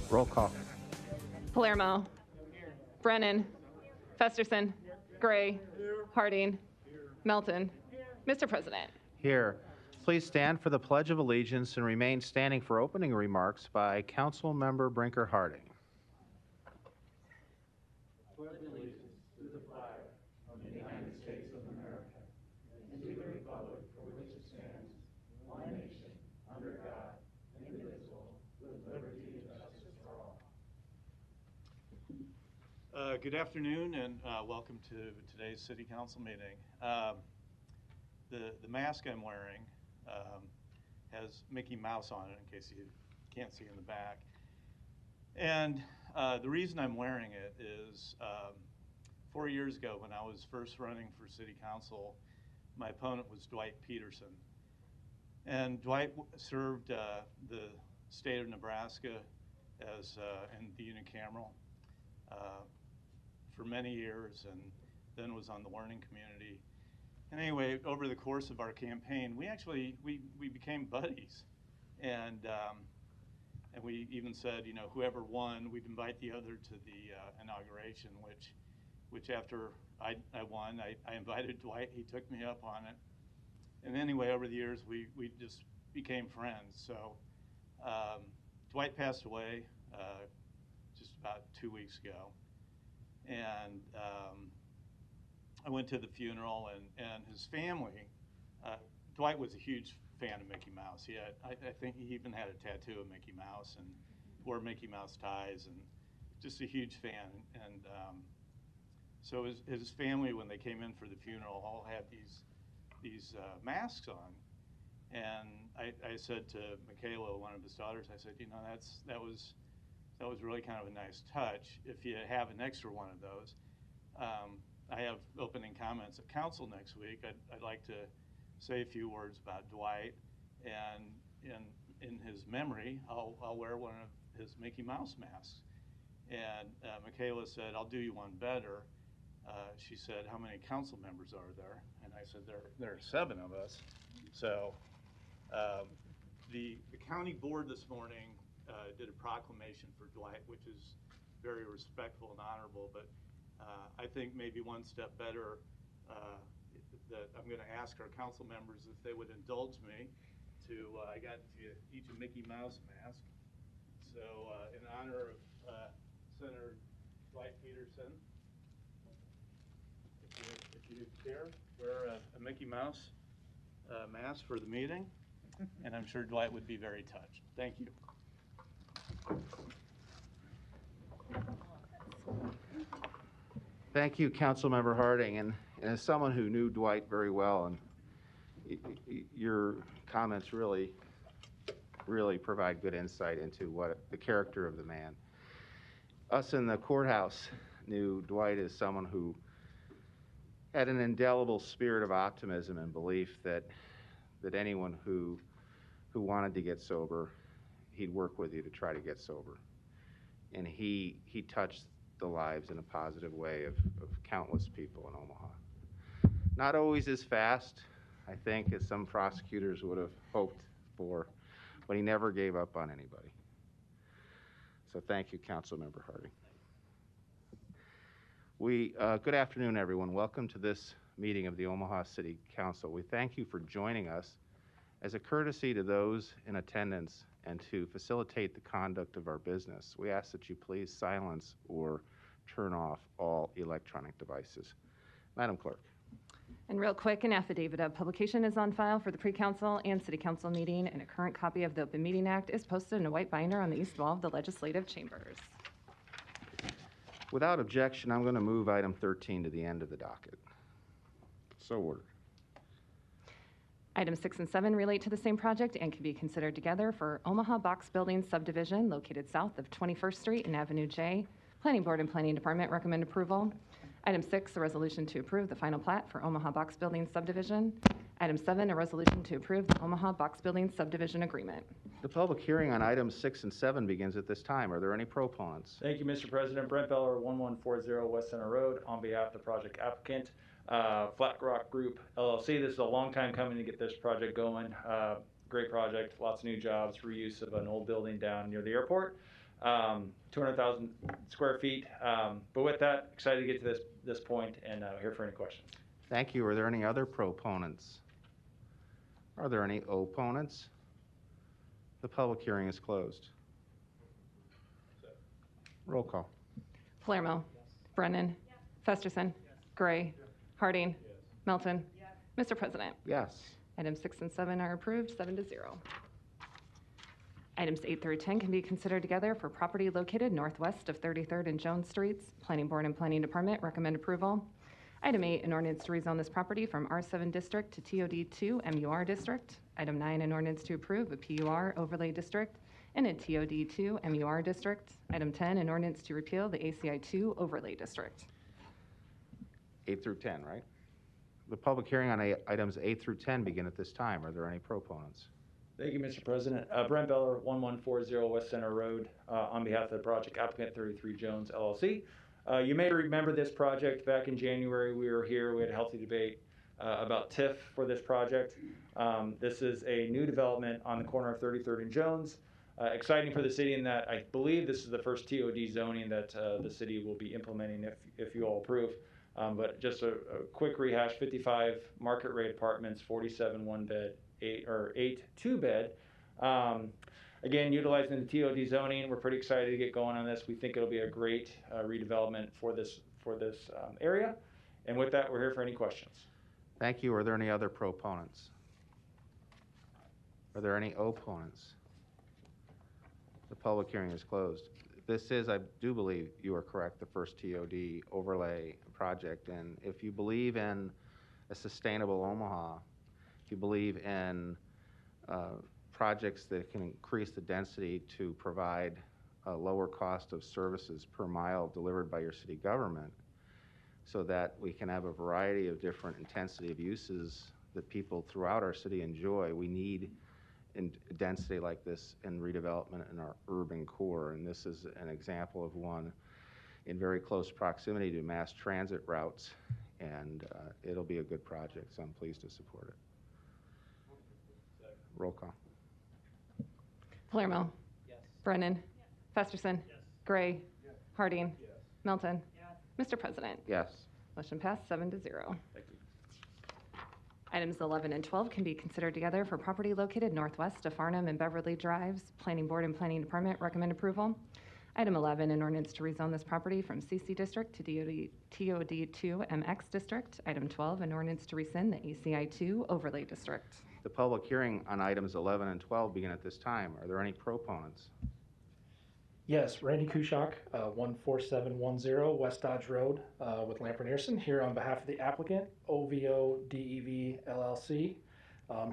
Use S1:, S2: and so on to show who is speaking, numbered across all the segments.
S1: Roll call.
S2: Palermo. Brennan. Festerson. Gray. Harding. Melton. Mr. President.
S1: Here. Please stand for the Pledge of Allegiance and remain standing for opening remarks by Council Member Brinker Harding. Pledge allegiance to the flag of the United States of America and to the republic for which it stands, one nation, under God, indivisible, with liberty and justice for all.
S3: Good afternoon and welcome to today's City Council meeting. The mask I'm wearing has Mickey Mouse on it, in case you can't see in the back. And the reason I'm wearing it is 4 years ago when I was first running for City Council, my opponent was Dwight Peterson. And Dwight served the state of Nebraska as in the unicameral for many years, and then was on the learning community. And anyway, over the course of our campaign, we became buddies, and we even said, you know, whoever won, we'd invite the other to the inauguration. Which after I won, I invited Dwight. He took me up on it, and anyway, over the years, we just became friends. So Dwight passed away just about 2 weeks ago. And I went to the funeral, and his family, Dwight was a huge fan of Mickey Mouse. I think he even had a tattoo of Mickey Mouse and wore Mickey Mouse ties, and just a huge fan. And so his family, when they came in for the funeral, all had these masks on. And I said to Michaela, one of his daughters, I said, you know, that was really kind of a nice touch. If you have an extra one of those, I have opening comments at council next week. I'd like to say a few words about Dwight, and in his memory, I'll wear one of his Mickey Mouse masks. And Michaela said, I'll do you one better. She said, how many council members are there? And I said, there are 7 of us. So the county board this morning did a proclamation for Dwight, which is very respectful and honorable, but I think maybe one step better that I'm going to ask our council members if they would indulge me to, I got each a Mickey Mouse mask. So in honor of Senator Dwight Peterson, if you care, wear a Mickey Mouse mask for the meeting, and I'm sure Dwight would be very touched. Thank you.
S1: Thank you, Councilmember Harding. And as someone who knew Dwight very well, and your comments really provide good insight into what the character of the man. Us in the courthouse knew Dwight as someone who had an indelible spirit of optimism and belief that anyone who wanted to get sober, he'd work with you to try to get sober. And he touched the lives in a positive way of countless people in Omaha. Not always as fast, I think, as some prosecutors would have hoped for, but he never gave up on anybody. So thank you, Councilmember Harding. Good afternoon, everyone. Welcome to this meeting of the Omaha City Council. We thank you for joining us as a courtesy to those in attendance and to facilitate the conduct of our business. We ask that you please silence or turn off all electronic devices. Madam Clerk.
S2: And real quick, an affidavit of publication is on file for the pre-council and city council meeting, and a current copy of the Open Meeting Act is posted in a white binder on the east wall of the legislative chambers.
S1: Without objection, I'm going to move item 13 to the end of the docket. So ordered.
S2: Items 6 and 7 relate to the same project and can be considered together for Omaha Box Building subdivision located south of 21st Street and Avenue J. Planning Board and Planning Department recommend approval. Item 6, a resolution to approve the final plat for Omaha Box Building subdivision. Item 7, a resolution to approve the Omaha Box Building subdivision agreement.
S1: The public hearing on items 6 and 7 begins at this time. Are there any proponents?
S4: Thank you, Mr. President. Brent Beller, 1140 West Center Road, on behalf of the project applicant, Flat Rock Group LLC. This is a long time coming to get this project going. Great project, lots of new jobs, reuse of an old building down near the airport. 200,000 square feet. But with that, excited to get to this point and here for any questions.
S1: Thank you. Are there any other proponents? Are there any opponents? The public hearing is closed. Roll call.
S2: Palermo. Brennan. Festerson. Gray. Harding. Melton. Mr. President.
S1: Yes.
S2: Items 6 and 7 are approved, 7-0. Items 8 through 10 can be considered together for property located northwest of 33rd and Jones Streets. Planning Board and Planning Department recommend approval. Item 8, an ordinance to rezone this property from R7 District to TOD2 MUR District. Item 9, an ordinance to approve a PUR overlay district and a TOD2 MUR District. Item 10, an ordinance to repeal the ACI2 overlay district.
S1: 8 through 10, right? The public hearing on items 8 through 10 begin at this time. Are there any proponents?
S4: Thank you, Mr. President. Brent Beller, 1140 West Center Road, on behalf of the project applicant 33 Jones LLC. You may remember this project back in January. We were here. We had a healthy debate about TIF for this project. This is a new development on the corner of 33rd and Jones. Exciting for the city in that I believe this is the first TOD zoning that the city will be implementing if you all approve. But just a quick rehash: 55 market rate apartments, 47 one-bed, 8 two-bed. Again, utilizing the TOD zoning, we're pretty excited to get going on this. We think it'll be a great redevelopment for this area. And with that, we're here for any questions.
S1: Thank you. Are there any other proponents? Are there any opponents? The public hearing is closed. This is, I do believe you are correct, the first TOD overlay project. And if you believe in a sustainable Omaha, if you believe in projects that can increase the density to provide a lower cost of services per mile delivered by your city government, so that we can have a variety of different intensity of uses that people throughout our city enjoy, we need density like this in redevelopment in our urban core. And this is an example of one in very close proximity to mass transit routes. And it'll be a good project, so I'm pleased to support it. Roll call.
S2: Palermo.
S5: Yes.
S2: Brennan. Festerson.
S5: Yes.
S2: Gray. Harding.
S5: Yes.
S2: Melton. Mr. President.
S1: Yes.
S2: Motion passed, 7-0.
S4: Thank you.
S2: Items 11 and 12 can be considered together for property located northwest of Farnham and Beverly Drives. Planning Board and Planning Department recommend approval. Item 11, an ordinance to rezone this property from CC District to TOD2 MX District. Item 12, an ordinance to rescind the ACI2 overlay district.
S1: The public hearing on items 11 and 12 begin at this time. Are there any proponents?
S5: Yes, Randy Kushak, 14710 West Dodge Road with Lamper Nearson, here on behalf of the applicant, OVO DEV LLC.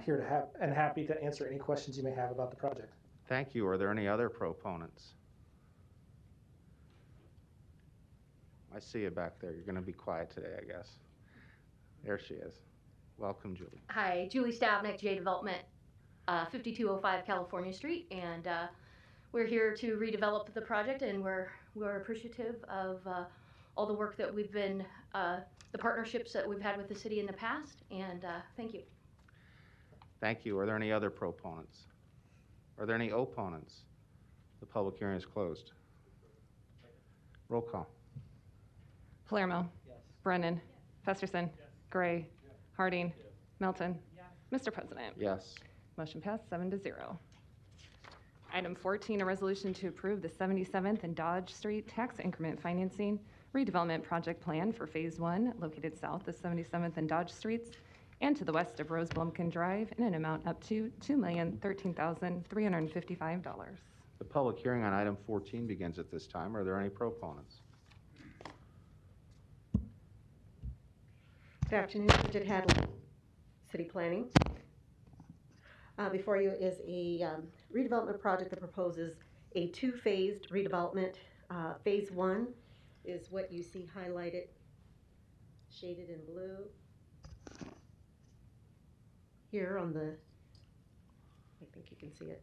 S5: Here to have and happy to answer any questions you may have about the project.
S1: Thank you. Are there any other proponents? I see you back there. You're going to be quiet today, I guess. There she is. Welcome, Julie.
S6: Hi, Julie Stavnik, J Development, 5205 California Street, and we're here to redevelop the project, and we're appreciative of all the work that we've been, the partnerships that we've had with the city in the past, and thank you.
S1: Thank you. Are there any other proponents? Are there any opponents? The public hearing is closed. Roll call.
S2: Palermo.
S5: Yes.
S2: Brennan. Festerson. Gray. Harding. Melton. Mr. President.
S1: Yes.
S2: Motion passed, 7-0. Item 14, a resolution to approve the 77th and Dodge Street tax increment financing redevelopment project plan for Phase 1, located south of 77th and Dodge Streets, and to the west of Rose Blumkin Drive, in an amount up to $2,013,355.
S1: The public hearing on item 14 begins at this time. Are there any proponents?
S7: Good afternoon, Bridget Hadley, City Planning. Before you is a redevelopment project that proposes a two-phased redevelopment. Phase 1 is what you see highlighted, shaded in blue. Here on the, I think you can see it.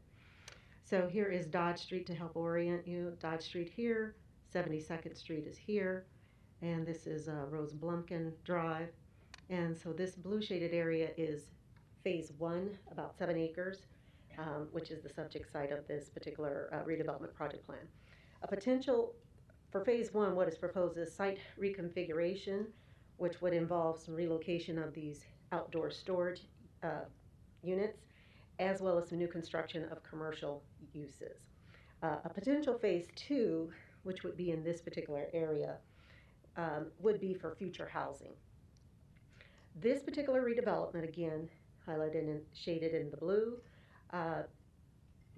S7: So here is Dodge Street to help orient you. Dodge Street here, 72nd Street is here, and this is Rose Blumkin Drive. And so this blue shaded area is Phase 1, about 7 acres, which is the subject site of this particular redevelopment project plan. A potential, for phase one, what is proposed is site reconfiguration, which would involve some relocation of these outdoor storage units, as well as some new construction of commercial uses. A potential phase two, which would be in this particular area, would be for future housing. This particular redevelopment, again, highlighted and shaded in the blue,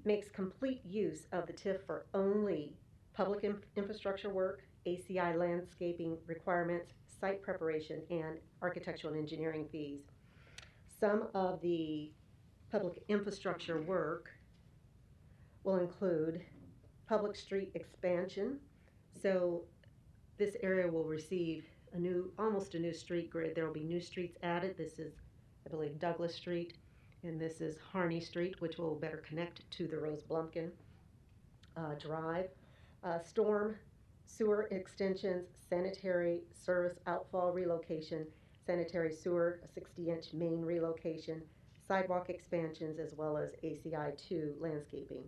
S7: makes complete use of the TIF for only public infrastructure work, ACI landscaping requirements, site preparation, and architectural and engineering fees. Some of the public infrastructure work will include public street expansion. So this area will receive almost a new street grid. There will be new streets added. This is, I believe, Douglas Street, and this is Harney Street, which will better connect to the Rose Blumpkin Drive. Storm sewer extensions, sanitary service outfall relocation, sanitary sewer, a 60-inch main relocation, sidewalk expansions, as well as ACI 2 landscaping.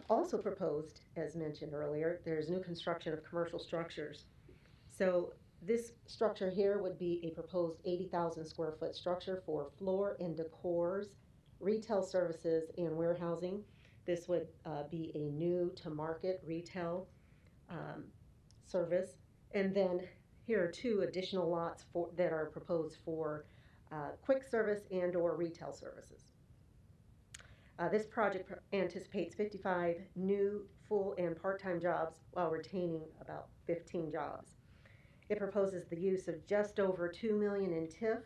S7: Also proposed, as mentioned earlier, there's new construction of commercial structures. So this structure here would be a proposed 80,000 square foot structure for floor and decors, retail services, and warehousing. This would be a new to market retail service. And then here are two additional lots that are proposed for quick service and or retail services. This project anticipates 55 new full and part-time jobs while retaining about 15 jobs. It proposes the use of just over $2 million in TIF,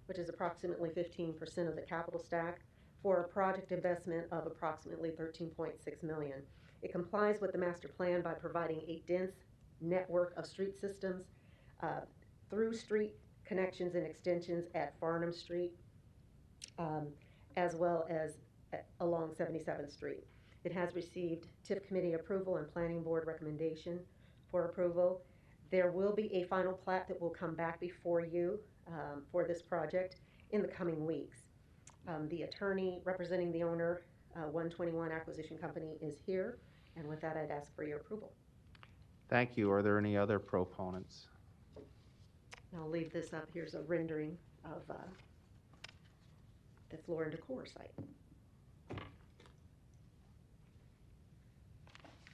S7: which is approximately 15% of the capital stack, for a project investment of approximately $13.6 million. It complies with the master plan by providing a dense network of street systems through street connections and extensions at Farnham Street, as well as along 77th Street. It has received TIF committee approval and planning board recommendation for approval. There will be a final plat that will come back before you for this project in the coming weeks. The attorney representing the owner, 121 Acquisition Company, is here, and with that I'd ask for your approval.
S1: Thank you. Are there any other proponents?
S7: And I'll leave this up. Here's a rendering of the floor and decor site.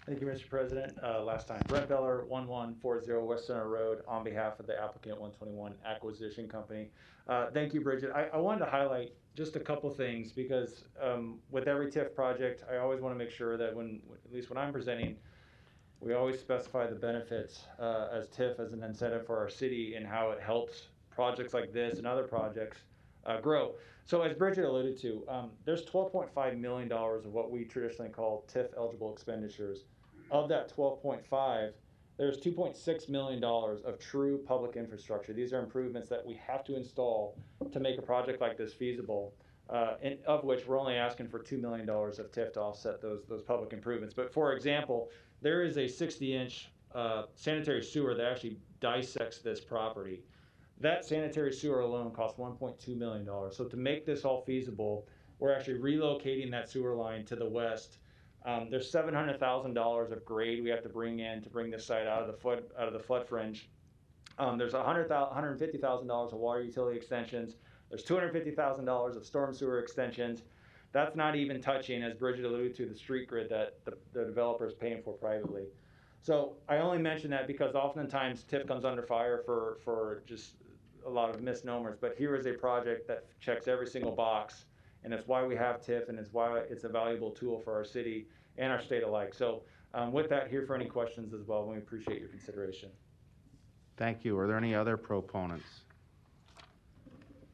S4: Thank you, Mr. President. Last time, Brent Beller, 1140 West Center Road, on behalf of the applicant 121 Acquisition Company. Thank you, Bridget. I wanted to highlight just a couple things because with every TIF project, I always want to make sure that at least when I'm presenting, we always specify the benefits as TIF as an incentive for our city and how it helps projects like this and other projects grow. So as Bridget alluded to, there's $12.5 million of what we traditionally call TIF eligible expenditures. Of that 12.5, there's $2.6 million of true public infrastructure. These are improvements that we have to install to make a project like this feasible, and of which we're only asking for $2 million of TIF to offset those public improvements. But for example, there is a 60-inch sanitary sewer that actually dissects this property. That sanitary sewer alone costs $1.2 million. So to make this all feasible, we're actually relocating that sewer line to the west. There's $700,000 of grade we have to bring in to bring this site out of the flood fringe. There's $150,000 of water utility extensions. There's $250,000 of storm sewer extensions. That's not even touching, as Bridget alluded to, the street grid that the developer is paying for privately. So I only mention that because oftentimes TIF comes under fire for just a lot of misnomers. But here is a project that checks every single box, and it's why we have TIF, and it's why it's a valuable tool for our city and our state alike. So with that, here for any questions as well, and we appreciate your consideration.
S1: Thank you. Are there any other proponents?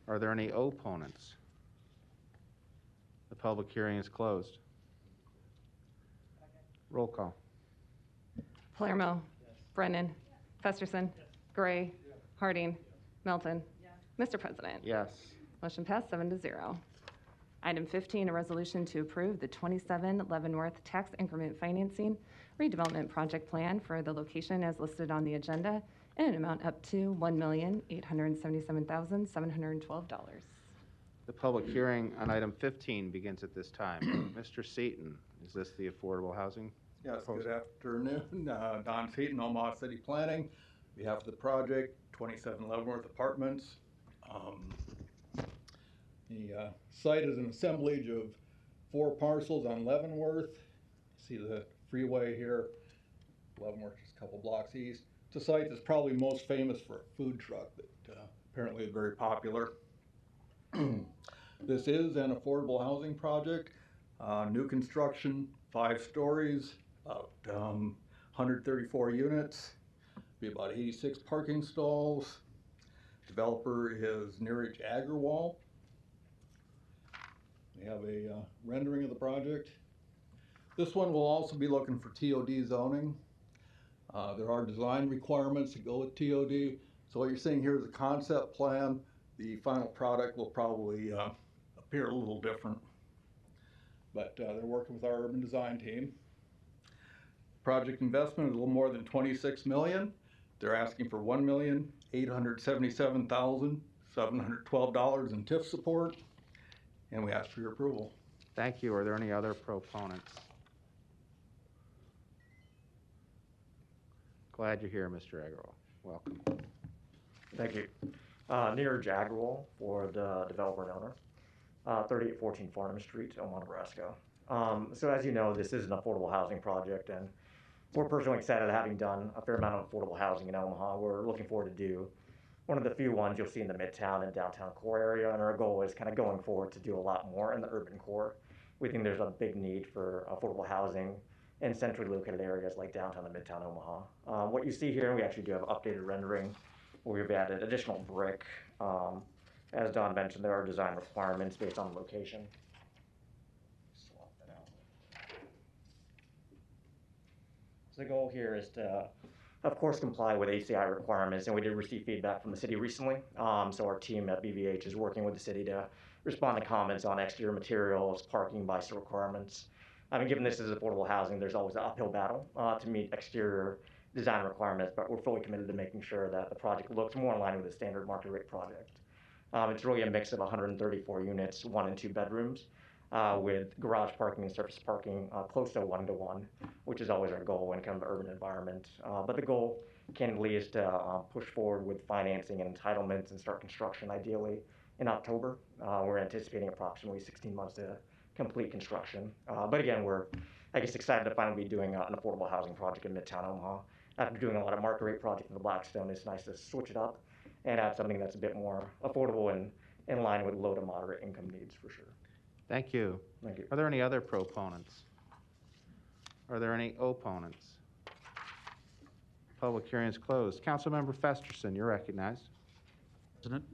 S1: Are there any opponents? The public hearing is closed. Roll call.
S2: Palermo. Yes. Brennan. Yes. Festerson. Yes. Gray. Yes. Harding. Yes. Melton. Yes. Mr. President.
S1: Yes.
S2: Motion passed 7-0. Item 15, a resolution to approve the 27 Leavenworth tax increment financing redevelopment project plan for the location as listed on the agenda in an amount up to $1,877,712.
S1: The public hearing on item 15 begins at this time. Mr. Seaton, is this the affordable housing?
S8: Yes,
S1: Opposed?
S8: good afternoon. Don Seaton, Omaha City Planning. On behalf of the project, 27 Leavenworth Apartments. The site is an assemblage of 4 parcels on Leavenworth. See the freeway here. Leavenworth just a couple blocks east. It's a site that's probably most famous for a food truck that apparently is very popular. This is an affordable housing project. New construction, 5 stories, about 134 units, be about 86 parking stalls. Developer is Neeraj Agarwal. We have a rendering of the project. This one will also be looking for TOD zoning. There are design requirements to go with TOD. So what you're seeing here is a concept plan. The final product will probably appear a little different. But they're working with our urban design team. Project investment is a little more than $26 million. They're asking for $1,877,712 in TIF support, and we ask for your approval.
S1: Thank you. Are there any other proponents? Glad you're here, Mr. Agarwal. Welcome.
S9: Thank you. Neeraj Agarwal for the developer and owner, 3814 Farnham Street, Omaha, Nebraska. So as you know, this is an affordable housing project, and we're personally excited having done a fair amount of affordable housing in Omaha. We're looking forward to do one of the few ones you'll see in the Midtown and downtown core area, and our goal is kind of going forward to do a lot more in the urban core. We think there's a big need for affordable housing in centrally located areas like downtown and Midtown Omaha. What you see here, we actually do have updated rendering where we've added additional brick. As Don mentioned, there are design requirements based on location. Swap that out. So the goal here is to, of course, comply with ACI requirements, and we did receive feedback from the city recently. So our team at BVH is working with the city to respond to comments on exterior materials, parking, bicycle requirements. I mean, given this is affordable housing, there's always an uphill battle to meet exterior design requirements, but we're fully committed to making sure that the project looks more in line with a standard market rate project. It's really a mix of 134 units, 1 and 2 bedrooms, with garage parking and surface parking close to 1-to-1, which is always our goal in kind of an urban environment. But the goal, candidly, is to push forward with financing and entitlements and start construction ideally in October. We're anticipating approximately 16 months to complete construction. But again, we're, I guess, excited to finally be doing an affordable housing project in Midtown Omaha. After doing a lot of market rate projects in the Blackstone, it's nice to switch it up and add something that's a bit more affordable and in line with low to moderate income needs for sure.
S1: Thank you.
S9: Thank you.
S1: Are there any other proponents? Are there any opponents? Public hearing is closed. Councilmember Festerson, you're recognized.
S10: President,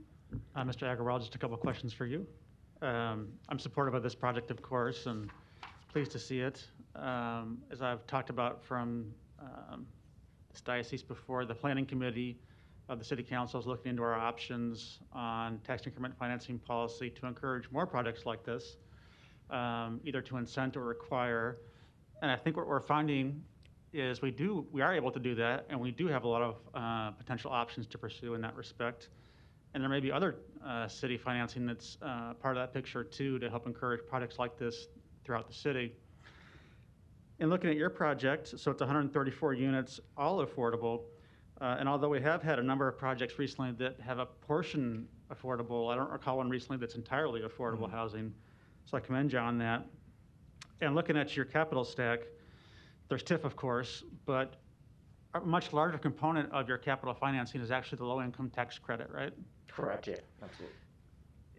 S10: Mr. Agarwal, just a couple of questions for you. I'm supportive of this project, of course, and pleased to see it. As I've talked about from this diocese before, the planning committee of the city council is looking into our options on tax increment financing policy to encourage more projects like this, either to incent or require. And I think what we're finding is we are able to do that, and we do have a lot of potential options to pursue in that respect. And there may be other city financing that's part of that picture too, to help encourage projects like this throughout the city. In looking at your project, so it's 134 units, all affordable. And although we have had a number of projects recently that have a portion affordable, I don't recall one recently that's entirely affordable housing. So I commend you on that. And looking at your capital stack, there's TIF, of course, but a much larger component of your capital financing is actually the low income tax credit, right?
S9: Correct, yeah, absolutely.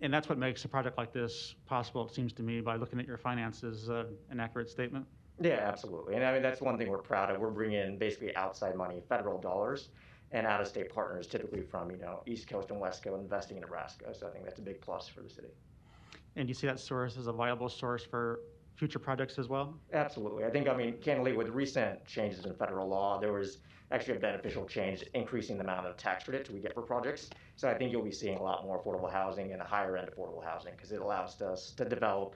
S10: And that's what makes a project like this possible, it seems to me, by looking at your finances, an accurate statement.
S9: Yeah, absolutely. And I mean, that's one thing we're proud of. We're bringing in basically outside money, federal dollars, and out-of-state partners, typically from, East Coast and West Coast, investing in Nebraska. So I think that's a big plus for the city.
S10: And do you see that source as a viable source for future projects as well?
S9: Absolutely. I think, candidly, with recent changes in federal law, there was actually a beneficial change increasing the amount of tax credits we get for projects. So I think you'll be seeing a lot more affordable housing and a higher end affordable housing because it allows us to develop,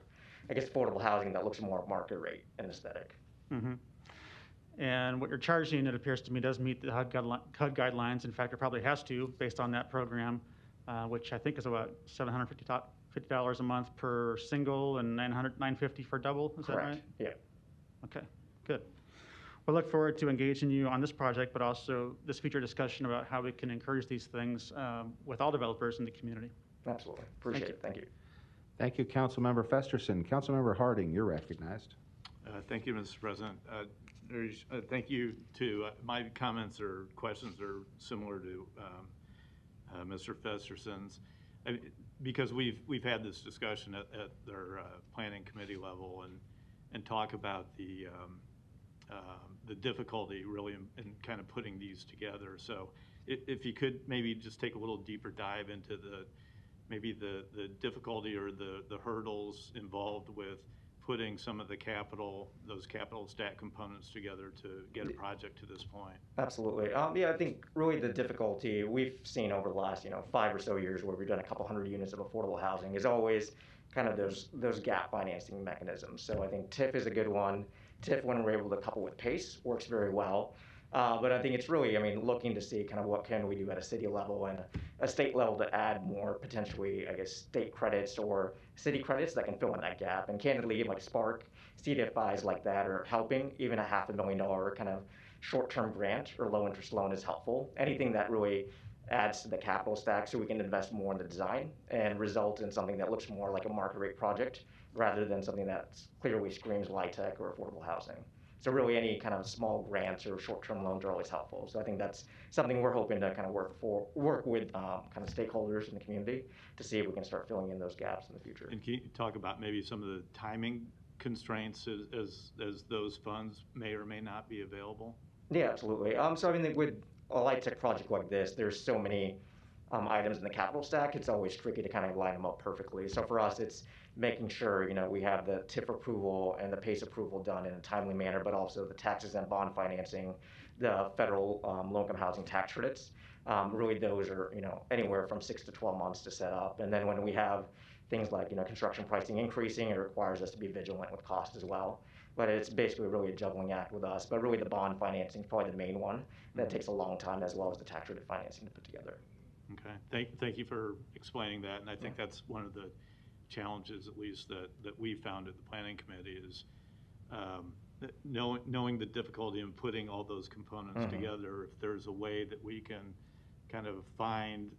S9: affordable housing that looks more market rate and aesthetic.
S10: Mm-hmm. And what you're charging, it appears to me, does meet the HUD guidelines. In fact, it probably has to, based on that program, which I think is about $750 a month per single and $950 for double. Is
S9: Correct.
S10: that right?
S9: Yeah.
S10: Okay, good. we'll look forward to engaging you on this project, but also this future discussion about how we can encourage these things with all developers in the community.
S9: Absolutely. Appreciate it. Thank you.
S1: Thank you, Councilmember Festerson. Councilmember Harding, you're recognized.
S3: Thank you, Mr. President. Thank you to, my comments or questions are similar to Mr. Festerson's. Because we've had this discussion at their planning committee level and talk about the difficulty really in kind of putting these together. So if you could maybe just take a little deeper dive into maybe the difficulty or the hurdles involved with putting some of those capital stack components together to get a project to this point.
S9: Absolutely. Yeah, I think really the difficulty we've seen over the last 5 or so years where we've done a couple hundred units of affordable housing is always kind of those gap financing mechanisms. So I think TIF is a good one. TIF, when we're able to couple with PACE, works very well. But I think it's really, looking to see kind of what can we do at a city level and a state level to add more potentially, state credits or city credits that can fill in that gap. And candidly, like Spark, CDFIs like that are helping. Even a $500,000 kind of short-term grant or low-interest loan is helpful. Anything that really adds to the capital stack so we can invest more in the design and result in something that looks more like a market rate project rather than something that clearly screams LIHTC or affordable housing. So really any kind of small grants or short-term loans are always helpful. So I think that's something we're hoping to kind of work with kind of stakeholders in the community to see if we can start filling in those gaps in the future.
S3: And can you talk about maybe some of the timing constraints as those funds may or may not be available?
S9: Yeah, absolutely. So with a LIHTC project like this, there's so many items in the capital stack, it's always tricky to kind of line them up perfectly. So for us, it's making sure, we have the TIF approval and the PACE approval done in a timely manner, but also the taxes and bond financing, the federal low-income housing tax credits. Really those are, anywhere from 6 to 12 months to set up. And then when we have things like, construction pricing increasing, it requires us to be vigilant with cost as well. But it's basically really a juggling act with us. But really the bond financing is probably the main one that takes a long time, as well as the tax credit financing to put together.
S3: Okay, thank you for explaining that, and I think that's one of the challenges, at least that we found at the planning committee, is knowing the difficulty in putting all those components together. If there's a way that we can kind of find,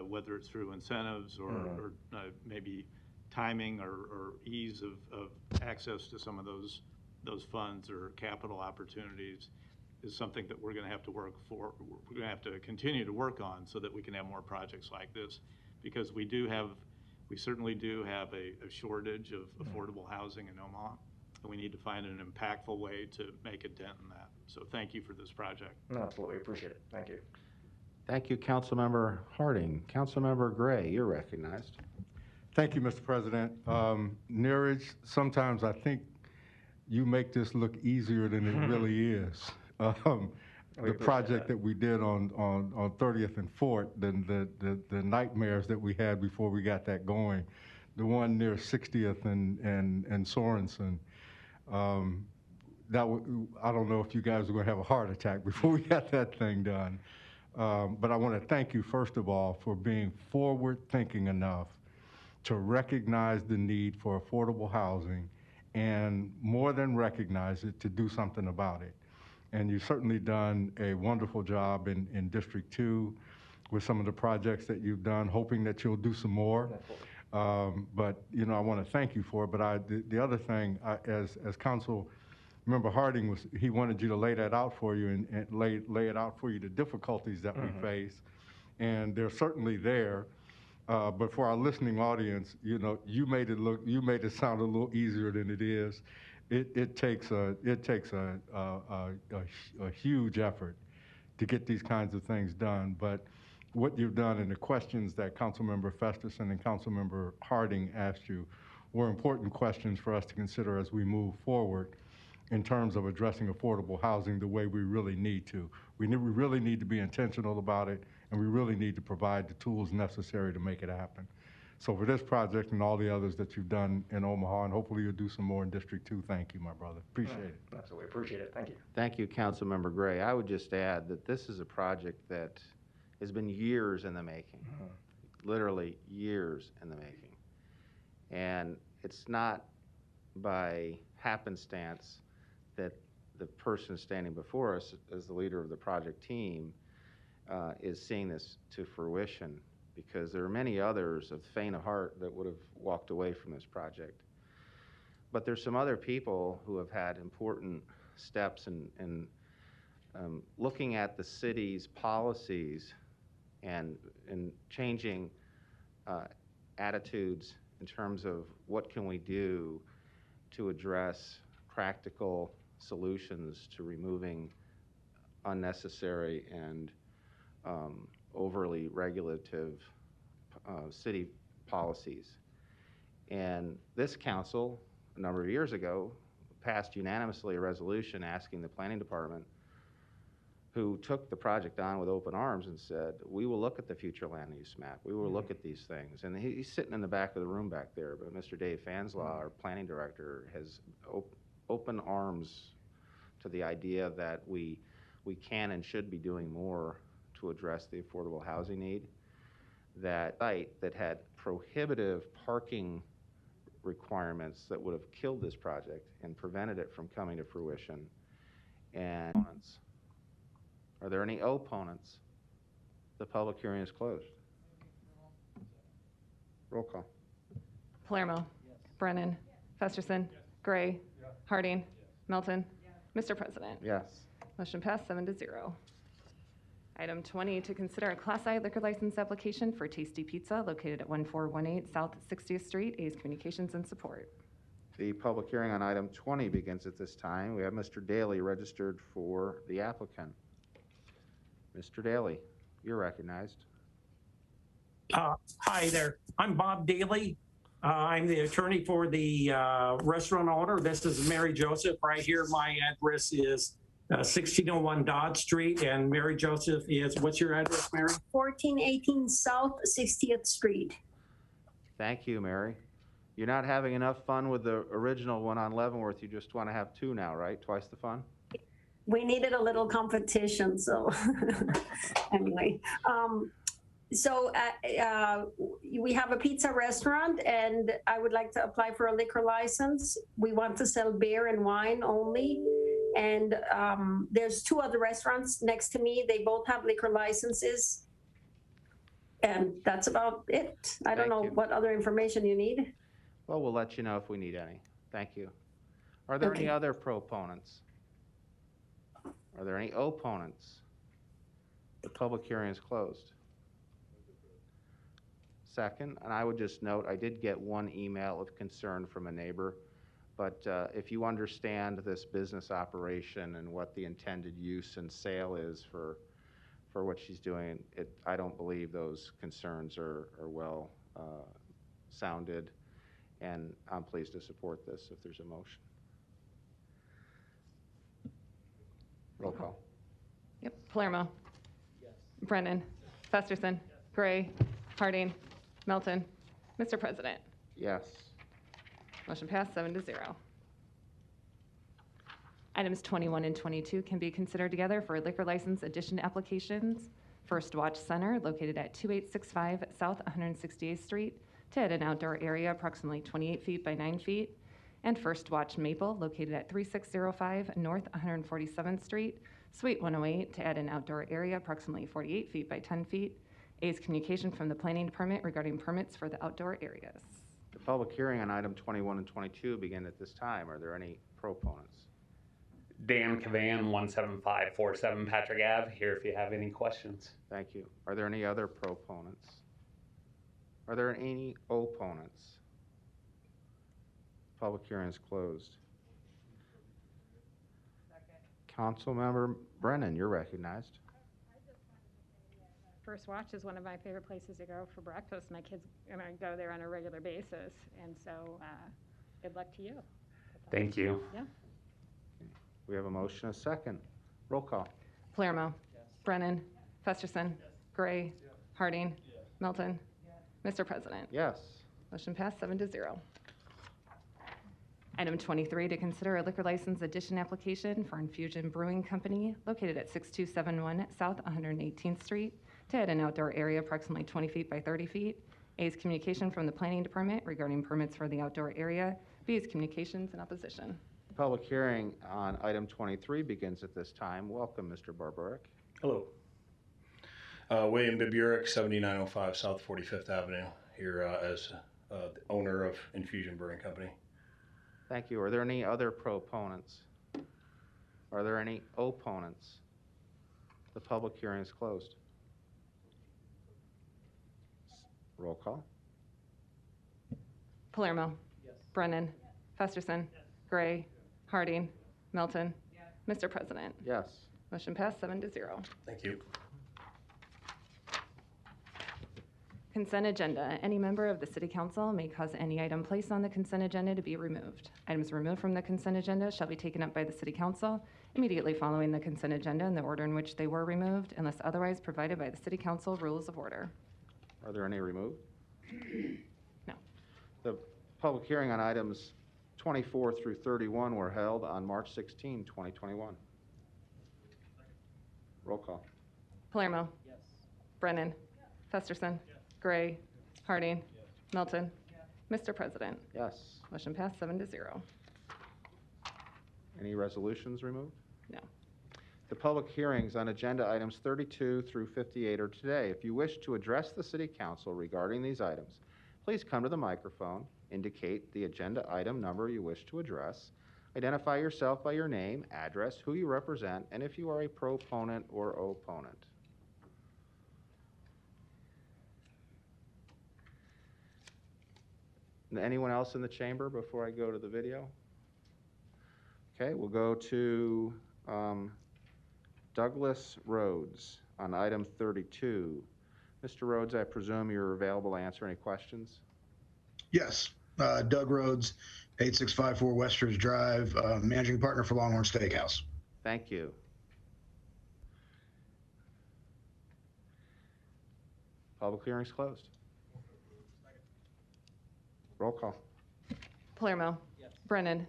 S3: whether it's through incentives or maybe timing or ease of access to some of those funds or capital opportunities, is something that we're going to have to work for. We're going to have to continue to work on so that we can have more projects like this, because we certainly do have a shortage of affordable housing in Omaha, and we need to find an impactful way to make a dent in that. So thank you for this project.
S9: No, absolutely, appreciate it. Thank you.
S1: Thank you, Councilmember Harding. Councilmember Gray, you're recognized.
S11: Thank you, Mr. President. Neeraj, sometimes I think you make this look easier than it really is. The project that we did on 30th and Fort, the nightmares that we had before we got that going, the one near 60th and Sorensen, I don't know if you guys were going to have a heart attack before we got that thing done. But I want to thank you, first of all, for being forward-thinking enough to recognize the need for affordable housing, and more than recognize it, to do something about it. And you've certainly done a wonderful job in District 2 with some of the projects that you've done, hoping that you'll do some more. But, I want to thank you for it. But the other thing, as Councilmember Harding he wanted you to lay that out for you and lay it out for you, the difficulties that we face. And they're certainly there. But for our listening audience, you made it sound a little easier than it is. It takes a huge effort to get these kinds of things done. But what you've done and the questions that Councilmember Festerson and Councilmember Harding asked you were important questions for us to consider as we move forward in terms of addressing affordable housing the way we really need to. We really need to be intentional about it, and we really need to provide the tools necessary to make it happen. So for this project and all the others that you've done in Omaha, and hopefully you'll do some more in District 2, thank you, my brother. Appreciate it.
S9: Absolutely, appreciate it. Thank you.
S1: Thank you, Councilmember Gray. I would just add that this is a project that has been years in the making, literally years in the making. And it's not by happenstance that the person standing before us as the leader of the project team is seeing this to fruition, because there are many others of faint of heart that would have walked away from this project. But there's some other people who have had important steps in looking at the city's policies and changing attitudes in terms of what can we do to address practical solutions to removing unnecessary and overly regulative city policies. And this council, a number of years ago, passed unanimously a resolution asking the planning department, who took the project on with open arms and said, we will look at the future land use map. We will look at these things. And he's sitting in the back of the room back there, but Mr. Dave Fanslaw, our planning director, has open arms to the idea that we can and should be doing more to address the affordable housing need. That site that had prohibitive parking requirements that would have killed this project and prevented it from coming to fruition. And are there any opponents? The public hearing is closed. Roll call.
S2: Palermo. Brennan. Festerson. Gray. Harding. Melton. Mr. President.
S1: Yes.
S2: Motion passed 7-0. Item 20, to consider a Class I liquor license application for Tasty Pizza located at 1418 South 60th Street. A's Communications and Support.
S1: The public hearing on item 20 begins at this time. We have Mr. Daly registered for the applicant. Mr. Daly, you're recognized.
S12: Hi there. I'm Bob Daly. I'm the attorney for the restaurant owner. This is Mary Joseph right here. My address is 1601 Dodge Street, and Mary Joseph is, what's your address, Mary?
S13: 1418 South 60th Street.
S1: Thank you, Mary. You're not having enough fun with the original one on Leavenworth. You just want to have two now, right? Twice the fun?
S13: We needed a little competition, so anyway. We have a pizza restaurant, and I would like to apply for a liquor license. We want to sell beer and wine only. And there's two other restaurants next to me. They both have liquor licenses. And that's about it. I don't know what other information you need.
S1: Well, we'll let you know if we need any. Thank you. Are there any other proponents? Are there any opponents? The public hearing is closed. Second, and I would just note, I did get one email of concern from a neighbor, but if you understand this business operation and what the intended use and sale is for what she's doing, I don't believe those concerns are well sounded, and I'm pleased to support this if there's a motion. Roll call.
S2: Yep. Palermo. Yes. Brennan. Festerson. Gray. Harding. Melton. Mr. President.
S1: Yes.
S2: Motion passed 7-0. Items 21 and 22 can be considered together for liquor license addition applications. First Watch Center, located at 2865 South 168th Street, to add an outdoor area approximately 28 feet by 9 feet. And First Watch Maple, located at 3605 North 147th Street, Suite 108, to add an outdoor area approximately 48 feet by 10 feet. A's communication from the Planning Department regarding permits for the outdoor areas.
S1: The public hearing on item 21 and 22 begin at this time. Are there any proponents?
S14: Dan Cavan, 17547 Patrick Ave, here if you have any questions.
S1: Thank you. Are there any other proponents? Are there any opponents? Public hearing is closed. Councilmember Brennan, you're recognized.
S15: First Watch is one of my favorite places to go for breakfast. My kids and I go there on a regular basis, and so good luck to you.
S14: Thank you.
S15: Yeah.
S1: We have a motion, a second. Roll call.
S2: Palermo. Yes. Brennan. Festerson. Yes. Gray. Yes. Harding. Yes. Melton. Yes. Mr. President.
S1: Yes.
S2: Motion passed 7-0. Item 23, to consider a liquor license addition application for Infusion Brewing Company, located at 6271 South 118th Street, to add an outdoor area approximately 20 feet by 30 feet. A's communication from the Planning Department regarding permits for the outdoor area. B's communications in opposition.
S1: Public hearing on item 23 begins at this time. Welcome, Mr. Barbarek.
S16: Hello. William Biburek, 7905 South 45th Avenue, here as the owner of Infusion Brewing Company.
S1: Thank you. Are there any other proponents? Are there any opponents? The public hearing is closed. Roll call.
S2: Palermo. Yes. Brennan. Yes. Festerson. Yes. Gray. Harding. Melton. Yes. Mr. President.
S1: Yes.
S2: Motion passed 7-0.
S16: Thank you.
S2: Consent agenda. Any member of the City Council may cause any item placed on the consent agenda to be removed. Items removed from the consent agenda shall be taken up by the City Council immediately following the consent agenda in the order in which they were removed, unless otherwise provided by the City Council Rules of Order.
S1: Are there any removed?
S2: No.
S1: The public hearing on items 24 through 31 were held on March 16, 2021. Roll call.
S2: Palermo. Yes. Brennan. Yes. Festerson. Yes. Gray. Yes. Harding. Yes. Melton. Yes. Mr. President.
S1: Yes.
S2: Motion passed 7-0.
S1: Any resolutions removed?
S2: No.
S1: The public hearings on agenda items 32 through 58 are today. If you wish to address the City Council regarding these items, please come to the microphone, indicate the agenda item number you wish to address, identify yourself by your name, address, who you represent, and if you are a proponent or opponent. Anyone else in the chamber before I go to the video? Okay, we'll go to Douglas Rhodes on item 32. Mr. Rhodes, I presume you're available to answer any questions?
S17: Yes. Doug Rhodes, 8654 Westers Drive, managing partner for Longhorn Steakhouse.
S1: Thank you. Public hearing's closed. Roll call.
S2: Palermo. Yes. Brennan.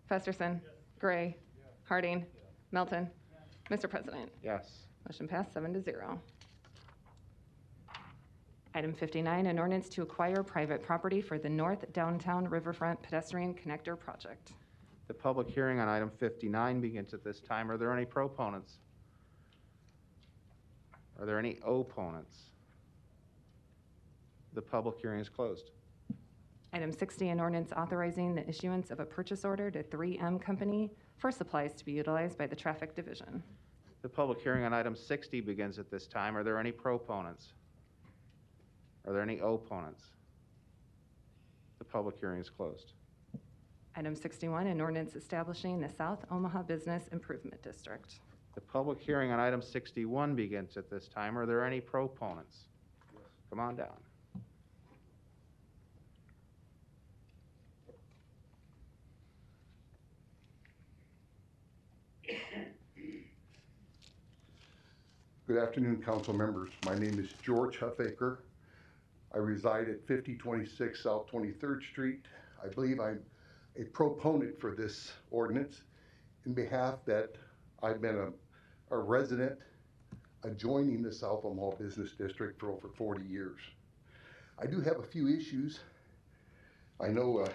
S2: Festerson. Yes. Gray. Yes. Harding. Yes. Melton. Yes. Mr. President.
S1: Yes.
S2: Motion passed 7-0. Item 59, an ordinance to acquire private property for the North Downtown Riverfront Pedestrian Connector Project.
S1: The public hearing on item 59 begins at this time. Are there any proponents? Are there any opponents? The public hearing is closed.
S2: Item 60, an ordinance authorizing the issuance of a purchase order to 3M Company for supplies to be utilized by the Traffic Division.
S1: The public hearing on item 60 begins at this time. Are there any proponents? Are there any opponents? The public hearing is closed.
S2: Item 61, an ordinance establishing the South Omaha Business Improvement District.
S1: The public hearing on item 61 begins at this time. Are there any proponents? Come on down.
S18: Good afternoon, council members. My name is George Huffaker. I reside at 5026 South 23rd Street. I believe I'm a proponent for this ordinance in behalf that I've been a resident adjoining the South Omaha Business District for over 40 years. I do have a few issues. I know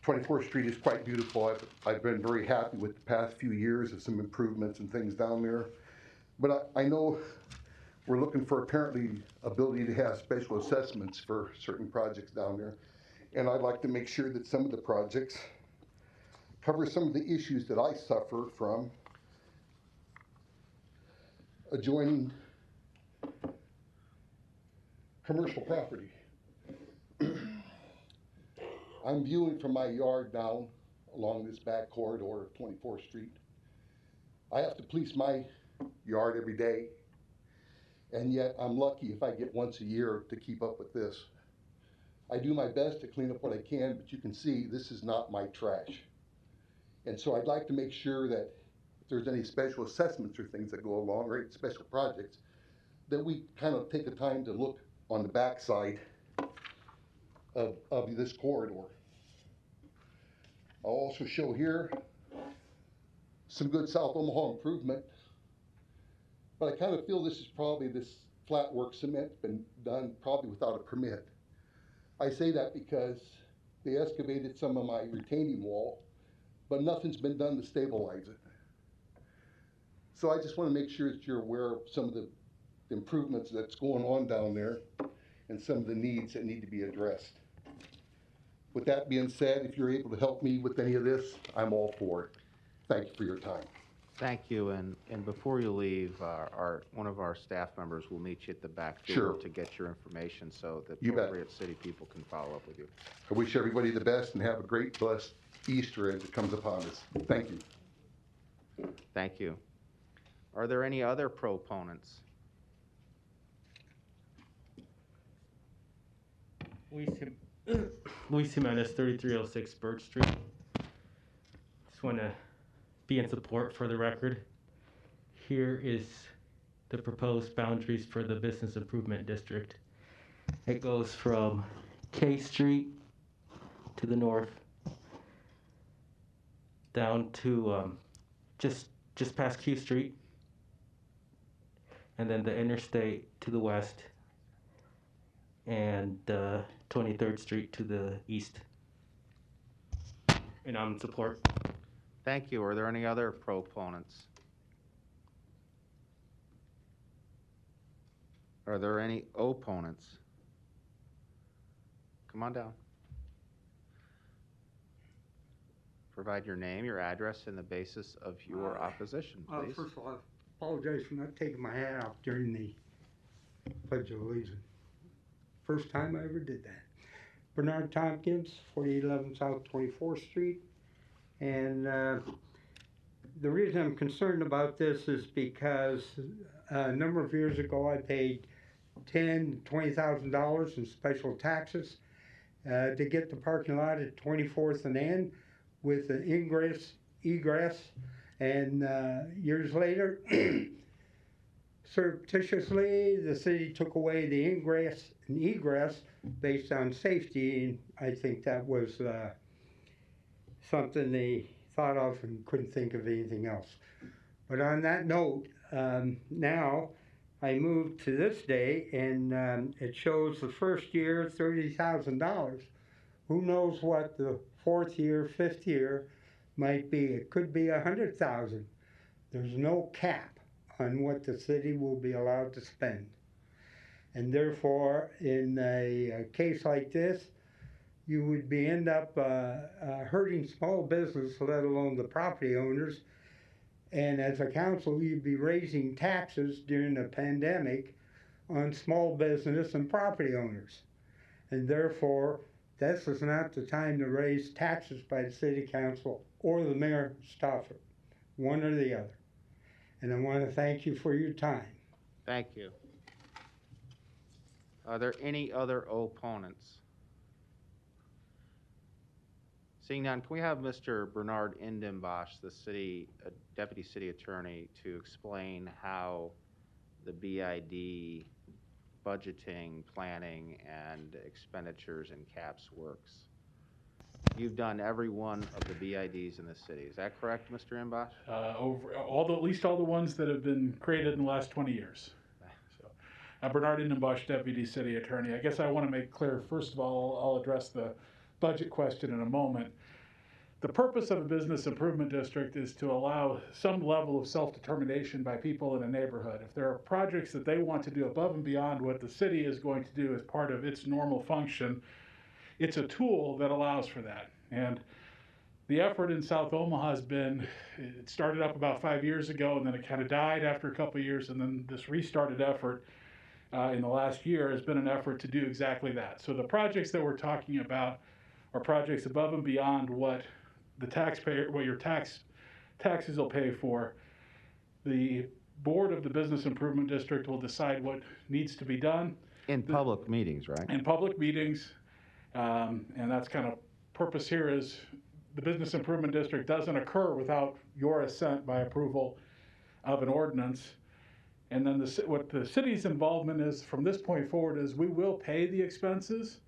S18: 24th Street is quite beautiful. I've been very happy with the past few years of some improvements and things down there. But I know we're looking for apparently ability to have special assessments for certain projects down there. And I'd like to make sure that some of the projects cover some of the issues that I suffer from adjoining commercial property. I'm viewing from my yard down along this back corridor of 24th Street. I have to police my yard every day, and yet I'm lucky if I get once a year to keep up with this. I do my best to clean up what I can, but you can see this is not my trash. And so I'd like to make sure that if there's any special assessments or things that go along, or special projects, that we kind of take the time to look on the backside of this corridor. I'll also show here some good South Omaha improvement. But I kind of feel this is probably this flat work cement been done probably without a permit. I say that because they excavated some of my retaining wall, but nothing's been done to stabilize it. So I just want to make sure that you're aware of some of the improvements that's going on down there and some of the needs that need to be addressed. With that being said, if you're able to help me with any of this, I'm all for it. Thank you for your time.
S1: Thank you, and before you leave, one of our staff members will meet you at the back door
S18: Sure.
S1: to get your information so that
S18: You bet.
S1: appropriate city people can follow up with you.
S18: I wish everybody the best and have a great, blessed Easter as it comes upon us. Thank you.
S1: Thank you. Are there any other proponents?
S19: Luis Jimenez, 3306 Birch Street. Just want to be in support for the record. Here is the proposed boundaries for the Business Improvement District. It goes from K Street to the north down to just past Q Street, and then the interstate to the west, and 23rd Street to the east. And I'm in support.
S1: Thank you. Are there any other proponents? Are there any opponents? Come on down. Provide your name, your address, and the basis of your opposition, please.
S20: First of all, I apologize for not taking my hat off during the Pledge of Allegiance. First time I ever did that. Bernard Tompkins, 4811 South 24th Street. And the reason I'm concerned about this is because a number of years ago I paid $10,000 to $20,000 in special taxes to get the parking lot at 24th and N with an ingress, egress, and years later, surreptitiously, the city took away the ingress and egress based on safety, and I think that was something they thought of and couldn't think of anything else. But on that note, now I moved to this day, and it shows the first year $30,000. Who knows what the fourth year, fifth year might be? It could be $100,000. There's no cap on what the city will be allowed to spend. And therefore, in a case like this, you would end up hurting small business, let alone the property owners. And as a council, you'd be raising taxes during the pandemic on small business and property owners. And therefore, this is not the time to raise taxes by the city council or the mayor Stauffer, one or the other. And I want to thank you for your time.
S1: Thank you. Are there any other opponents? Seeing none, can we have Mr. Bernard Indenbosch, the Deputy City Attorney, to explain how the BID budgeting, planning, and expenditures and caps works? You've done every one of the BIDs in the city. Is that correct, Mr. Inbosch?
S21: At least all the ones that have been created in the last 20 years. So, Bernard Indenbosch, Deputy City Attorney. I guess I want to make clear, first of all, I'll address the budget question in a moment. The purpose of a business improvement district is to allow some level of self-determination by people in a neighborhood. If there are projects that they want to do above and beyond what the city is going to do as part of its normal function, it's a tool that allows for that. And the effort in South Omaha has been, it started up about 5 years ago, and then it kind of died after a couple of years, and then this restarted effort in the last year has been an effort to do exactly that. So the projects that we're talking about are projects above and beyond what the taxpayer, what your taxes will pay for. The board of the Business Improvement District will decide what needs to be done.
S1: In public meetings, right?
S21: In public meetings, and that's kind of purpose here is the Business Improvement District doesn't occur without your assent by approval of an ordinance. And then what the city's involvement is from this point forward is we will pay the expenses.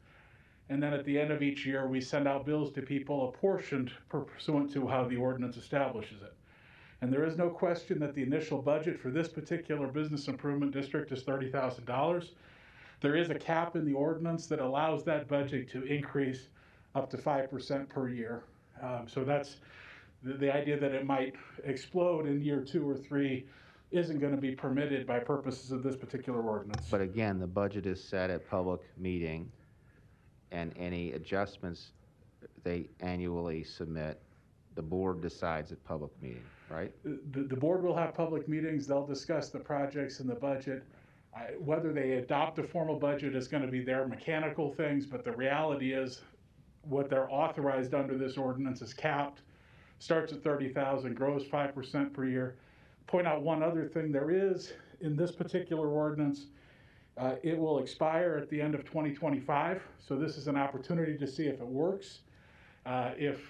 S21: And then at the end of each year, we send out bills to people apportioned pursuant to how the ordinance establishes it. And there is no question that the initial budget for this particular business improvement district is $30,000. There is a cap in the ordinance that allows that budget to increase up to 5% per year. So that's The idea that it might explode in year 2 or 3 isn't going to be permitted by purposes of this particular ordinance.
S1: But again, the budget is set at public meeting, and any adjustments they annually submit, the board decides at public meeting, right?
S21: The board will have public meetings. They'll discuss the projects and the budget. Whether they adopt a formal budget is going to be their mechanical things, but the reality is what they're authorized under this ordinance is capped, starts at 30,000, grows 5% per year. Point out one other thing there is in this particular ordinance. It will expire at the end of 2025, so this is an opportunity to see if it works. If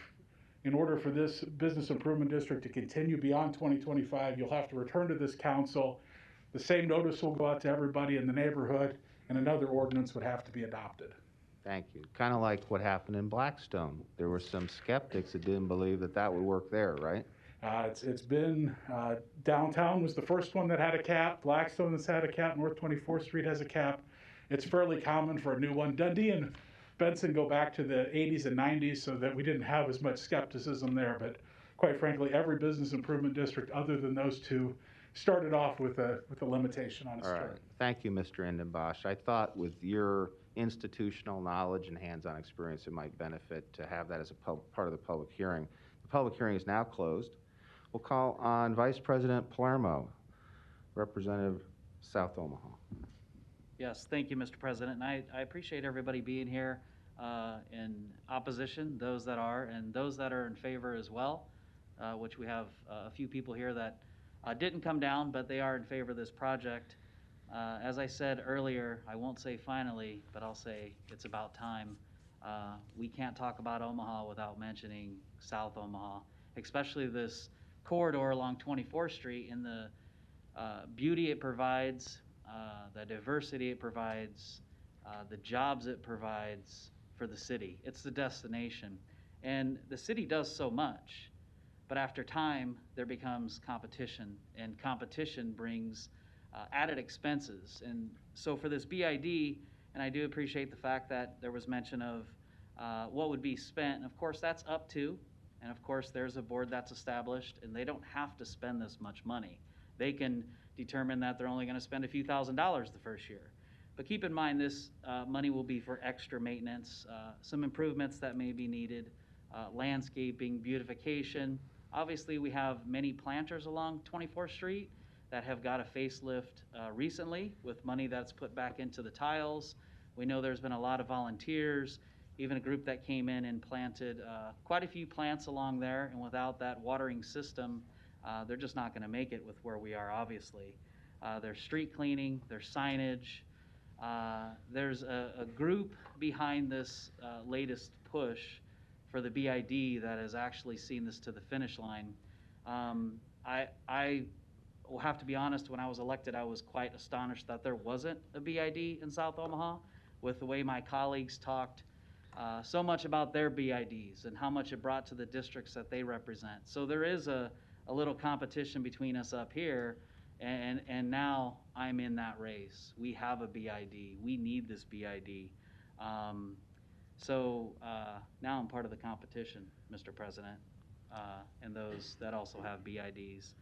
S21: in order for this business improvement district to continue beyond 2025, you'll have to return to this council. The same notice will go out to everybody in the neighborhood, and another ordinance would have to be adopted.
S1: Thank you. Kind of like what happened in Blackstone. There were some skeptics that didn't believe that that would work there, right?
S21: It's been, downtown was the first one that had a cap. Blackstone has had a cap. North 24th Street has a cap. It's fairly common for a new one. Dundee and Benson go back to the 80s and 90s, so that we didn't have as much skepticism there. But quite frankly, every business improvement district other than those two started off with a limitation on its term.
S1: All right. Thank you, Mr. Endenbosch. I thought with your institutional knowledge and hands-on experience, it might benefit to have that as a part of the public hearing. The public hearing is now closed. We'll call on Vice President Palermo, Representative South Omaha.
S6: Yes, thank you, Mr. President. And I appreciate everybody being here in opposition, those that are, and those that are in favor as well, which we have a few people here that didn't come down, but they are in favor of this project. As I said earlier, I won't say finally, but I'll say it's about time. We can't talk about Omaha without mentioning South Omaha, especially this corridor along 24th Street and the beauty it provides, the diversity it provides, the jobs it provides for the city. It's the destination. And the city does so much, but after time, there becomes competition, and competition brings added expenses. And so for this BID, and I do appreciate the fact that there was mention of what would be spent, and of course that's up to, and of course there's a board that's established, and they don't have to spend this much money. They can determine that they're only going to spend a few $1,000s the first year. But keep in mind this money will be for extra maintenance, some improvements that may be needed, landscaping, beautification. Obviously we have many planters along 24th Street that have got a facelift recently with money that's put back into the tiles. We know there's been a lot of volunteers, even a group that came in and planted quite a few plants along there, and without that watering system, they're just not going to make it with where we are, obviously. There's street cleaning, there's signage. There's a group behind this latest push for the BID that has actually seen this to the finish line. I will have to be honest, when I was elected, I was quite astonished that there wasn't a BID in South Omaha, with the way my colleagues talked so much about their BIDs and how much it brought to the districts that they represent. So there is a little competition between us up here, and now I'm in that race. We have a BID. We need this BID. So now I'm part of the competition, Mr. President, and those that also have BIDs.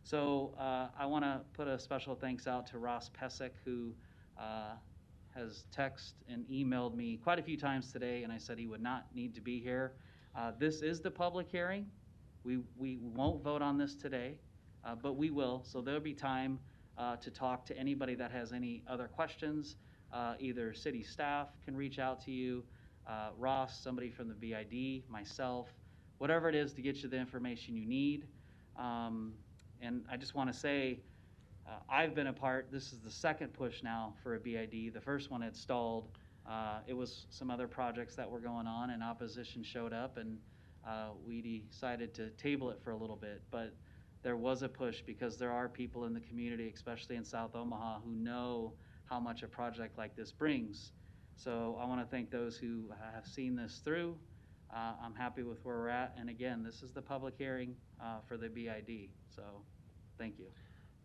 S6: So I want to put a special thanks out to Ross Pesic, who has texted and emailed me quite a few times today, and I said he would not need to be here. This is the public hearing. We won't vote on this today, but we will. So there'll be time to talk to anybody that has any other questions. Either city staff can reach out to you, Ross, somebody from the BID, myself, whatever it is to get you the information you need. And I just want to say, I've been a part, this is the second push now for a BID. The first one had stalled. It was some other projects that were going on, and opposition showed up, and we decided to table it for a little bit. But there was a push because there are people in the community, especially in South Omaha, who know how much a project like this brings. So I want to thank those who have seen this through. I'm happy with where we're at. And again, this is the public hearing for the BID. So thank you.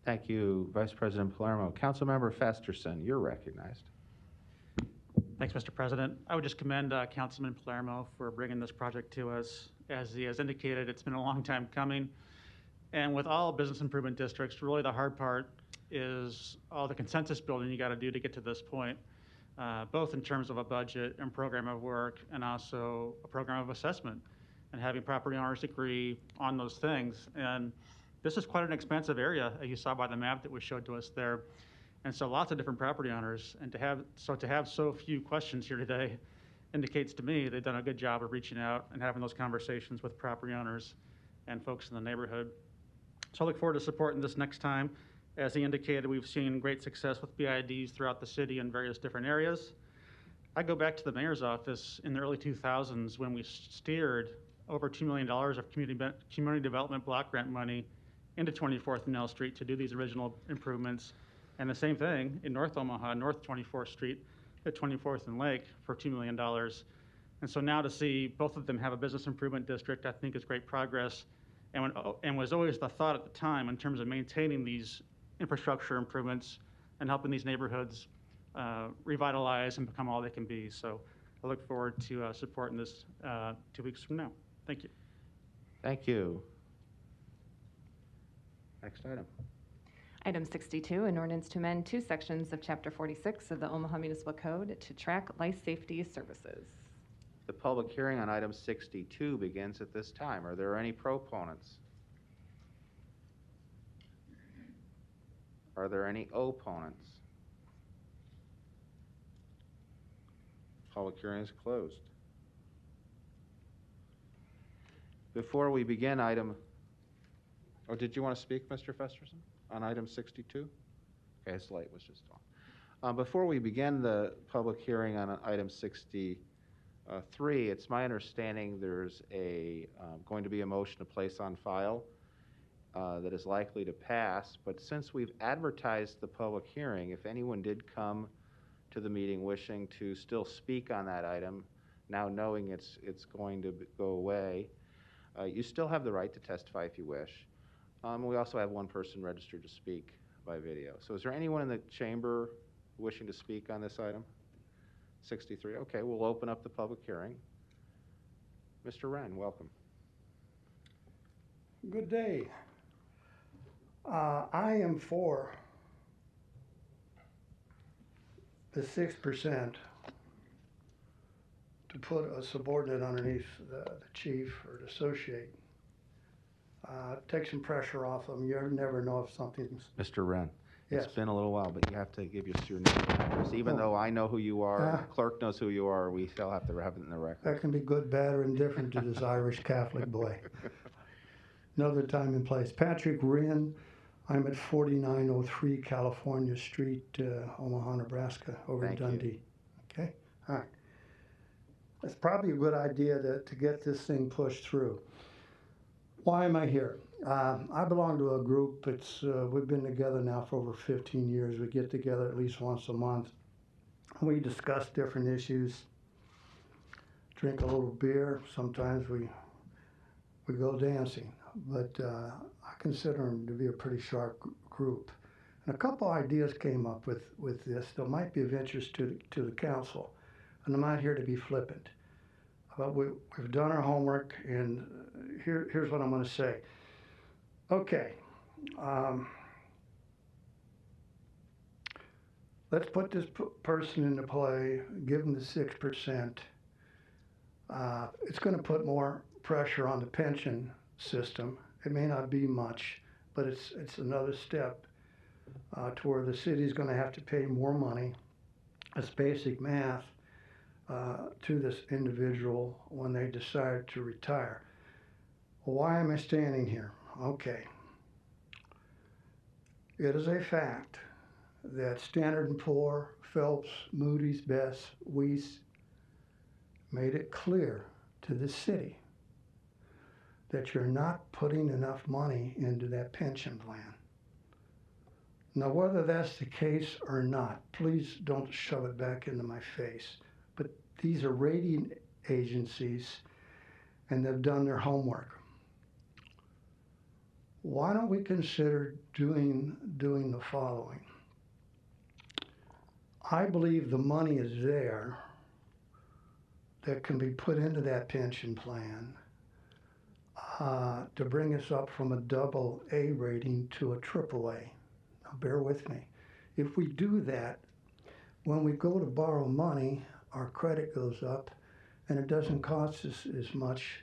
S1: Thank you, Vice President Palermo. Councilmember Festerson, you're recognized.
S10: Thanks, Mr. President. I would just commend Councilman Palermo for bringing this project to us. As he has indicated, it's been a long time coming. And with all business improvement districts, really the hard part is all the consensus building you got to do to get to this point, both in terms of a budget and program of work and also a program of assessment and having property owners agree on those things. And this is quite an expansive area, as you saw by the map that was showed to us there. And so lots of different property owners, and to have so few questions here today indicates to me they've done a good job of reaching out and having those conversations with property owners and folks in the neighborhood. So I look forward to supporting this next time. As he indicated, we've seen great success with BIDs throughout the city in various different areas. I go back to the mayor's office in the early 2000s when we steered over $2 million of community development block grant money into 24th and Nell Street to do these original improvements. And the same thing in North Omaha, North 24th Street at 24th and Lake for $2 million. And so now to see both of them have a business improvement district, I think is great progress. And was always the thought at the time in terms of maintaining these infrastructure improvements and helping these neighborhoods revitalize and become all they can be. So I look forward to supporting this 2 weeks from now. Thank you.
S1: Thank you. Next item.
S2: Item 62, an ordinance to amend 2 sections of Chapter 46 of the Omaha Municipal Code to track life safety services.
S1: The public hearing on item 62 begins at this time. Are there any proponents? Are there any opponents? Public hearing is closed. Before we begin did you want to speak, Mr. Festerson, on item 62? Okay, his light was just on. Before we begin the public hearing on item 63, it's my understanding there's going to be a motion to place on file that is likely to pass, but since we've advertised the public hearing, if anyone did come to the meeting wishing to still speak on that item, now knowing it's going to go away, you still have the right to testify if you wish. We also have one person registered to speak by video. So is there anyone in the chamber wishing to speak on this item? 63. Okay, we'll open up the public hearing. Mr. Wren, welcome.
S5: Good day. I am for the 6% to put a subordinate underneath the chief or the associate. Take some pressure off them. You never know if something's...
S1: Mr. Wren,
S5: Yes.
S1: It's been a little while, but you have to give us your name and address. Even though I know who you are, the clerk knows who you are, we still have to have it in the record.
S5: That can be good, bad, or indifferent to this Irish Catholic boy. Another time and place. Patrick Wren. I'm at 4903 California Street, Omaha, Nebraska, over in Dundee. Okay? All right. It's probably a good idea to get this thing pushed through. Why am I here? I belong to a group. We've been together now for over 15 years. We get together at least once a month. We discuss different issues, drink a little beer. Sometimes we go dancing. But I consider them to be a pretty sharp group. And a couple ideas came up with this that might be of interest to the council. And I'm not here to be flippant. But we've done our homework, and here's what I'm going to say. Okay. Let's put this person into play, give them the 6%. It's going to put more pressure on the pension system. It may not be much, but it's another step to where the city's going to have to pay more money. It's basic math to this individual when they decide to retire. Why am I standing here? Okay. It is a fact that Standard & Poor's, Phelps, Moody's, Best, Weiss made it clear to the city that you're not putting enough money into that pension plan. Now, whether that's the case or not, please don't shove it back into my face. But these are rating agencies, and they've done their homework. Why don't we consider doing the following? I believe the money is there that can be put into that pension plan to bring us up from a AA rating to a AAA. Now bear with me. If we do that, when we go to borrow money, our credit goes up and it doesn't cost us as much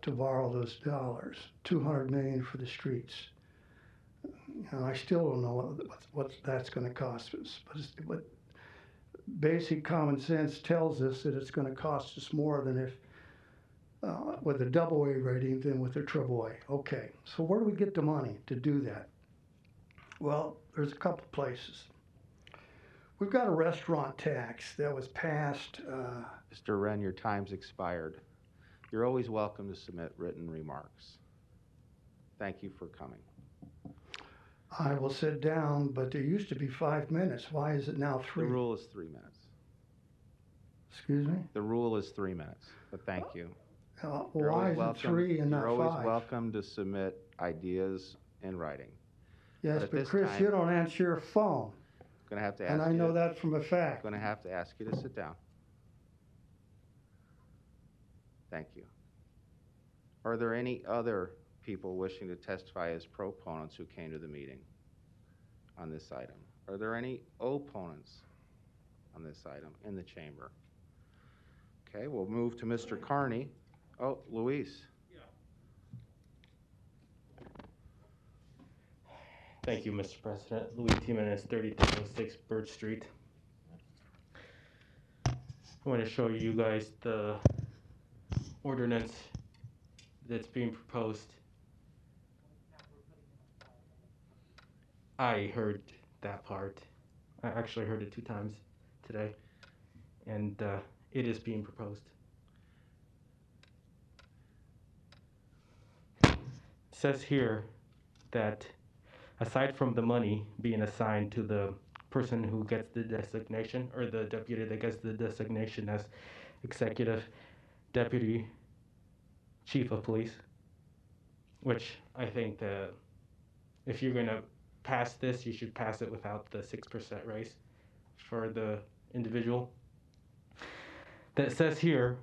S5: to borrow those dollars. $200 million for the streets. I still don't know what that's going to cost us, but basic common sense tells us that it's going to cost us more than if with a AA rating than with a AAA. Okay, so where do we get the money to do that? Well, there's a couple places. We've got a restaurant tax that was passed.
S1: Mr. Wren, your time's expired. You're always welcome to submit written remarks. Thank you for coming.
S5: I will sit down, but there used to be 5 minutes. Why is it now 3?
S1: The rule is 3 minutes.
S5: Excuse me?
S1: The rule is 3 minutes, but thank you.
S5: Why is it 3 and not 5?
S1: You're always welcome to submit ideas in writing.
S5: Yes, but Chris, you don't answer your phone.
S1: I'm going to have to ask
S5: and I
S1: you.
S5: know that from a fact.
S1: I'm going to have to ask you to sit down. Thank you. Are there any other people wishing to testify as proponents who came to the meeting on this item? Are there any opponents on this item in the chamber? Okay, we'll move to Mr. Carney. Oh, Luis.
S19: Thank you, Mr. President. Louis Timenez, 3306 Birch Street. I want to show you guys the ordinance that's being proposed. I heard that part. I actually heard it 2 times today, and it is being proposed. It says here that aside from the money being assigned to the person who gets the designation, or the deputy that gets the designation as executive deputy chief of police, which I think that if you're going to pass this, you should pass it without the 6% raise for the individual. That says here,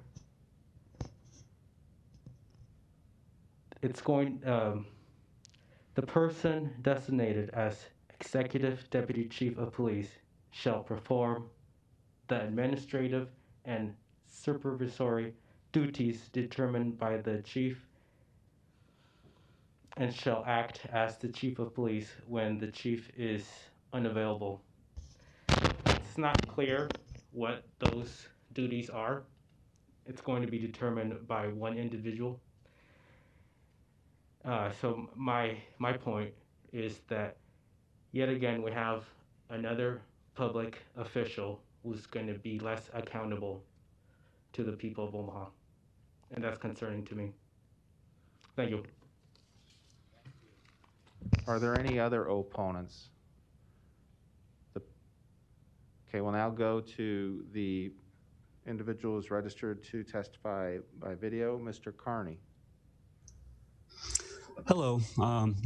S19: it's going, the person designated as executive deputy chief of police shall perform the administrative and supervisory duties determined by the chief and shall act as the chief of police when the chief is unavailable. It's not clear what those duties are. It's going to be determined by one individual. So my point is that yet again we have another public official who's going to be less accountable to the people of Omaha, and that's concerning to me. Thank you.
S1: Are there any other opponents? Okay, we'll now go to the individual who's registered to testify by video, Mr. Carney.
S7: Hello,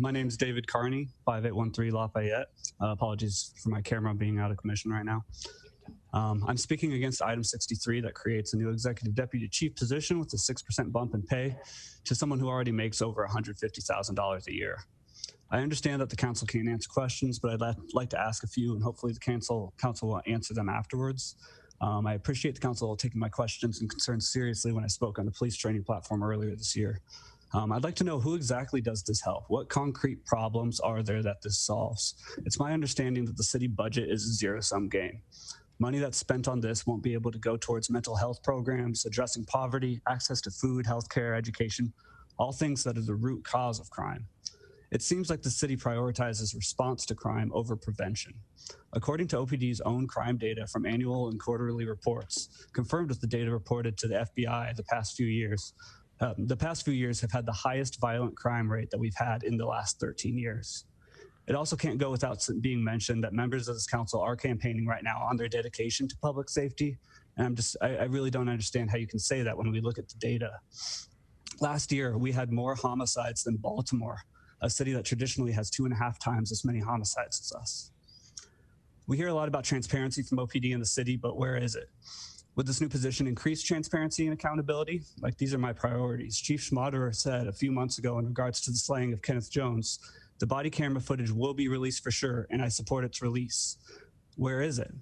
S7: my name is David Carney, 5813 Lafayette. Apologies for my camera being out of commission right now. I'm speaking against item 63 that creates a new executive deputy chief position with a 6% bump in pay to someone who already makes over $150,000 a year. I understand that the council can't answer questions, but I'd like to ask a few, and hopefully the council will answer them afterwards. I appreciate the council taking my questions and concerns seriously when I spoke on the police training platform earlier this year. I'd like to know who exactly does this help? What concrete problems are there that this solves? It's my understanding that the city budget is a zero-sum game. Money that's spent on this won't be able to go towards mental health programs, addressing poverty, access to food, healthcare, education, all things that are the root cause of crime. It seems like the city prioritizes response to crime over prevention. According to OPD's own crime data from annual and quarterly reports, confirmed with the data reported to the FBI the past few years have had the highest violent crime rate that we've had in the last 13 years. It also can't go without being mentioned that members of this council are campaigning right now on their dedication to public safety. And I really don't understand how you can say that when we look at the data. Last year, we had more homicides than Baltimore, a city that traditionally has 2.5 times as many homicides as us. We hear a lot about transparency from OPD in the city, but where is it? Would this new position increase transparency and accountability? Like, these are my priorities. Chief Schmaderer said a few months ago in regards to the slaying of Kenneth Jones, the body camera footage will be released for sure, and I support its release. Where is it?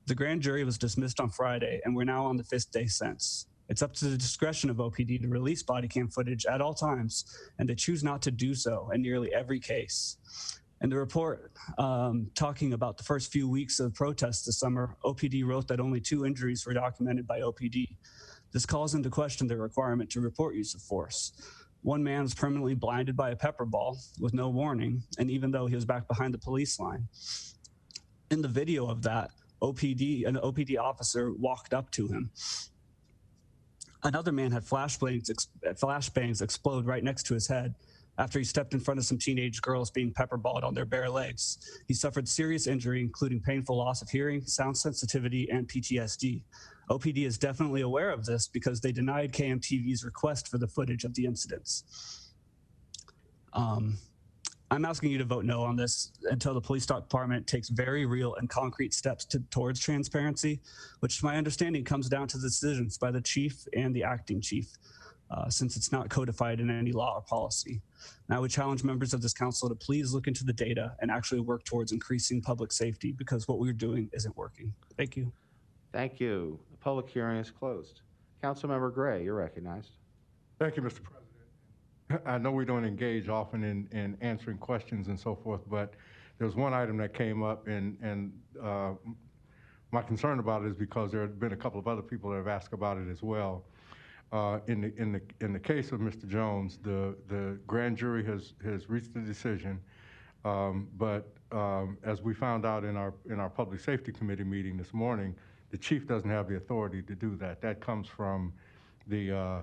S7: The grand jury was dismissed on Friday, and we're now on the 5th day since. It's up to the discretion of OPD to release body cam footage at all times, and they choose not to do so in nearly every case. In the report talking about the first few weeks of protests this summer, OPD wrote that only 2 injuries were documented by OPD. This calls into question the requirement to report use of force. One man was permanently blinded by a pepper ball with no warning, and even though he was back behind the police line. In the video of that, an OPD officer walked up to him. Another man had flashbangs explode right next to his head after he stepped in front of some teenage girls being pepperballed on their bare legs. He suffered serious injury, including painful loss of hearing, sound sensitivity, and PTSD. OPD is definitely aware of this because they denied KMTV's request for the footage of the incidents. I'm asking you to vote no on this until the police department takes very real and concrete steps towards transparency, which to my understanding comes down to decisions by the chief and the acting chief, since it's not codified in any law or policy. And I would challenge members of this council to please look into the data and actually work towards increasing public safety, because what we're doing isn't working. Thank you.
S1: Thank you. The public hearing is closed. Councilmember Gray, you're recognized.
S11: Thank you, Mr. President. I know we don't engage often in answering questions and so forth, but there's one item that came up, and my concern about it is because there have been a couple of other people that have asked about it as well. In the case of Mr. Jones, the grand jury has reached a decision, but as we found out in our public safety committee meeting this morning, the chief doesn't have the authority to do that. That comes from the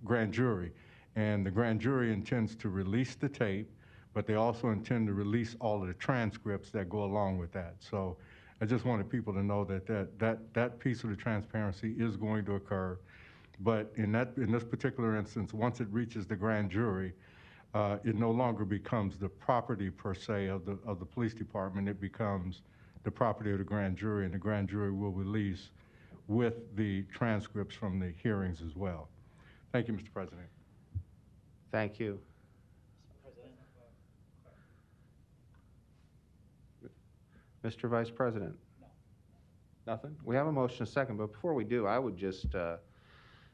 S11: grand jury. And the grand jury intends to release the tape, but they also intend to release all of the transcripts that go along with that. So I just wanted people to know that piece of the transparency is going to occur. But in this particular instance, once it reaches the grand jury, it no longer becomes the property per se of the police department. It becomes the property of the grand jury, and the grand jury will release with the transcripts from the hearings as well. Thank you, Mr. President.
S1: Thank you. Mr. Vice President? No. Nothing? We have a motion, a second, but before we do, I would just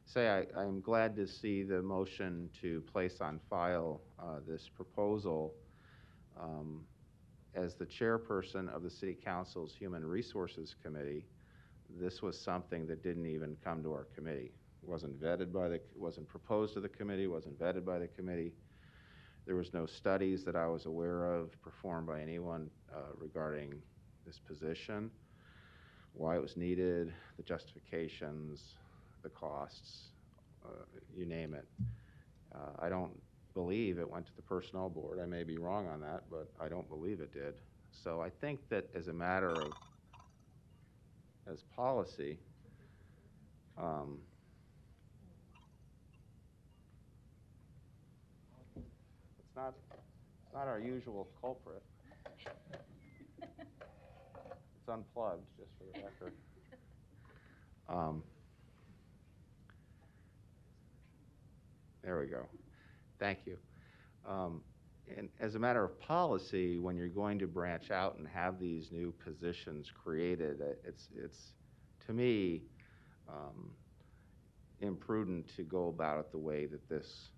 S1: say I'm glad to see the motion to place on file this proposal. As the chairperson of the City Council's Human Resources Committee, this was something that didn't even come to our committee. Wasn't vetted by wasn't proposed to the committee, wasn't vetted by the committee. There was no studies that I was aware of performed by anyone regarding this position, why it was needed, the justifications, the costs, you name it. I don't believe it went to the personnel board. I may be wrong on that, but I don't believe it did. So I think that as a matter of, as policy, it's not our usual culprit. It's unplugged, just for the record. There we go. Thank you. And as a matter of policy, when you're going to branch out and have these new positions created, it's to me imprudent to go about it the way that this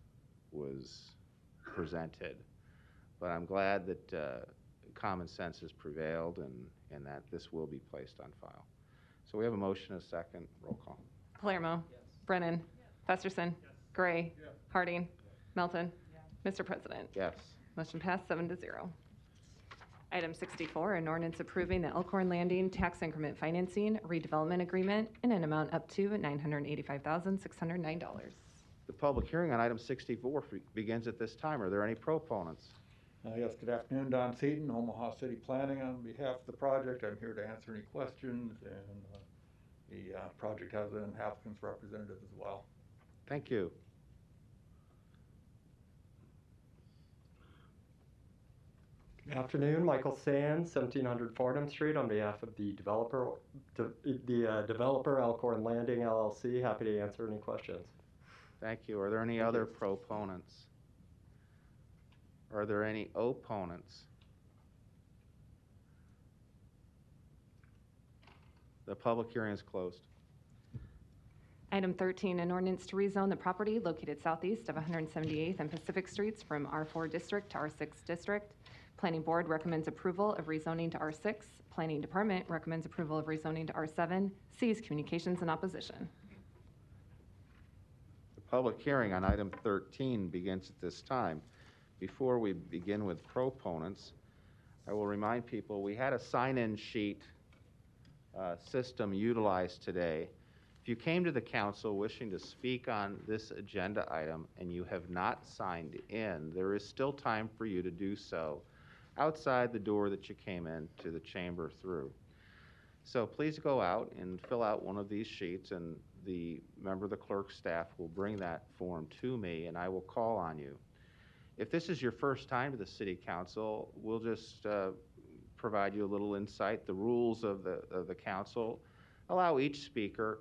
S1: was presented. But I'm glad that common sense has prevailed and that this will be placed on file. So we have a motion, a second. Roll call.
S2: Palermo. Yes. Brennan. Yes. Festerson. Yes. Gray. Yes. Harding. Yes. Melton. Yes. Mr. President.
S1: Yes.
S2: Motion passed 7-0. Item 64, an ordinance approving the Elkhorn Landing Tax Increment Financing Redevelopment Agreement in an amount up to $985,609.
S1: The public hearing on item 64 begins at this time. Are there any proponents?
S8: Yes, good afternoon. Don Seaton, Omaha City Planning. On behalf of the project, I'm here to answer any questions, and the project has an applicant's representative as well.
S1: Thank you.
S4: Afternoon, Michael Sands, 1700 Fordham Street, on behalf of the developer, Elkhorn Landing LLC. Happy to answer any questions.
S1: Thank you. Are there any
S4: Thank
S1: other
S4: you.
S1: proponents? Are there any opponents? The public hearing is closed.
S2: Item 13, an ordinance to rezone the property located southeast of 178th and Pacific Streets from R4 District to R6 District. Planning Board recommends approval of rezoning to R6. Planning Department recommends approval of rezoning to R7. C is communications and opposition.
S1: The public hearing on item 13 begins at this time. Before we begin with proponents, I will remind people we had a sign-in sheet system utilized today. If you came to the council wishing to speak on this agenda item and you have not signed in, there is still time for you to do so outside the door that you came in to the chamber through. So please go out and fill out one of these sheets, and the member of the clerk's staff will bring that form to me and I will call on you. If this is your first time to the city council, we'll just provide you a little insight. The rules of the council allow each speaker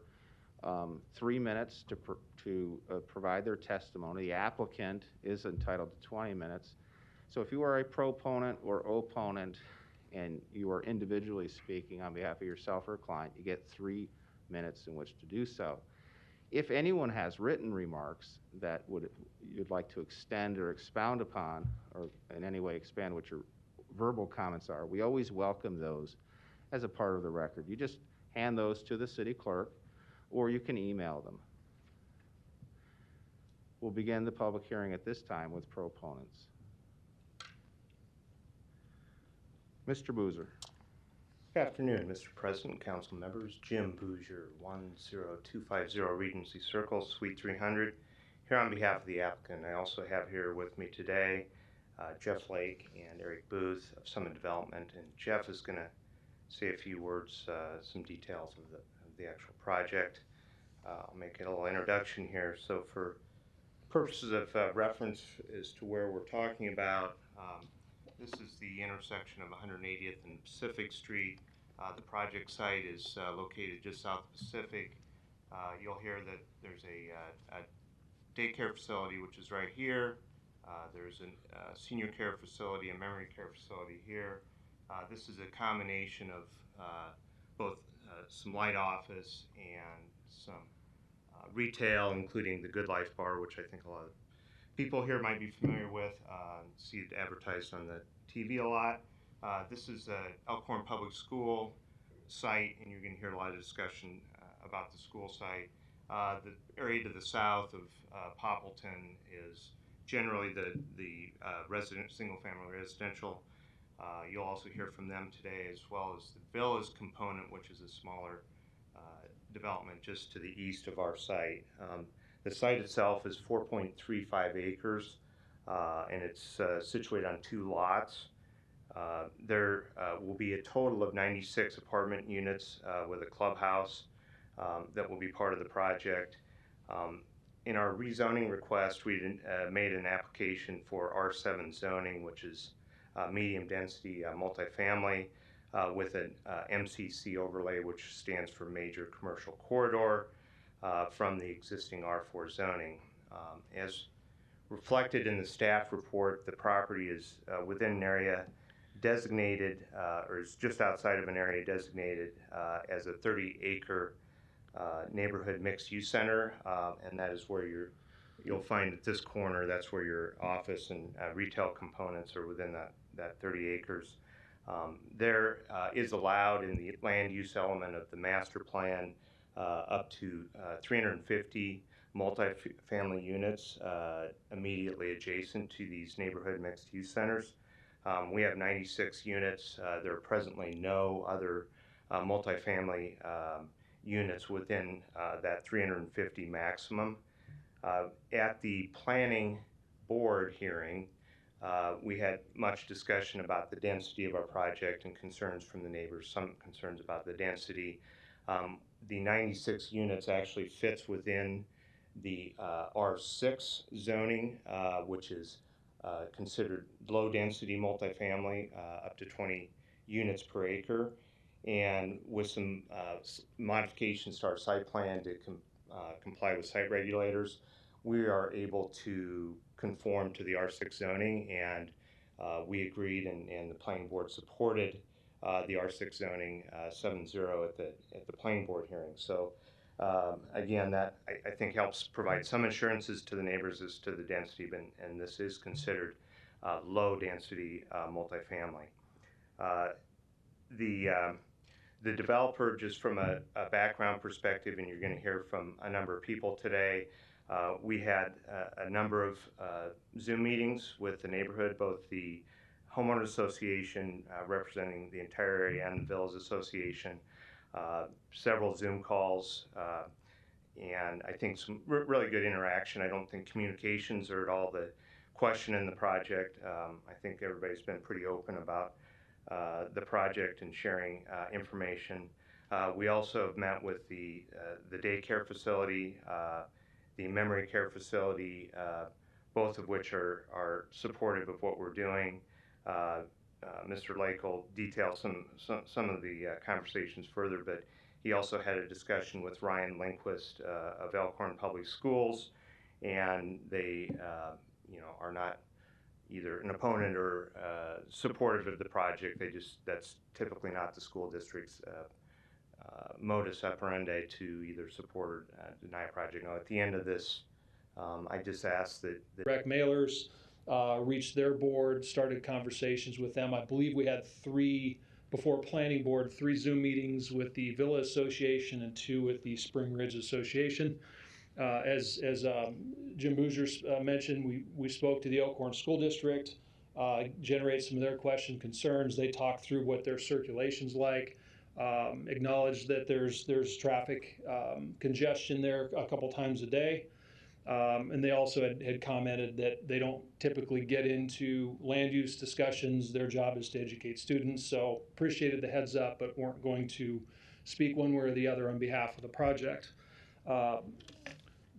S1: 3 minutes to provide their testimony. The applicant is entitled to 20 minutes. So if you are a proponent or opponent and you are individually speaking on behalf of yourself or client, you get 3 minutes in which to do so. If anyone has written remarks that you'd like to extend or expound upon, or in any way expand what your verbal comments are, we always welcome those as a part of the record. You just hand those to the city clerk, or you can email them. We'll begin the public hearing at this time with proponents. Mr. Boozer.
S22: Good afternoon, Mr. President, council members. Jim Boozer, 10250 Regency Circle, Suite 300. Here on behalf of the applicant, I also have here with me today Jeff Lake and Eric Booth of Summit Development. And Jeff is going to say a few words, some details of the actual project. I'll make a little introduction here. So for purposes of reference as to where we're talking about, this is the intersection of 180th and Pacific Street. The project site is located just south of Pacific. You'll hear that there's a daycare facility, which is right here. There's a senior care facility, a memory care facility here. This is a combination of both some light office and some retail, including the Good Life Bar, which I think a lot of people here might be familiar with, see it advertised on the TV a lot. This is an Elkhorn Public School site, and you're going to hear a lot of discussion about the school site. The area to the south of Poppleton is generally the single-family residential. You'll also hear from them today, as well as the villas component, which is a smaller development just to the east of our site. The site itself is 4.35 acres, and it's situated on 2 lots. There will be a total of 96 apartment units with a clubhouse that will be part of the project. In our rezoning request, we made an application for R7 zoning, which is medium density multifamily with an MCC overlay, which stands for Major Commercial Corridor, from the existing R4 zoning. As reflected in the staff report, the property is within an area designated, or is just outside of an area designated as a 30-acre neighborhood mixed-use center, and that is where you'll find at this corner, that's where your office and retail components are within that 30 acres. There is allowed in the land use element of the master plan up to 350 multifamily units immediately adjacent to these neighborhood mixed-use centers. We have 96 units. There are presently no other multifamily units within that 350 maximum. At the planning board hearing, we had much discussion about the density of our project and concerns from the neighbors, some concerns about the density. The 96 units actually fits within the R6 zoning, which is considered low-density multifamily, up to 20 units per acre, and with some modifications to our site plan to comply with site regulators, we are able to conform to the R6 zoning, and we agreed, and the planning board supported the R6 zoning 7-0 at the planning board hearing. So again, that I think helps provide some assurances to the neighbors as to the density, and this is considered low density multifamily. The developer, just from a background perspective, and you're going to hear from a number of people today, we had a number of Zoom meetings with the neighborhood, both the homeowner association representing the entire area and the Villas Association, several Zoom calls, and I think some really good interaction. I don't think communications are at all the question in the project. I think everybody's been pretty open about the project and sharing information. We also have met with the daycare facility, the memory care facility, both of which are supportive of what we're doing. Mr. Lake will detail some of the conversations further, but he also had a discussion with Ryan Lindquist of Elkhorn Public Schools, and they are not either an opponent or supportive of the project. That's typically not the school district's modus operandi to either support or deny a project. Now, at the end of this, I just asked that
S3: direct mailers reached their board, started conversations with them. I believe we had before planning board, 3 Zoom meetings with the Villa Association and 2 with the Spring Ridge Association. As Jim Boozer mentioned, we spoke to the Elkhorn School District, generated some of their questions, concerns. They talked through what their circulation's like, acknowledged that there's traffic congestion there a couple times a day. And they also had commented that they don't typically get into land use discussions. Their job is to educate students. So appreciated the heads up, but weren't going to speak one way or the other on behalf of the project.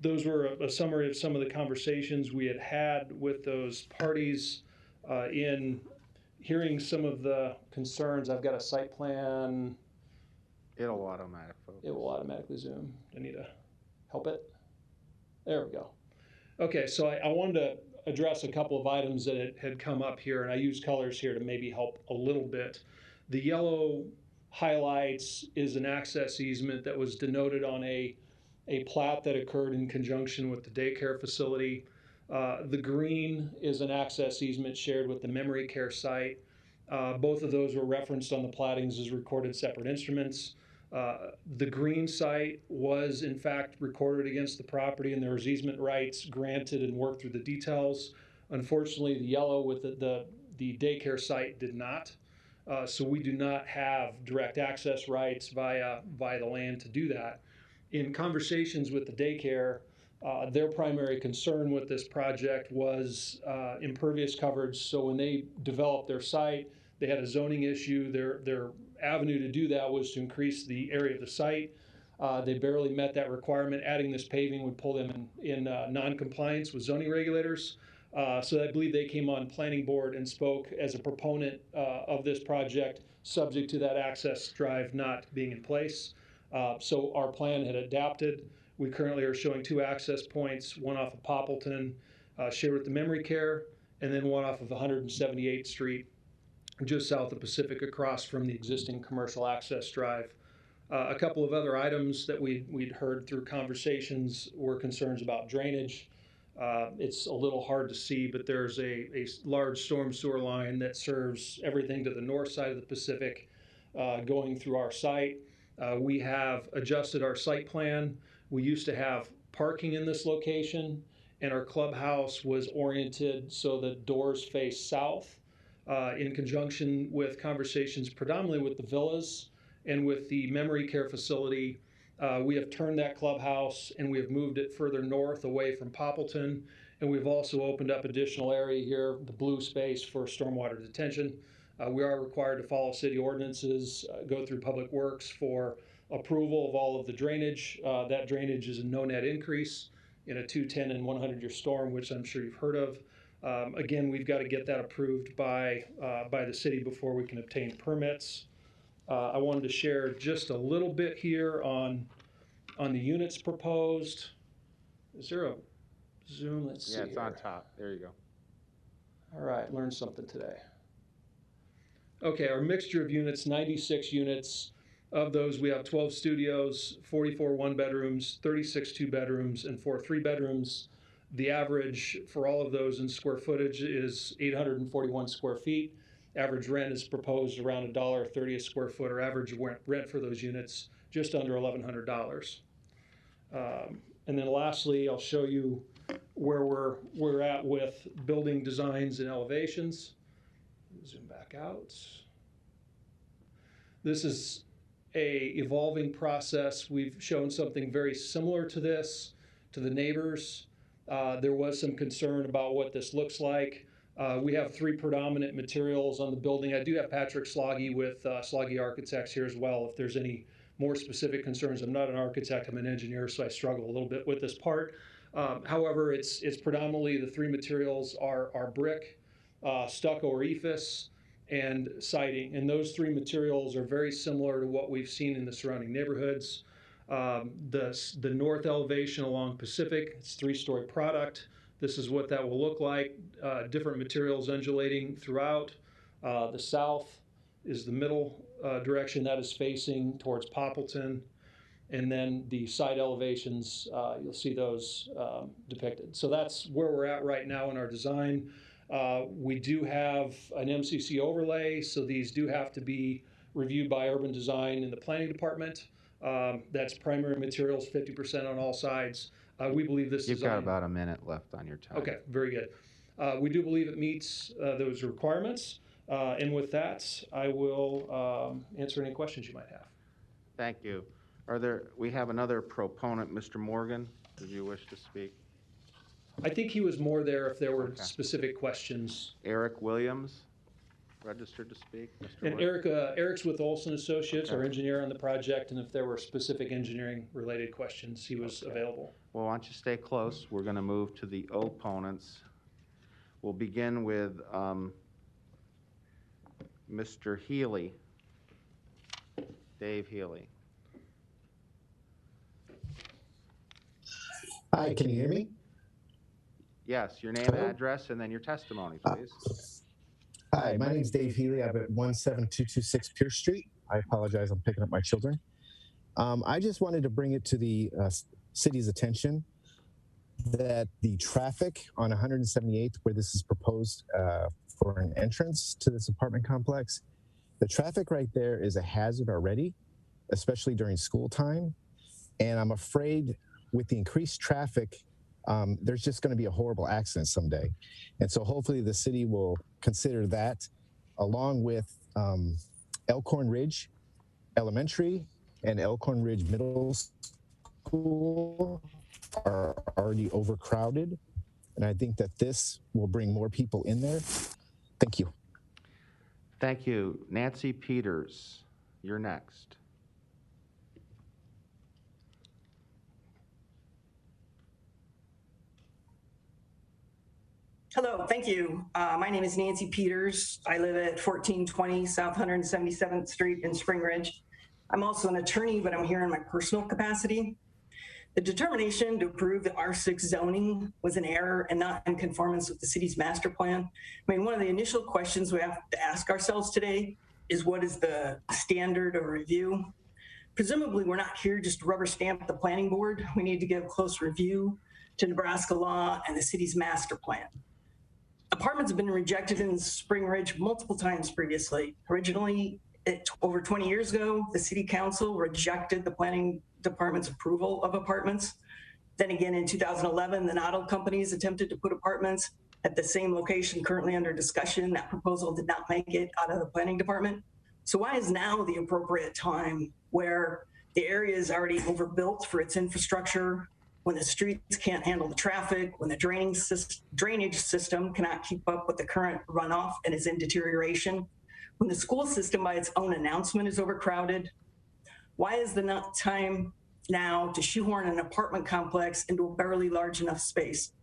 S3: Those were a summary of some of the conversations we had with those parties. In hearing some of the concerns, I've got a site plan.
S1: It'll automatic focus.
S3: It will automatically zoom. I need to help it. There we go. Okay, so I wanted to address a couple of items that had come up here, and I use colors here to maybe help a little bit. The yellow highlights is an access easement that was denoted on a plat that occurred in conjunction with the daycare facility. The green is an access easement shared with the memory care site. Both of those were referenced on the plattings as recorded separate instruments. The green site was in fact recorded against the property, and there was easement rights granted and worked through the details. Unfortunately, the yellow with the daycare site did not. So we do not have direct access rights via the land to do that. In conversations with the daycare, their primary concern with this project was impervious coverage. So when they developed their site, they had a zoning issue. Their avenue to do that was to increase the area of the site. They barely met that requirement. Adding this paving would pull them in non-compliance with zoning regulators. So I believe they came on planning board and spoke as a proponent of this project, subject to that access drive not being in place. So our plan had adapted. We currently are showing 2 access points, one off of Poppleton, shared with the memory care, and then one off of 178th Street, just south of Pacific, across from the existing commercial access drive. A couple of other items that we'd heard through conversations were concerns about drainage. It's a little hard to see, but there's a large storm sewer line that serves everything to the north side of the Pacific going through our site. We have adjusted our site plan. We used to have parking in this location, and our clubhouse was oriented so the doors face south. In conjunction with conversations predominantly with the villas and with the memory care facility, we have turned that clubhouse and we have moved it further north away from Poppleton. And we've also opened up additional area here, the blue space, for stormwater detention. We are required to follow city ordinances, go through public works for approval of all of the drainage. That drainage is a no net increase in a 210 and 100-year storm, which I'm sure you've heard of. Again, we've got to get that approved by the city before we can obtain permits. I wanted to share just a little bit here on the units proposed. Is there a zoom? Let's see.
S1: Yeah, it's on
S3: here.
S1: top. There you go.
S3: All right, learned something today. Okay, our mixture of units, 96 units. Of those, we have 12 studios, 44 one-bedrooms, 36 two-bedrooms, and 4 three-bedrooms. The average for all of those in square footage is 841 square feet. Average rent is proposed around $1.30 a square foot, or average rent for those units just under $1,100. And then lastly, I'll show you where we're at with building designs and elevations. Zoom back out. This is a evolving process. We've shown something very similar to this to the neighbors. There was some concern about what this looks like. We have 3 predominant materials on the building. I do have Patrick Sloggy with Sloggy Architects here as well if there's any more specific concerns. I'm not an architect, I'm an engineer, so I struggle a little bit with this part. However, it's predominantly the 3 materials are brick, stucco or ephes, and siding. And those 3 materials are very similar to what we've seen in the surrounding neighborhoods. The north elevation along Pacific, it's 3-story product. This is what that will look like. Different materials undulating throughout. The south is the middle direction that is facing towards Poppleton. And then the side elevations, you'll see those depicted. So that's where we're at right now in our design. We do have an MCC overlay, so these do have to be reviewed by urban design in the planning department. That's primary materials, 50% on all sides. We believe this
S1: You've
S3: design...
S1: got about a minute left on your time.
S3: Okay, very good. We do believe it meets those requirements. And with that, I will answer any questions you might have.
S1: Thank you. We have another proponent, Mr. Morgan. Did you wish to speak?
S3: I think he was more there if there were specific questions.
S1: Eric Williams, registered to speak. Mr.
S3: And Eric's with Olson Associates, our engineer on the project, and if there were specific engineering-related questions, he was available.
S1: Well, why don't you stay close? We're going to move to the opponents. We'll begin with Mr. Healy, Dave Healy.
S9: Hi, can you hear me?
S1: Yes, your name, address, and then your testimony, please.
S9: Hi, my name is Dave Healy. I'm at 17226 Pierce Street. I apologize, I'm picking up my children. I just wanted to bring it to the city's attention that the traffic on 178th, where this is proposed for an entrance to this apartment complex, the traffic right there is a hazard already, especially during school time. And I'm afraid with the increased traffic, there's just going to be a horrible accident someday. And so hopefully the city will consider that, along with Elkhorn Ridge Elementary and Elkhorn Ridge Middle School are already overcrowded. And I think that this will bring more people in there. Thank you.
S1: Thank you. Nancy Peters, you're next.
S12: Hello, thank you. My name is Nancy Peters. I live at 1420 South 177th Street in Spring Ridge. I'm also an attorney, but I'm here in my personal capacity. The determination to approve the R6 zoning was an error and not in conformance with the city's master plan. I mean, one of the initial questions we have to ask ourselves today is, what is the standard of review? Presumably, we're not here just to rubber stamp the planning board. We need to give close review to Nebraska law and the city's master plan. Apartments have been rejected in Spring Ridge multiple times previously. Originally, over 20 years ago, the city council rejected the planning department's approval of apartments. Then again, in 2011, the Nottle companies attempted to put apartments at the same location currently under discussion. That proposal did not make it out of the planning department. So why is now the appropriate time, where the area is already overbuilt for its infrastructure, when the streets can't handle the traffic, when the drainage system cannot keep up with the current runoff and is in deterioration, when the school system by its own announcement is overcrowded? Why is the not time now to shoehorn an apartment complex into a barely large enough space?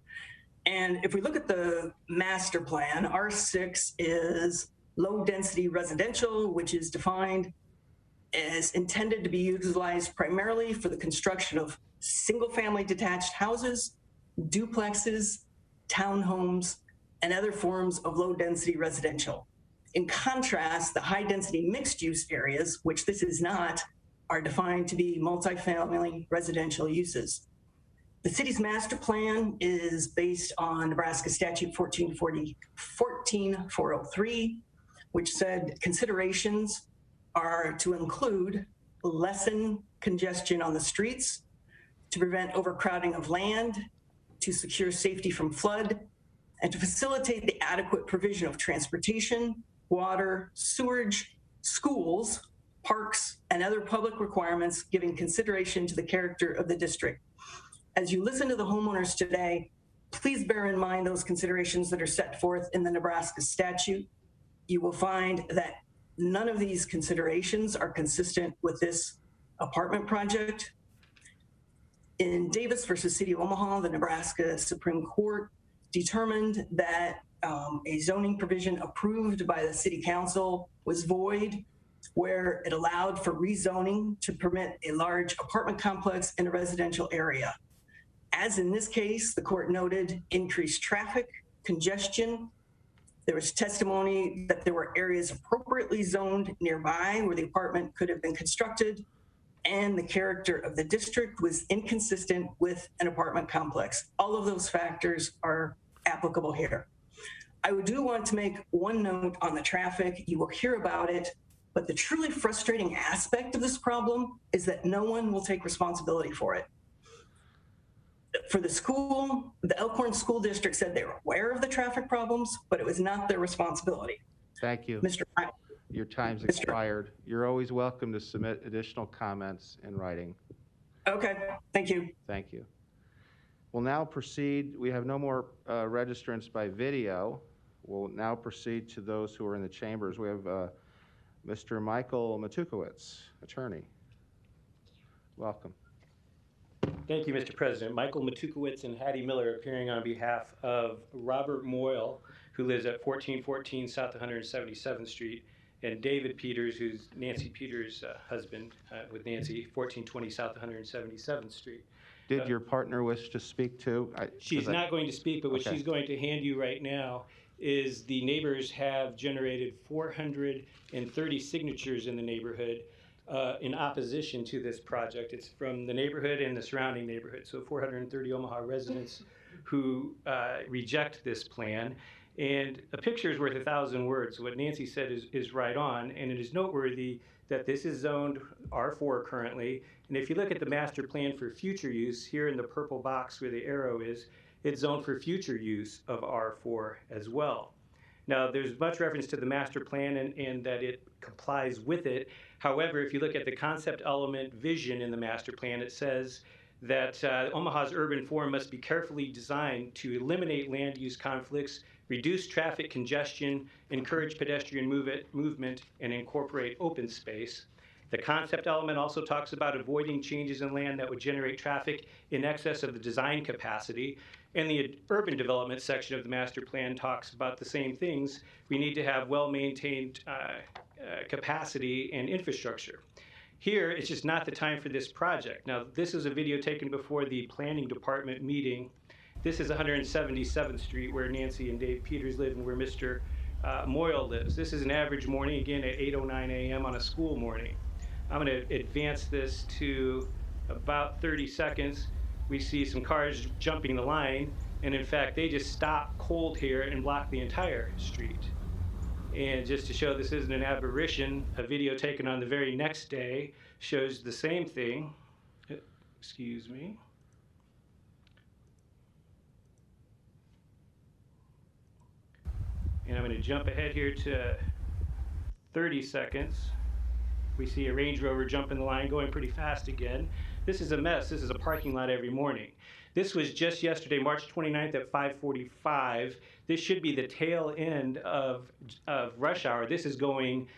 S12: And if we look at the master plan, R6 is low density residential, which is defined as intended to be utilized primarily for the construction of single family detached houses, duplexes, townhomes, and other forms of low density residential. In contrast, the high density mixed use areas, which this is not, are defined to be multifamily residential uses. The city's master plan is based on Nebraska Statute 14403, which said considerations are to include lessen congestion on the streets, to prevent overcrowding of land, to secure safety from flood, and to facilitate the adequate provision of transportation, water, sewerage, schools, parks, and other public requirements, giving consideration to the character of the district. As you listen to the homeowners today, please bear in mind those considerations that are set forth in the Nebraska statute. You will find that none of these considerations are consistent with this apartment project. In Davis versus City of Omaha, the Nebraska Supreme Court determined that a zoning provision approved by the City Council was void, where it allowed for rezoning to permit a large apartment complex in a residential area. As in this case, the court noted increased traffic, congestion. There was testimony that there were areas appropriately zoned nearby where the apartment could have been constructed, and the character of the district was inconsistent with an apartment complex. All of those factors are applicable here. I do want to make one note on the traffic. You will hear about it, but the truly frustrating aspect of this problem is that no one will take responsibility for it. For the school, the Elkhorn School District said they were aware of the traffic problems, but it was not their responsibility.
S1: Thank you.
S12: Mr.
S1: Your time's expired. You're always welcome to submit additional comments in writing.
S12: Okay, thank you.
S1: Thank you. We'll now proceed. We have no more registrants by video. We'll now proceed to those who are in the chambers. We have Mr. Michael Matukowicz, attorney. Welcome.
S19: Thank you, Mr. President. Michael Matukowicz and Hattie Miller appearing on behalf of Robert Moyle, who lives at 1414 South 177th Street, and David Peters, who's Nancy Peters' husband, with Nancy, 1420 South 177th Street.
S1: Did your partner wish to speak too?
S19: She's not going to speak, but what she's going to hand you right now is the neighbors have generated 430 signatures in the neighborhood in opposition to this project. It's from the neighborhood and the surrounding neighborhood, so 430 Omaha residents who reject this plan. And a picture is worth 1,000 words. What Nancy said is right on, and it is noteworthy that this is zoned R4 currently. And if you look at the master plan for future use, here in the purple box where the arrow is, it's zoned for future use of R4 as well. Now, there's much reference to the master plan and that it complies with it. However, if you look at the concept element vision in the master plan, it says that Omaha's urban form must be carefully designed to eliminate land use conflicts, reduce traffic congestion, encourage pedestrian movement, and incorporate open space. The concept element also talks about avoiding changes in land that would generate traffic in excess of the design capacity. And the urban development section of the master plan talks about the same things. We need to have well-maintained capacity and infrastructure. Here, it's just not the time for this project. Now, this is a video taken before the planning department meeting. This is 177th Street, where Nancy and Dave Peters live and where Mr. Moyle lives. This is an average morning, again, at 8:09 a.m. on a school morning. I'm going to advance this to about 30 seconds. We see some cars jumping the line, and in fact, they just stop cold here and block the entire street. And just to show this isn't an aberration, a video taken on the very next day shows the same thing. Excuse me. And I'm going to jump ahead here to 30 seconds. We see a Range Rover jumping the line, going pretty fast again. This is a mess. This is a parking lot every morning. This was just yesterday, March 29th at 5:45. This should be the tail end of rush hour. This is going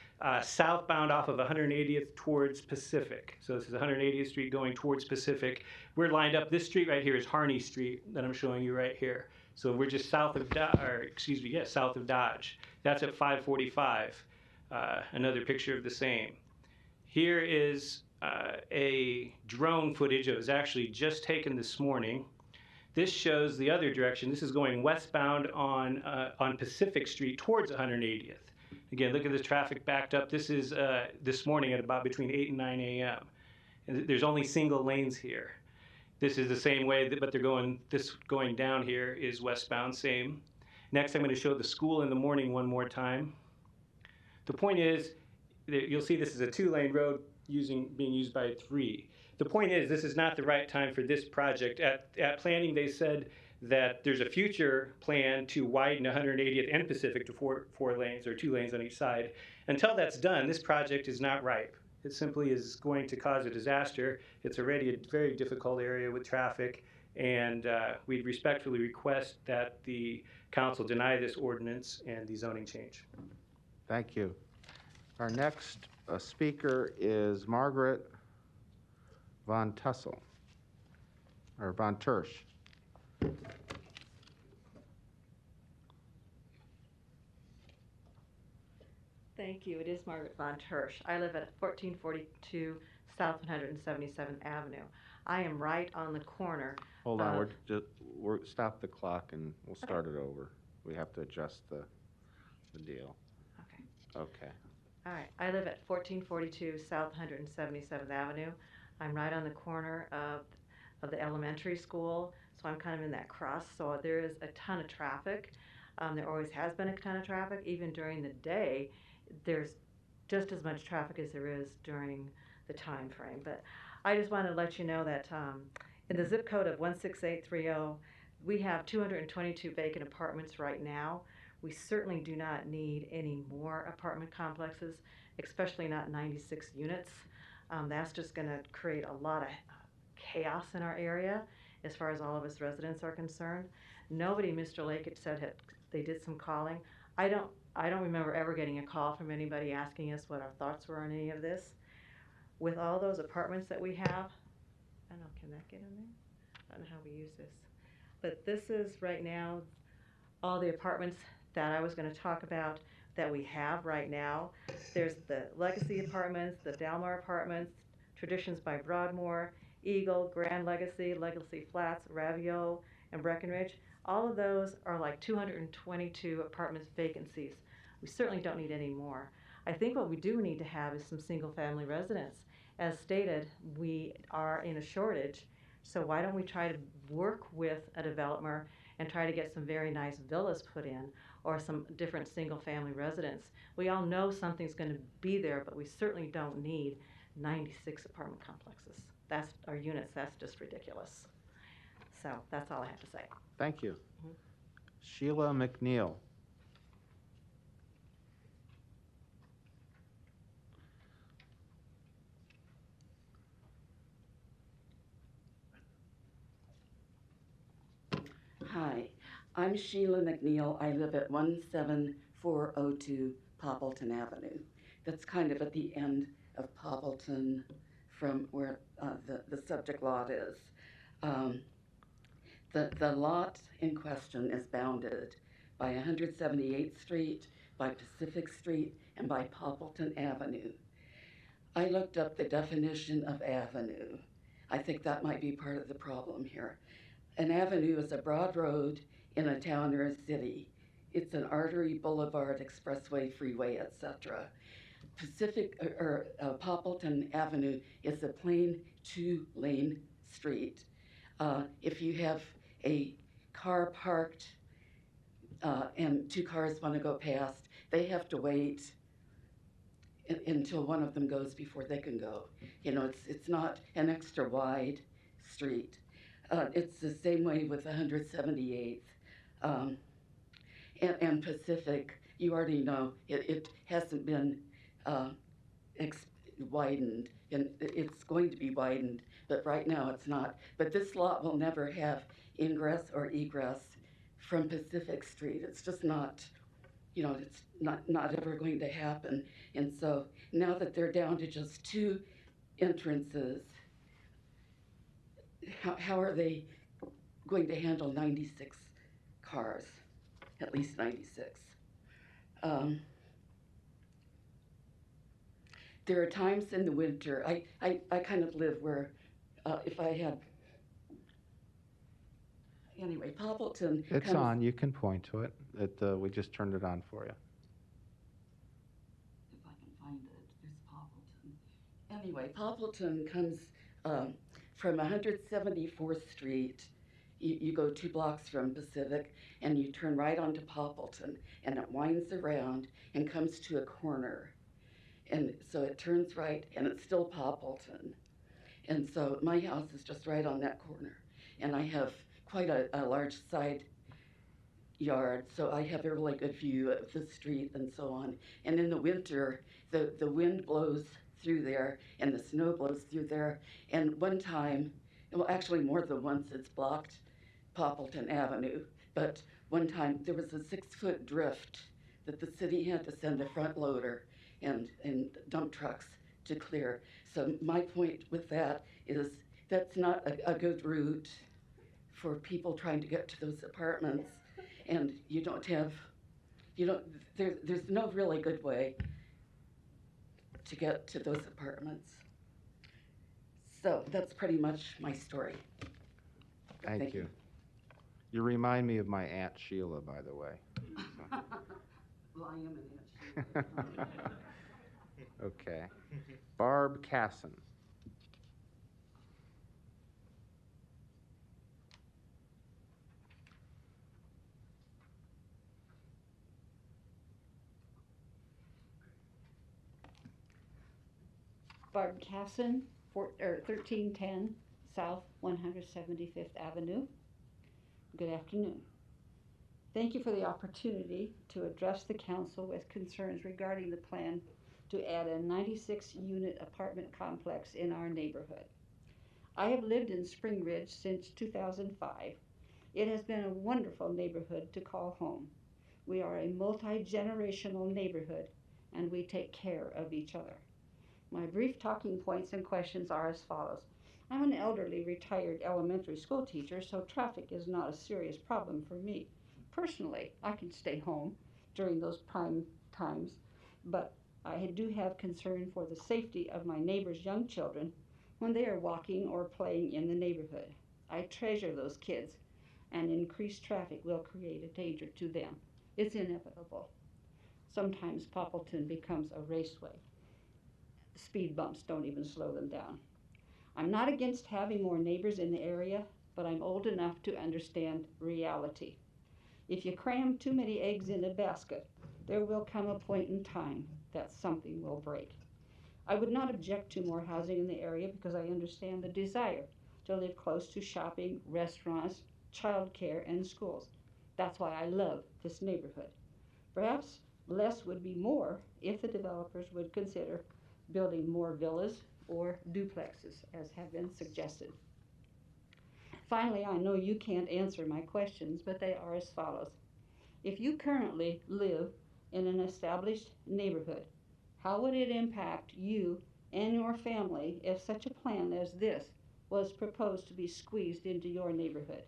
S19: southbound off of 180th towards Pacific. So this is 180th Street going towards Pacific. We're lined up. This street right here is Harney Street that I'm showing you right here. So we're just south of south of Dodge. That's at 545. Another picture of the same. Here is a drone footage that was actually just taken this morning. This shows the other direction. This is going westbound on Pacific Street towards 180th. Again, look at the traffic backed up. This is this morning at about between 8 and 9 a.m. And there's only single lanes here. This is the same way, but they're going down here is westbound, same. Next, I'm going to show the school in the morning one more time. The point is, you'll see this is a 2-lane road being used by 3. The point is, this is not the right time for this project. At planning, they said that there's a future plan to widen 180th and Pacific to 4 lanes or 2 lanes on each side. Until that's done, this project is not ripe. It simply is going to cause a disaster. It's already a very difficult area with traffic, and we respectfully request that the council deny this ordinance and the zoning change.
S1: Thank you. Our next speaker is Margaret Von Tussel, or Von Tersch.
S13: Thank you. It is Margaret Von Tersch. I live at 1442 South 177th Avenue. I am right on the corner.
S1: Hold on, we're stop the clock and we'll start it over. We have to adjust the deal.
S13: Okay.
S1: Okay.
S13: All right. I live at 1442 South 177th Avenue. I'm right on the corner of the elementary school, so I'm kind of in that cross. So there is a ton of traffic. There always has been a ton of traffic. Even during the day, there's just as much traffic as there is during the time frame. But I just want to let you know that in the zip code of 16830, we have 222 vacant apartments right now. We certainly do not need any more apartment complexes, especially not 96 units. That's just going to create a lot of chaos in our area as far as all of us residents are concerned. Nobody, Mr. Lake had said they did some calling. I don't remember ever getting a call from anybody asking us what our thoughts were on any of this. With all those apartments that we have, I don't know, can that get in there? I don't know how we use this. But this is right now all the apartments that I was going to talk about that we have right now. There's the Legacy Apartments, the Delmar Apartments, Traditions by Broadmoor, Eagle, Grand Legacy, Legacy Flats, Ravio, and Breckenridge. All of those are like 222 apartments vacancies. We certainly don't need any more. I think what we do need to have is some single-family residents. As stated, we are in a shortage, so why don't we try to work with a developer and try to get some very nice villas put in, or some different single-family residents. We all know something's going to be there, but we certainly don't need 96 apartment complexes. That's our units. That's just ridiculous. So that's all I have to say.
S1: Thank you. Sheila McNeil.
S14: Hi, I'm Sheila McNeil. I live at 17402 Poppleton Avenue. That's kind of at the end of Poppleton from where the subject lot is. The lot in question is bounded by 178th Street, by Pacific Street, and by Poppleton Avenue. I looked up the definition of avenue. I think that might be part of the problem here. An avenue is a broad road in a town or a city. It's an artery, boulevard, expressway, freeway, etc. Poppleton Avenue is a plain 2-lane street. If you have a car parked and 2 cars want to go past, they have to wait until one of them goes before they can go. You know, it's not an extra wide street. It's the same way with 178th and Pacific. You already know it hasn't been widened, and it's going to be widened, but right now it's not. But this lot will never have ingress or egress from Pacific Street. It's just not, you know, it's not ever going to happen. And so now that they're down to just 2 entrances, how are they going to handle 96 cars, at least 96. There are times in the winter, I kind of live where if I had, anyway, Poppleton
S1: It's
S14: comes,
S1: on, you can point to it. We just turned it on for you.
S14: if I can find it, there's Poppleton. Anyway, Poppleton comes from 174th Street. You go 2 blocks from Pacific and you turn right onto Poppleton, and it winds around and comes to a corner. And so it turns right, and it's still Poppleton. And so my house is just right on that corner. And I have quite a large side yard, so I have a really good view of the street and so on. And in the winter, the wind blows through there, and the snow blows through there. And one time, well, actually more than once, it's blocked Poppleton Avenue. But one time, there was a 6-foot drift that the city had to send a front loader and dump trucks to clear. So my point with that is that's not a good route for people trying to get to those apartments. And there's no really good way to get to those apartments. So that's pretty much my story.
S1: Thank you. You remind me of my Aunt Sheila, by the way.
S14: Well, I am an Aunt Sheila.
S1: Okay. Barb Casson.
S15: Barb Casson, 1310 South 175th Avenue. Good afternoon. Thank you for the opportunity to address the council with concerns regarding the plan to add a 96-unit apartment complex in our neighborhood. I have lived in Spring Ridge since 2005. It has been a wonderful neighborhood to call home. We are a multi-generational neighborhood, and we take care of each other. My brief talking points and questions are as follows. I'm an elderly retired elementary school teacher, so traffic is not a serious problem for me. Personally, I can stay home during those prime times, but I do have concern for the safety of my neighbor's young children when they are walking or playing in the neighborhood. I treasure those kids, and increased traffic will create a danger to them. It's inevitable. Sometimes Poppleton becomes a raceway. The speed bumps don't even slow them down. I'm not against having more neighbors in the area, but I'm old enough to understand reality. If you cram too many eggs in a basket, there will come a point in time that something will break. I would not object to more housing in the area because I understand the desire to live close to shopping, restaurants, childcare, and schools. That's why I love this neighborhood. Perhaps less would be more if the developers would consider building more villas or duplexes, as have been suggested. Finally, I know you can't answer my questions, but they are as follows. If you currently live in an established neighborhood, how would it impact you and your family if such a plan as this was proposed to be squeezed into your neighborhood?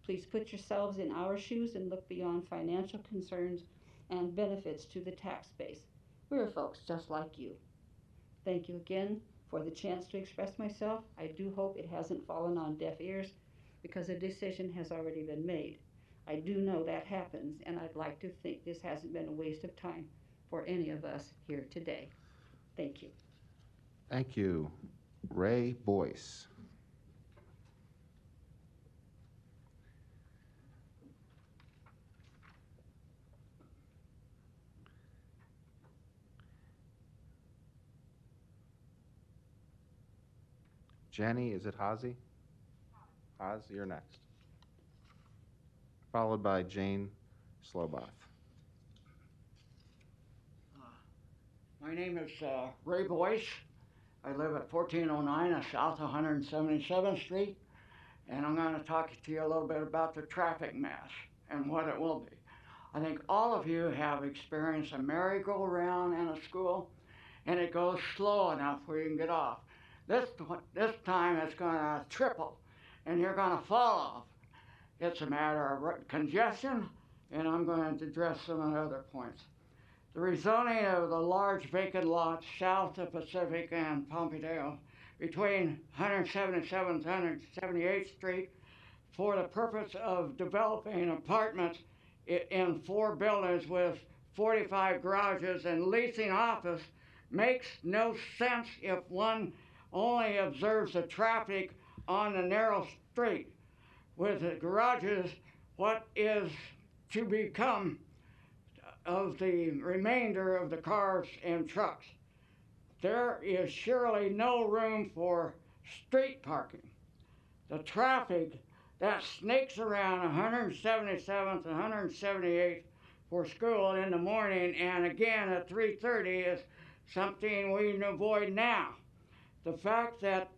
S15: Please put yourselves in our shoes and look beyond financial concerns and benefits to the tax base. We're folks just like you. Thank you again for the chance to express myself. I do hope it hasn't fallen on deaf ears because a decision has already been made. I do know that happens, and I'd like to think this hasn't been a waste of time for any of us here today. Thank you.
S1: Thank you. Ray Boyce. Jenny, is it Hazy? Haz, you're next. Followed by Jane Sloboth.
S16: My name is Ray Boyce. I live at 1409 South 177th Street, and I'm going to talk to you a little bit about the traffic mess and what it will be. I think all of you have experienced a merry-go-round in a school, and it goes slow enough where you can get off. This time it's going to triple, and you're going to fall off. It's a matter of congestion, and I'm going to address some of the other points. The rezoning of the large vacant lots south of Pacific and Pompey-Dale between 177th and 178th Street for the purpose of developing apartments in 4 buildings with 45 garages and leasing office makes no sense if one only observes the traffic on the narrow street. With the garages, what is to become of the remainder of the cars and trucks? There is surely no room for street parking. The traffic that snakes around 177th and 178th for school in the morning and again at 3:30 is something we can avoid now. The fact that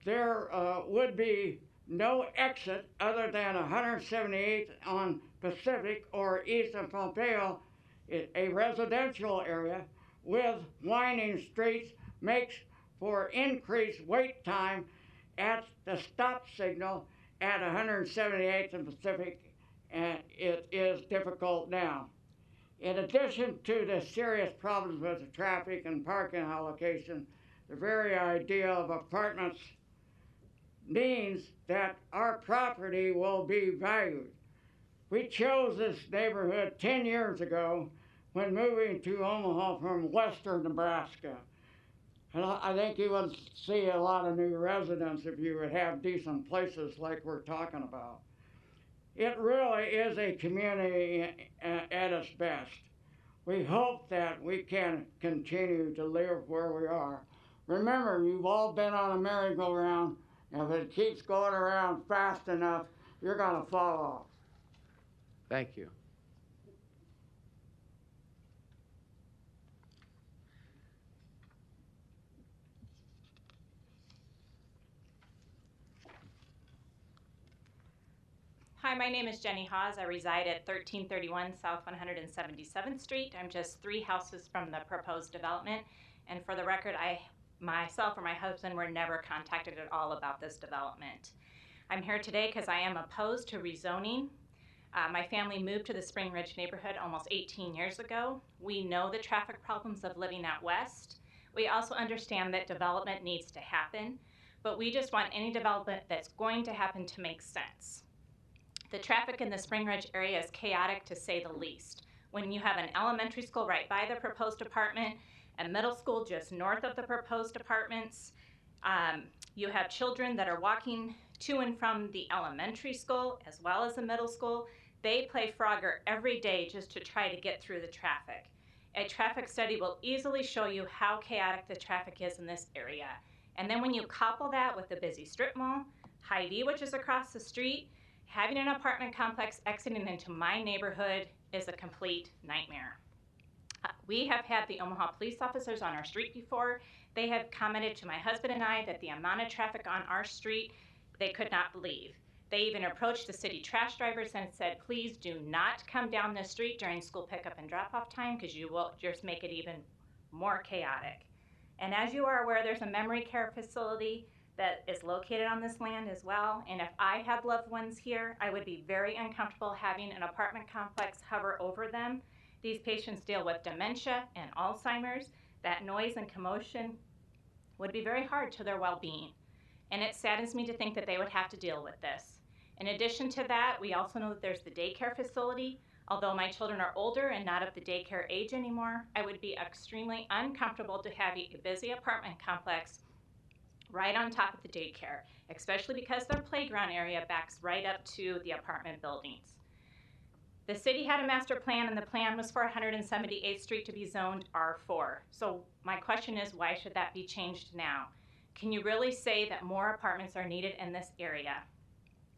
S16: there would be no exit other than 178th on Pacific or east of Pompeo, a residential area with winding streets, makes for increased wait time at the stop signal at 178th and Pacific, and it is difficult now. In addition to the serious problems with the traffic and parking allocation, the very idea of apartments means that our property will be valued. We chose this neighborhood 10 years ago when moving to Omaha from western Nebraska. And I think you would see a lot of new residents if you would have decent places like we're talking about. It really is a community at its best. We hope that we can continue to live where we are. Remember, you've all been on a merry-go-round. If it keeps going around fast enough, you're going to fall off.
S1: Thank you.
S17: Hi, my name is Jenny Hawes. I reside at 1331 South 177th Street. I'm just 3 houses from the proposed development. And for the record, myself or my husband were never contacted at all about this development. I'm here today because I am opposed to rezoning. My family moved to the Spring Ridge neighborhood almost 18 years ago. We know the traffic problems of living out west. We also understand that development needs to happen, but we just want any development that's going to happen to make sense. The traffic in the Spring Ridge area is chaotic, to say the least. When you have an elementary school right by the proposed apartment, a middle school just north of the proposed apartments, you have children that are walking to and from the elementary school as well as the middle school. They play Frogger every day just to try to get through the traffic. A traffic study will easily show you how chaotic the traffic is in this area. And then when you couple that with the busy strip mall, Hy-Vee, which is across the street, having an apartment complex exiting into my neighborhood is a complete nightmare. We have had the Omaha police officers on our street before. They have commented to my husband and I that the amount of traffic on our street, they could not believe. They even approached the city trash drivers and said, please do not come down this street during school pickup and drop-off time because you will just make it even more chaotic. And as you are aware, there's a memory care facility that is located on this land as well. And if I had loved ones here, I would be very uncomfortable having an apartment complex hover over them. These patients deal with dementia and Alzheimer's. That noise and commotion would be very hard to their well-being. And it saddens me to think that they would have to deal with this. In addition to that, we also know that there's the daycare facility. Although my children are older and not of the daycare age anymore, I would be extremely uncomfortable to have a busy apartment complex right on top of the daycare, especially because their playground area backs right up to the apartment buildings. The city had a master plan, and the plan was for 178th Street to be zoned R4. So my question is, why should that be changed now? Can you really say that more apartments are needed in this area?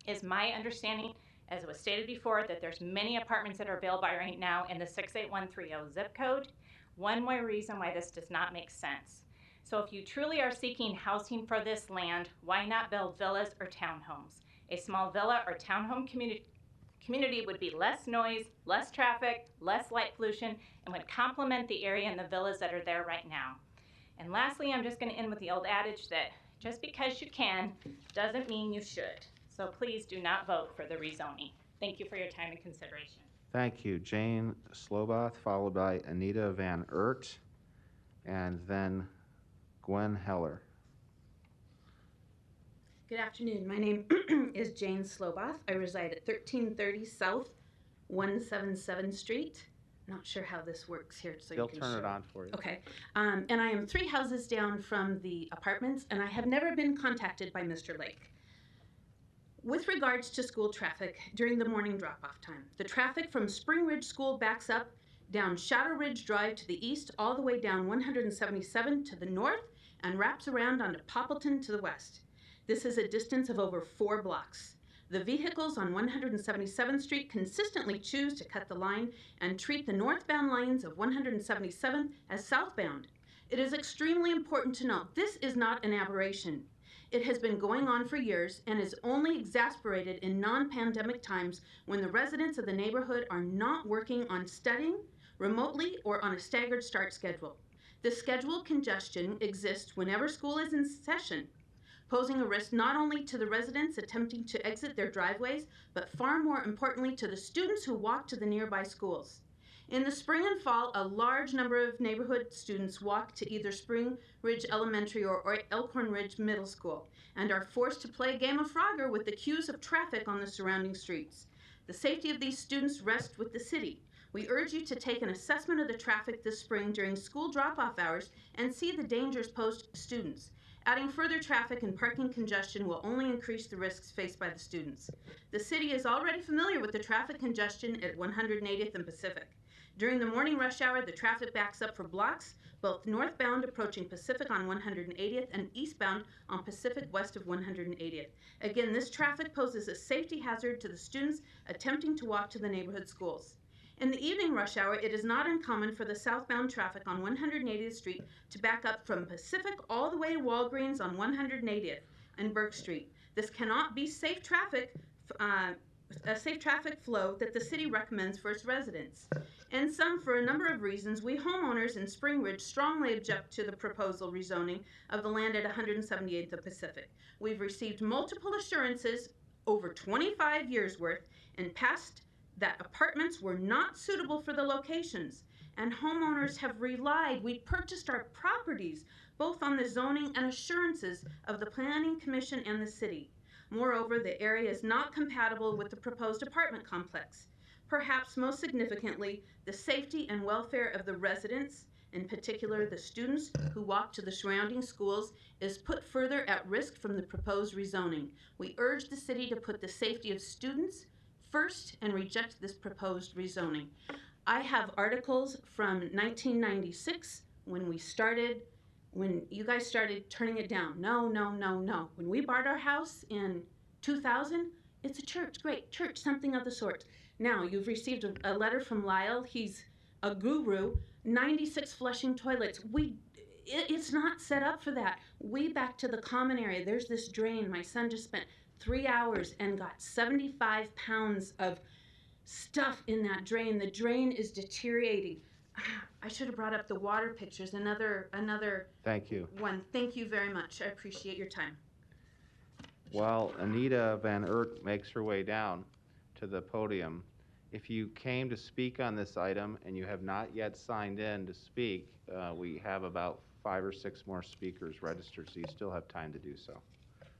S17: Is my understanding, as it was stated before, that there's many apartments that are available right now in the 68130 zip code? One more reason why this does not make sense. So if you truly are seeking housing for this land, why not build villas or townhomes? A small villa or townhome community would be less noise, less traffic, less light pollution, and would complement the area and the villas that are there right now. And lastly, I'm just going to end with the old adage that just because you can doesn't mean you should. So please do not vote for the rezoning. Thank you for your time and consideration.
S1: Thank you. Jane Sloboth, followed by Anita Van Ert, and then Gwen Heller.
S18: Good afternoon. My name is Jane Sloboth. I reside at 1330 South 177th Street. Not sure how this works here, so
S1: They'll
S18: you can
S1: turn it
S18: show.
S1: on for you.
S18: Okay. And I am 3 houses down from the apartments, and I have never been contacted by Mr. Lake. With regards to school traffic during the morning drop-off time, the traffic from Spring Ridge School backs up down Shadow Ridge Drive to the east, all the way down 177 to the north, and wraps around onto Poppleton to the west. This is a distance of over 4 blocks. The vehicles on 177th Street consistently choose to cut the line and treat the northbound lanes of 177th as southbound. It is extremely important to note this is not an aberration. It has been going on for years and is only exacerbated in non-pandemic times when the residents of the neighborhood are not working on studying remotely or on a staggered start schedule. The schedule congestion exists whenever school is in session, posing a risk not only to the residents attempting to exit their driveways, but far more importantly to the students who walk to the nearby schools. In the spring and fall, a large number of neighborhood students walk to either Spring Ridge Elementary or Elkhorn Ridge Middle School and are forced to play a game of Frogger with the queues of traffic on the surrounding streets. The safety of these students rests with the city. We urge you to take an assessment of the traffic this spring during school drop-off hours and see the dangers posed to students. Adding further traffic and parking congestion will only increase the risks faced by the students. The city is already familiar with the traffic congestion at 180th and Pacific. During the morning rush hour, the traffic backs up for blocks, both northbound approaching Pacific on 180th and eastbound on Pacific west of 180th. Again, this traffic poses a safety hazard to the students attempting to walk to the neighborhood schools. In the evening rush hour, it is not uncommon for the southbound traffic on 180th Street to back up from Pacific all the way to Walgreens on 180th and Burke Street. This cannot be safe traffic, a safe traffic flow that the city recommends for its residents. In sum, for a number of reasons, we homeowners in Spring Ridge strongly object to the proposal rezoning of the land at 178th of Pacific. We've received multiple assurances over 25 years worth in past that apartments were not suitable for the locations, and homeowners have relied. We purchased our properties both on the zoning and assurances of the Planning Commission and the city. Moreover, the area is not compatible with the proposed apartment complex. Perhaps most significantly, the safety and welfare of the residents, in particular the students who walk to the surrounding schools, is put further at risk from the proposed rezoning. We urge the city to put the safety of students first and reject this proposed rezoning. I have articles from 1996 when you guys started turning it down. No, no, no, no. When we bought our house in 2000, it's a church, great church, something of the sort. Now you've received a letter from Lyle. He's a guru. 96 flushing toilets. It's not set up for that. We back to the common area. There's this drain. My son just spent 3 hours and got 75 pounds of stuff in that drain. The drain is deteriorating. I should have brought up the water pictures. Another
S1: Thank you.
S18: one. Thank you very much. I appreciate your time.
S1: While Anita Van Ert makes her way down to the podium, if you came to speak on this item and you have not yet signed in to speak, we have about 5 or 6 more speakers registered, so you still have time to do so.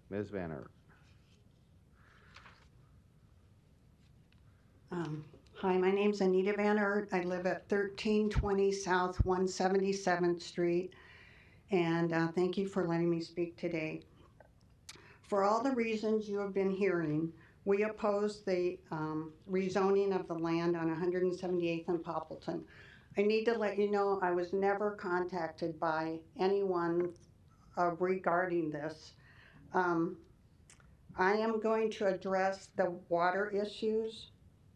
S1: Ms. Van Ert.
S20: Hi, my name's Anita Van Ert. I live at 1320 South 177th Street, and thank you for letting me speak today. For all the reasons you have been hearing, we oppose the rezoning of the land on 178th and Poppleton. I need to let you know I was never contacted by anyone regarding this. I am going to address the water issues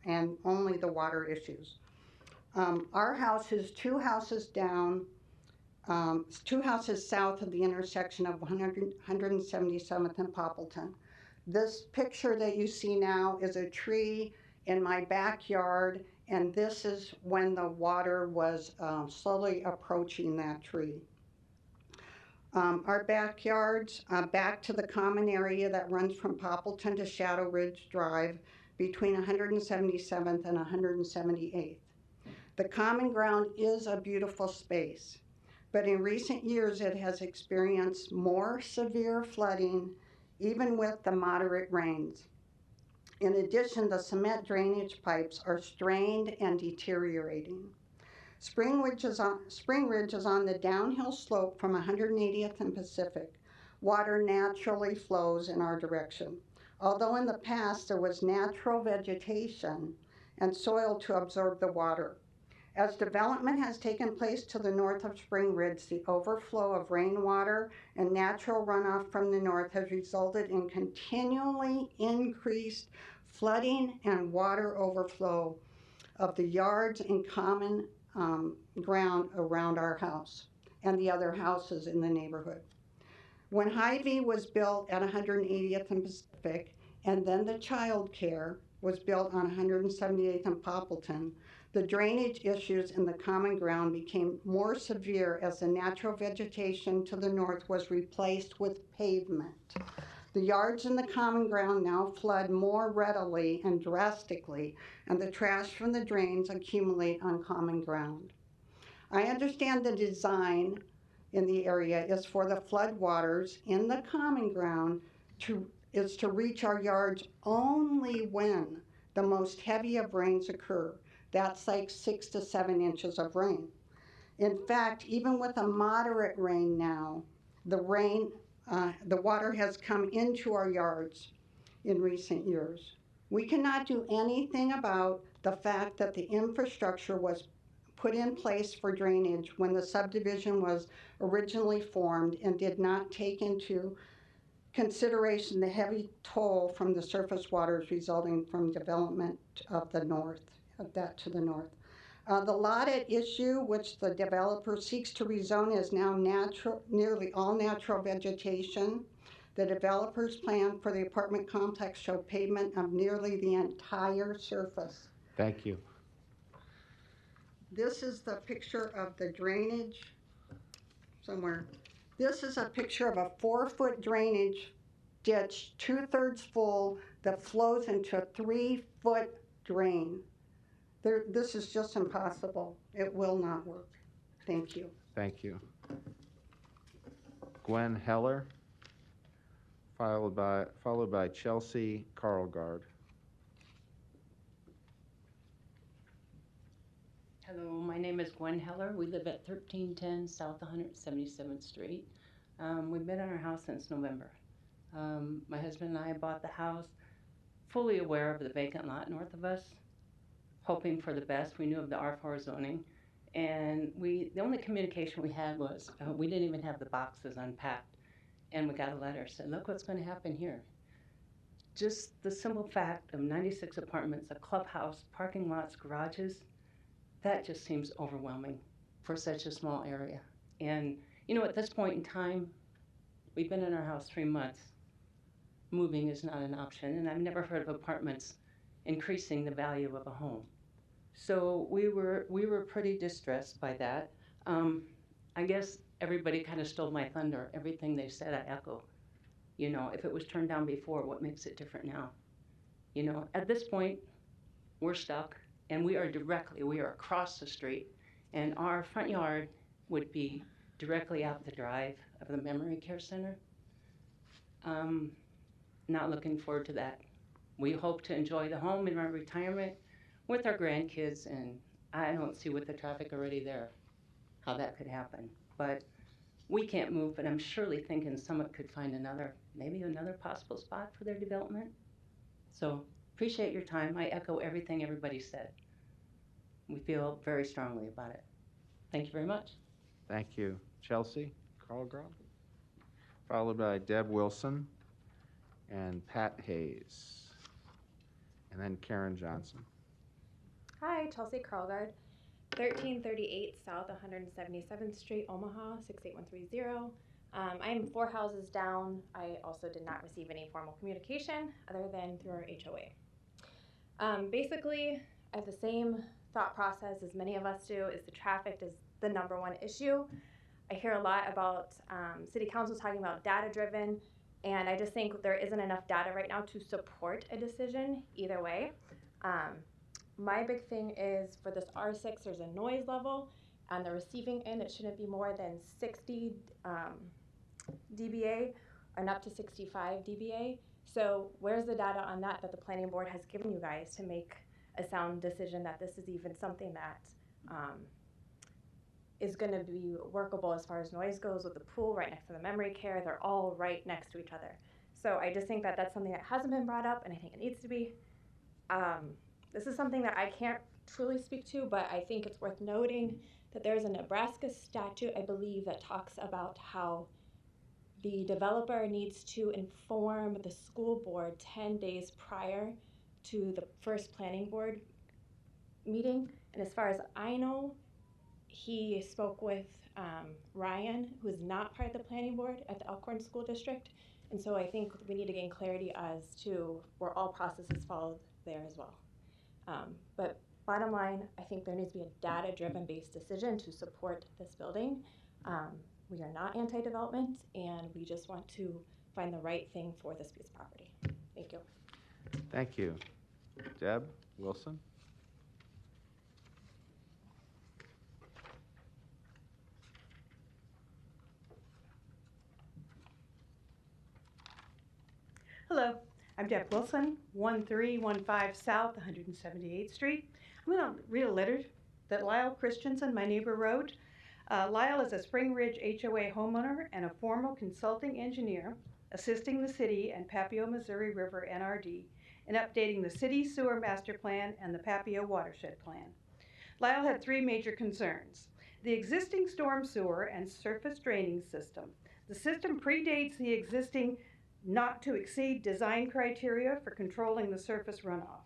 S20: and only the water issues. Our house is 2 houses down, 2 houses south of the intersection of 177th and Poppleton. This picture that you see now is a tree in my backyard, and this is when the water was slowly approaching that tree. Our backyards back to the common area that runs from Poppleton to Shadow Ridge Drive between 177th and 178th. The common ground is a beautiful space, but in recent years it has experienced more severe flooding, even with the moderate rains. In addition, the cement drainage pipes are strained and deteriorating. Spring Ridge is on the downhill slope from 180th and Pacific. Water naturally flows in our direction. Although in the past there was natural vegetation and soil to absorb the water. As development has taken place to the north of Spring Ridge, the overflow of rainwater and natural runoff from the north has resulted in continually increased flooding and water overflow of the yards and common ground around our house and the other houses in the neighborhood. When Hy-Vee was built at 180th and Pacific, and then the child care was built on 178th and Poppleton, the drainage issues in the common ground became more severe as the natural vegetation to the north was replaced with pavement. The yards in the common ground now flood more readily and drastically, and the trash from the drains accumulate on common ground. I understand the design in the area is for the flood waters in the common ground to reach our yards only when the most heavy of rains occur. That's like 6 to 7 inches of rain. In fact, even with a moderate rain now, the water has come into our yards in recent years. We cannot do anything about the fact that the infrastructure was put in place for drainage when the subdivision was originally formed and did not take into consideration the heavy toll from the surface waters resulting from development of the north, of that to the north. The lot at issue, which the developer seeks to rezone, is now nearly all natural vegetation. The developer's plan for the apartment complex show pavement of nearly the entire surface.
S1: Thank you.
S20: This is the picture of the drainage somewhere. This is a picture of a 4-foot drainage ditch, 2/3 full, that flows into a 3-foot drain. This is just impossible. It will not work. Thank you.
S1: Thank you. Gwen Heller, followed by Chelsea Carlgard.
S6: Hello, my name is Gwen Heller. We live at 1310 South 177th Street. We've been in our house since November. My husband and I bought the house fully aware of the vacant lot north of us, hoping for the best. We knew of the R4 zoning, and the only communication we had was we didn't even have the boxes unpacked, and we got a letter said, "Look what's going to happen here." Just the simple fact of 96 apartments, a clubhouse, parking lots, garages, that just seems overwhelming for such a small area. And you know, at this point in time, we've been in our house 3 months. Moving is not an option, and I've never heard of apartments increasing the value of a home. So we were pretty distressed by that. I guess everybody kind of stole my thunder. Everything they said, I echo. You know, if it was turned down before, what makes it different now? You know, at this point, we're stuck, and we are across the street, and our front yard would be directly out the drive of the memory care center. Not looking forward to that. We hope to enjoy the home in our retirement with our grandkids, and I don't see with the traffic already there how that could happen. But we can't move, but I'm surely thinking someone could find maybe another possible spot for their development. So appreciate your time. I echo everything everybody said. We feel very strongly about it. Thank you very much.
S1: Thank you. Chelsea Carlgard, followed by Deb Wilson and Pat Hayes, and then Karen Johnson.
S21: Hi, Chelsea Carlgard, 1338 South 177th Street, Omaha, 68130. I'm 4 houses down. I also did not receive any formal communication other than through our HOA. Basically, I have the same thought process as many of us do, is the traffic is the #1 issue. I hear a lot about city council talking about data-driven, and I just think there isn't enough data right now to support a decision either way. My big thing is for this R6, there's a noise level. On the receiving end, it shouldn't be more than 60 dBA and up to 65 dBA. So where's the data on that the planning board has given you guys to make a sound decision that this is even something that is going to be workable as far as noise goes, with the pool right next to the memory care? They're all right next to each other. So I just think that that's something that hasn't been brought up, and I think it needs to be. This is something that I can't truly speak to, but I think it's worth noting that there's a Nebraska statute, I believe, that talks about how the developer needs to inform the school board 10 days prior to the first planning board meeting. And as far as I know, he spoke with Ryan, who is not part of the planning board at the Elkhorn School District. And so I think we need to gain clarity as to where all processes followed there as well. But bottom line, I think there needs to be a data-driven based decision to support this building. We are not anti-development, and we just want to find the right thing for this piece of property. Thank you.
S1: Thank you. Deb Wilson?
S5: Hello, I'm Deb Wilson, 1315 South 178th Street. I'm going to read a letter that Lyle Christensen, my neighbor, wrote. Lyle is a Spring Ridge HOA homeowner and a former consulting engineer assisting the city and Papio Missouri River NRD in updating the city sewer master plan and the Papio watershed plan. Lyle had three major concerns: the existing storm sewer and surface draining system. The system predates the existing not to exceed design criteria for controlling the surface runoff.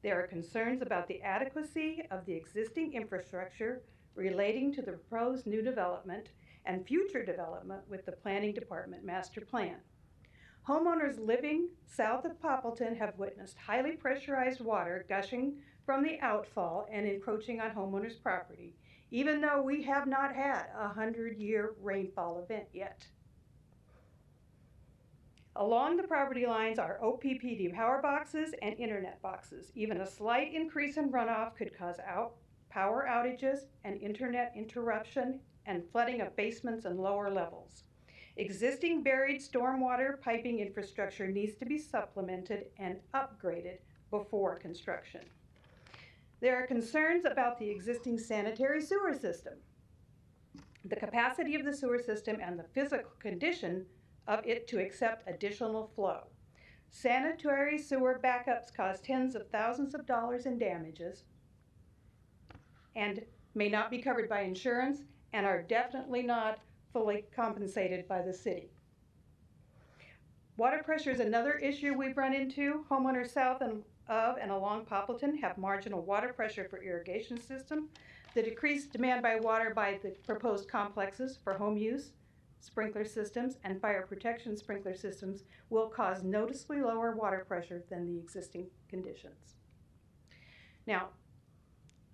S5: There are concerns about the adequacy of the existing infrastructure relating to the proposed new development and future development with the Planning Department master plan. Homeowners living south of Poppleton have witnessed highly pressurized water gushing from the outfall and encroaching on homeowners' property, even though we have not had a 100-year rainfall event yet. Along the property lines are OPPD power boxes and internet boxes. Even a slight increase in runoff could cause power outages and internet interruption and flooding of basements and lower levels. Existing buried stormwater piping infrastructure needs to be supplemented and upgraded before construction. There are concerns about the existing sanitary sewer system, the capacity of the sewer system, and the physical condition of it to accept additional flow. Sanitary sewer backups cause tens of thousands of dollars in damages and may not be covered by insurance and are definitely not fully compensated by the city. Water pressure is another issue we've run into. Homeowners south of and along Poppleton have marginal water pressure for irrigation system. The decreased demand by water by the proposed complexes for home use, sprinkler systems, and fire protection sprinkler systems will cause noticeably lower water pressure than the existing conditions. Now,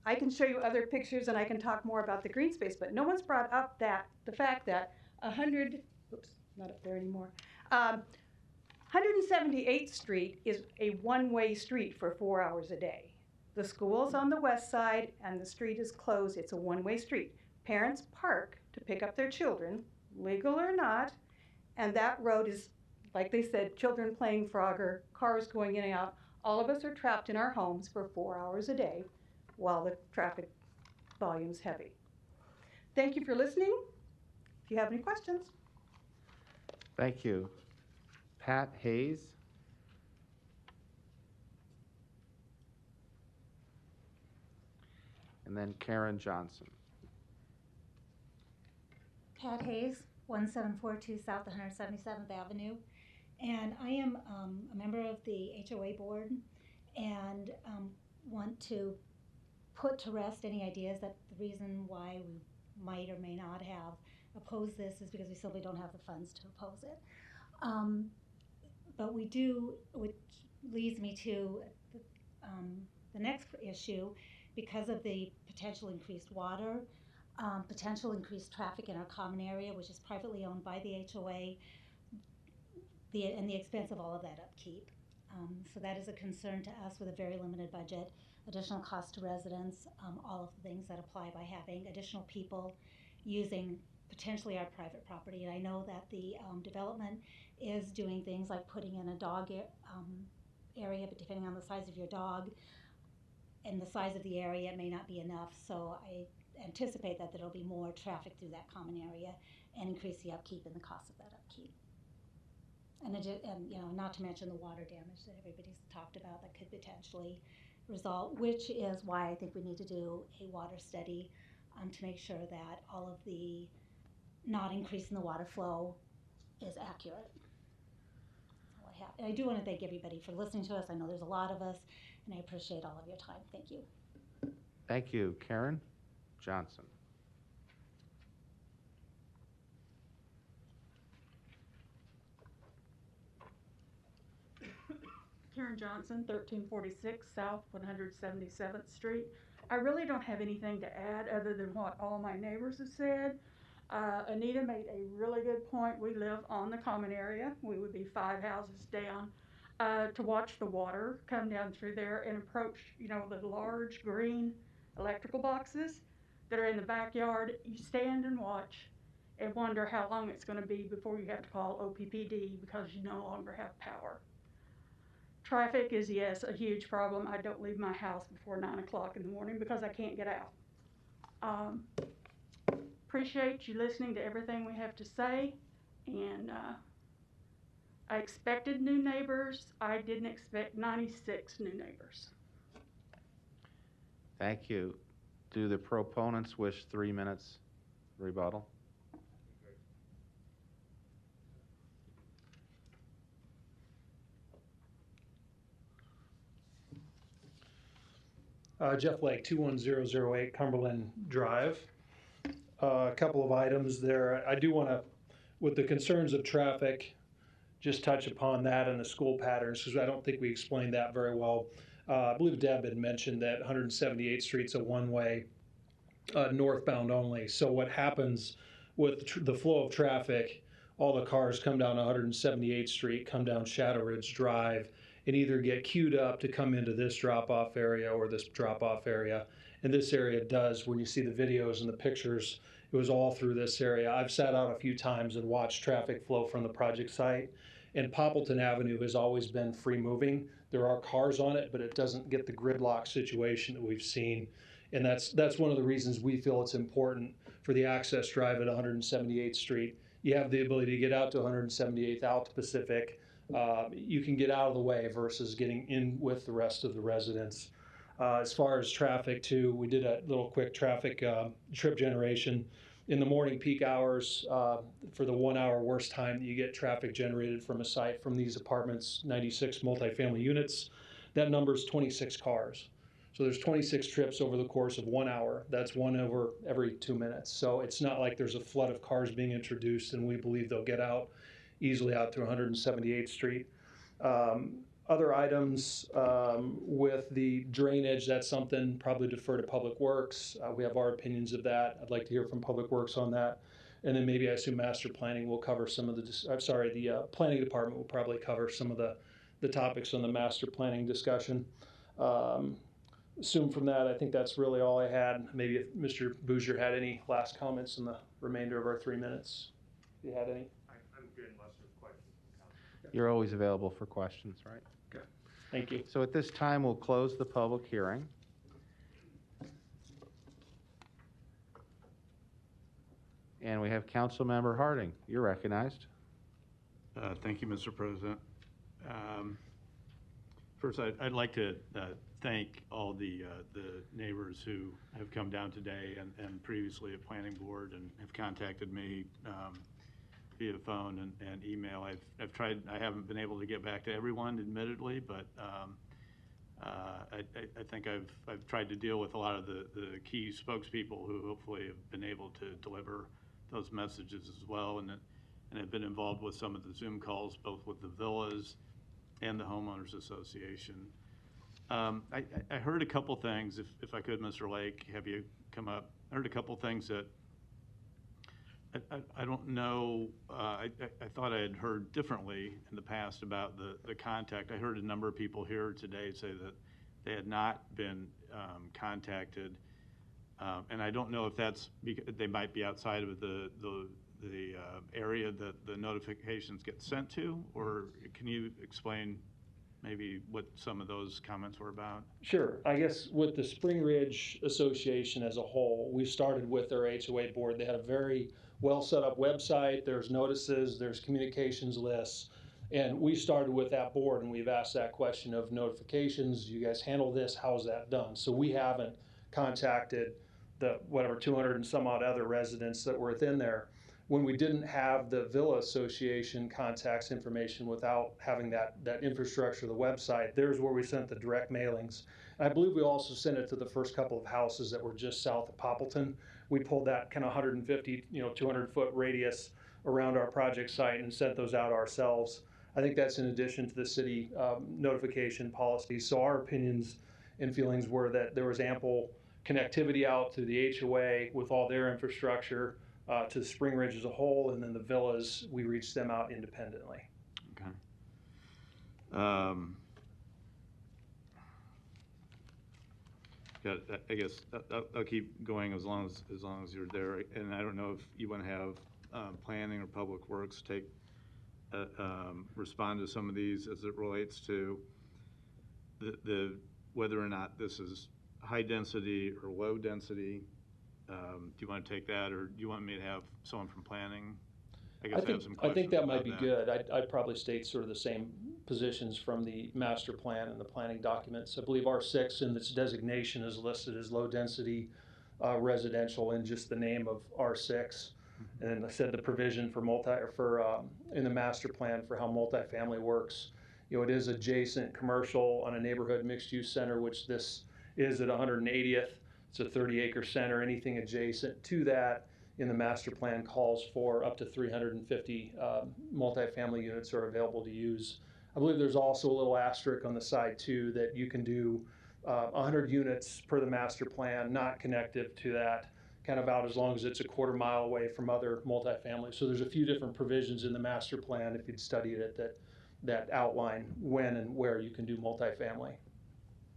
S5: I can show you other pictures and I can talk more about the green space, but no one's brought up the fact that 178th Street is a one-way street for 4 hours a day. The school's on the west side and the street is closed. It's a one-way street. Parents park to pick up their children, legal or not, and that road is, like they said, children playing Frogger, cars going in and out. All of us are trapped in our homes for 4 hours a day while the traffic volume's heavy. Thank you for listening. If you have any questions.
S1: Thank you. Pat Hayes? And then Karen Johnson.
S10: Pat Hayes, 1742 South 177th Avenue. And I am a member of the HOA board and want to put to rest any ideas that the reason why we might or may not have opposed this is because we simply don't have the funds to oppose it. But we do, which leads me to the next issue, because of the potential increased water, potential increased traffic in our common area, which is privately owned by the HOA, and the expense of all of that upkeep. So that is a concern to us with a very limited budget, additional cost to residents, all of the things that apply by having additional people using potentially our private property. And I know that the development is doing things like putting in a dog area, but depending on the size of your dog and the size of the area, it may not be enough. So I anticipate that there'll be more traffic through that common area and increase the upkeep and the cost of that upkeep. And not to mention the water damage that everybody's talked about that could potentially result, which is why I think we need to do a water study to make sure that all of the not increasing the water flow is accurate. That's all I have. And I do want to thank everybody for listening to us. I know there's a lot of us, and I appreciate all of your time. Thank you.
S1: Thank you. Karen Johnson.
S7: Karen Johnson, 1346 South 177th Street. I really don't have anything to add other than what all my neighbors have said. Anita made a really good point. We live on the common area. We would be 5 houses down. To watch the water come down through there and approach, the large green electrical boxes that are in the backyard. You stand and watch and wonder how long it's going to be before you have to call OPPD because you no longer have power. Traffic is, yes, a huge problem. I don't leave my house before 9 o'clock in the morning because I can't get out. Appreciate you listening to everything we have to say, and I expected new neighbors. I didn't expect 96 new neighbors.
S1: Thank you. Do the proponents wish 3 minutes rebuttal?
S3: Jeff Lake, 21008 Cumberland Drive. A couple of items there. I do want to, with the concerns of traffic, just touch upon that and the school patterns, because I don't think we explained that very well. I believe Deb had mentioned that 178th Street's a one-way, northbound only. So what happens with the flow of traffic, all the cars come down 178th Street, come down Shadow Ridge Drive, and either get queued up to come into this drop-off area or this drop-off area. And this area does, when you see the videos and the pictures, it was all through this area. I've sat out a few times and watched traffic flow from the project site. And Poppleton Avenue has always been free moving. There are cars on it, but it doesn't get the gridlock situation that we've seen. And that's one of the reasons we feel it's important for the access drive at 178th Street. You have the ability to get out to 178th out to Pacific. You can get out of the way versus getting in with the rest of the residents. As far as traffic too, we did a little quick traffic trip generation. In the morning peak hours, for the 1 hour worst time that you get traffic generated from a site from these apartments, 96 multifamily units, that number is 26 cars. So there's 26 trips over the course of 1 hour. That's one over every 2 minutes. So it's not like there's a flood of cars being introduced, and we believe they'll get out easily out to 178th Street. Other items with the drainage, that's something probably defer to Public Works. We have our opinions of that. I'd like to hear from Public Works on that. And then maybe I assume master planning will cover some of the, planning department will probably cover some of the topics on the master planning discussion. Assume from that, I think that's really all I had. Maybe if Mr. Bouger had any last comments in the remainder of our 3 minutes, if you had any.
S22: I'm good unless there's questions from council.
S1: You're always available for questions, right?
S22: Okay.
S3: Thank you.
S1: So at this time, we'll close the public hearing. And we have Councilmember Harding. You're recognized.
S11: Thank you, Mr. President. First, I'd like to thank all the neighbors who have come down today and previously at Planning Board and have contacted me via phone and email. I've tried. I haven't been able to get back to everyone, admittedly, but I think I've tried to deal with a lot of the key spokespeople who hopefully have been able to deliver those messages as well, and have been involved with some of the Zoom calls, both with the villas and the homeowners association. I heard a couple things, if I could, Mr. Lake, have you come up. I heard a couple things that I don't know, I thought I had heard differently in the past about the contact. I heard a number of people here today say that they had not been contacted. And I don't know if that's because they might be outside of the area that the notifications get sent to, or can you explain maybe what some of those comments were about?
S3: Sure. I guess with the Spring Ridge Association as a whole, we started with their HOA board. They had a very well set up website. There's notices, there's communications lists. And we started with that board, and we've asked that question of notifications. You guys handle this? How's that done? So we haven't contacted the whatever 200 and some odd other residents that were within there. When we didn't have the Villa Association contacts information without having that infrastructure, the website, there's where we sent the direct mailings. And I believe we also sent it to the first couple of houses that were just south of Poppleton. We pulled that kind of 150, 200-foot radius around our project site and sent those out ourselves. I think that's in addition to the city notification policy. So our opinions and feelings were that there was ample connectivity out to the HOA with all their infrastructure, to Spring Ridge as a whole, and then the villas, we reached them out independently.
S11: Okay. I guess I'll keep going as long as you're there. And I don't know if you want to have planning or public works take respond to some of these as it relates to the whether or not this is high density or low density. Do you want to take that, or do you want me to have someone from planning?
S3: I think that might be good. I'd probably state sort of the same positions from the master plan and the planning documents. I believe R6 in its designation is listed as low density residential in just the name of R6. And I said the provision for in the master plan for how multifamily works. It is adjacent commercial on a neighborhood mixed use center, which this is at 180th. It's a 30-acre center. Anything adjacent to that in the master plan calls for up to 350 multifamily units are available to use. I believe there's also a little asterisk on the side too that you can do 100 units per the master plan, not connected to that, kind of out as long as it's a quarter mile away from other multifamily. So there's a few different provisions in the master plan, if you'd studied it, that outline when and where you can do multifamily.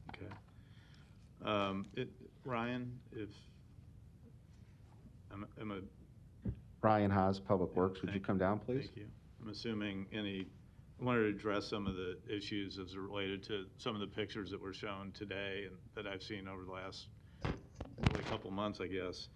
S11: Okay. Ryan,
S1: Ryan Haas, Public Works, would you come down, please?
S11: Thank you. I'm assuming I wanted to address some of the issues as related to some of the pictures that were shown today and that I've seen over the last really couple months, I guess,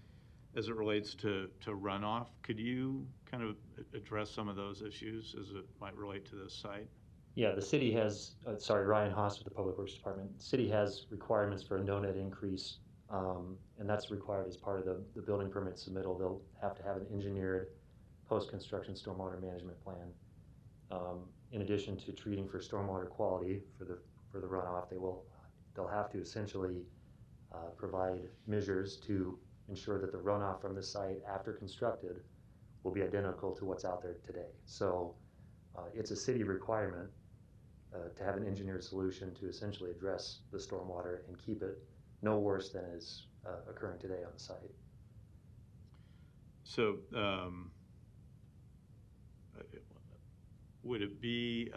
S11: as it relates to runoff. Could you kind of address some of those issues as it might relate to this site?
S4: Yeah, the city has, Ryan Haas with the Public Works Department. The city has requirements for a no net increase, and that's required as part of the building permit submittal. They'll have to have an engineered post-construction stormwater management plan. In addition to treating for stormwater quality for the runoff, they'll have to essentially provide measures to ensure that the runoff from the site after constructed will be identical to what's out there today. So it's a city requirement to have an engineered solution to essentially address the stormwater and keep it no worse than is occurring today on the site.
S11: So would it be,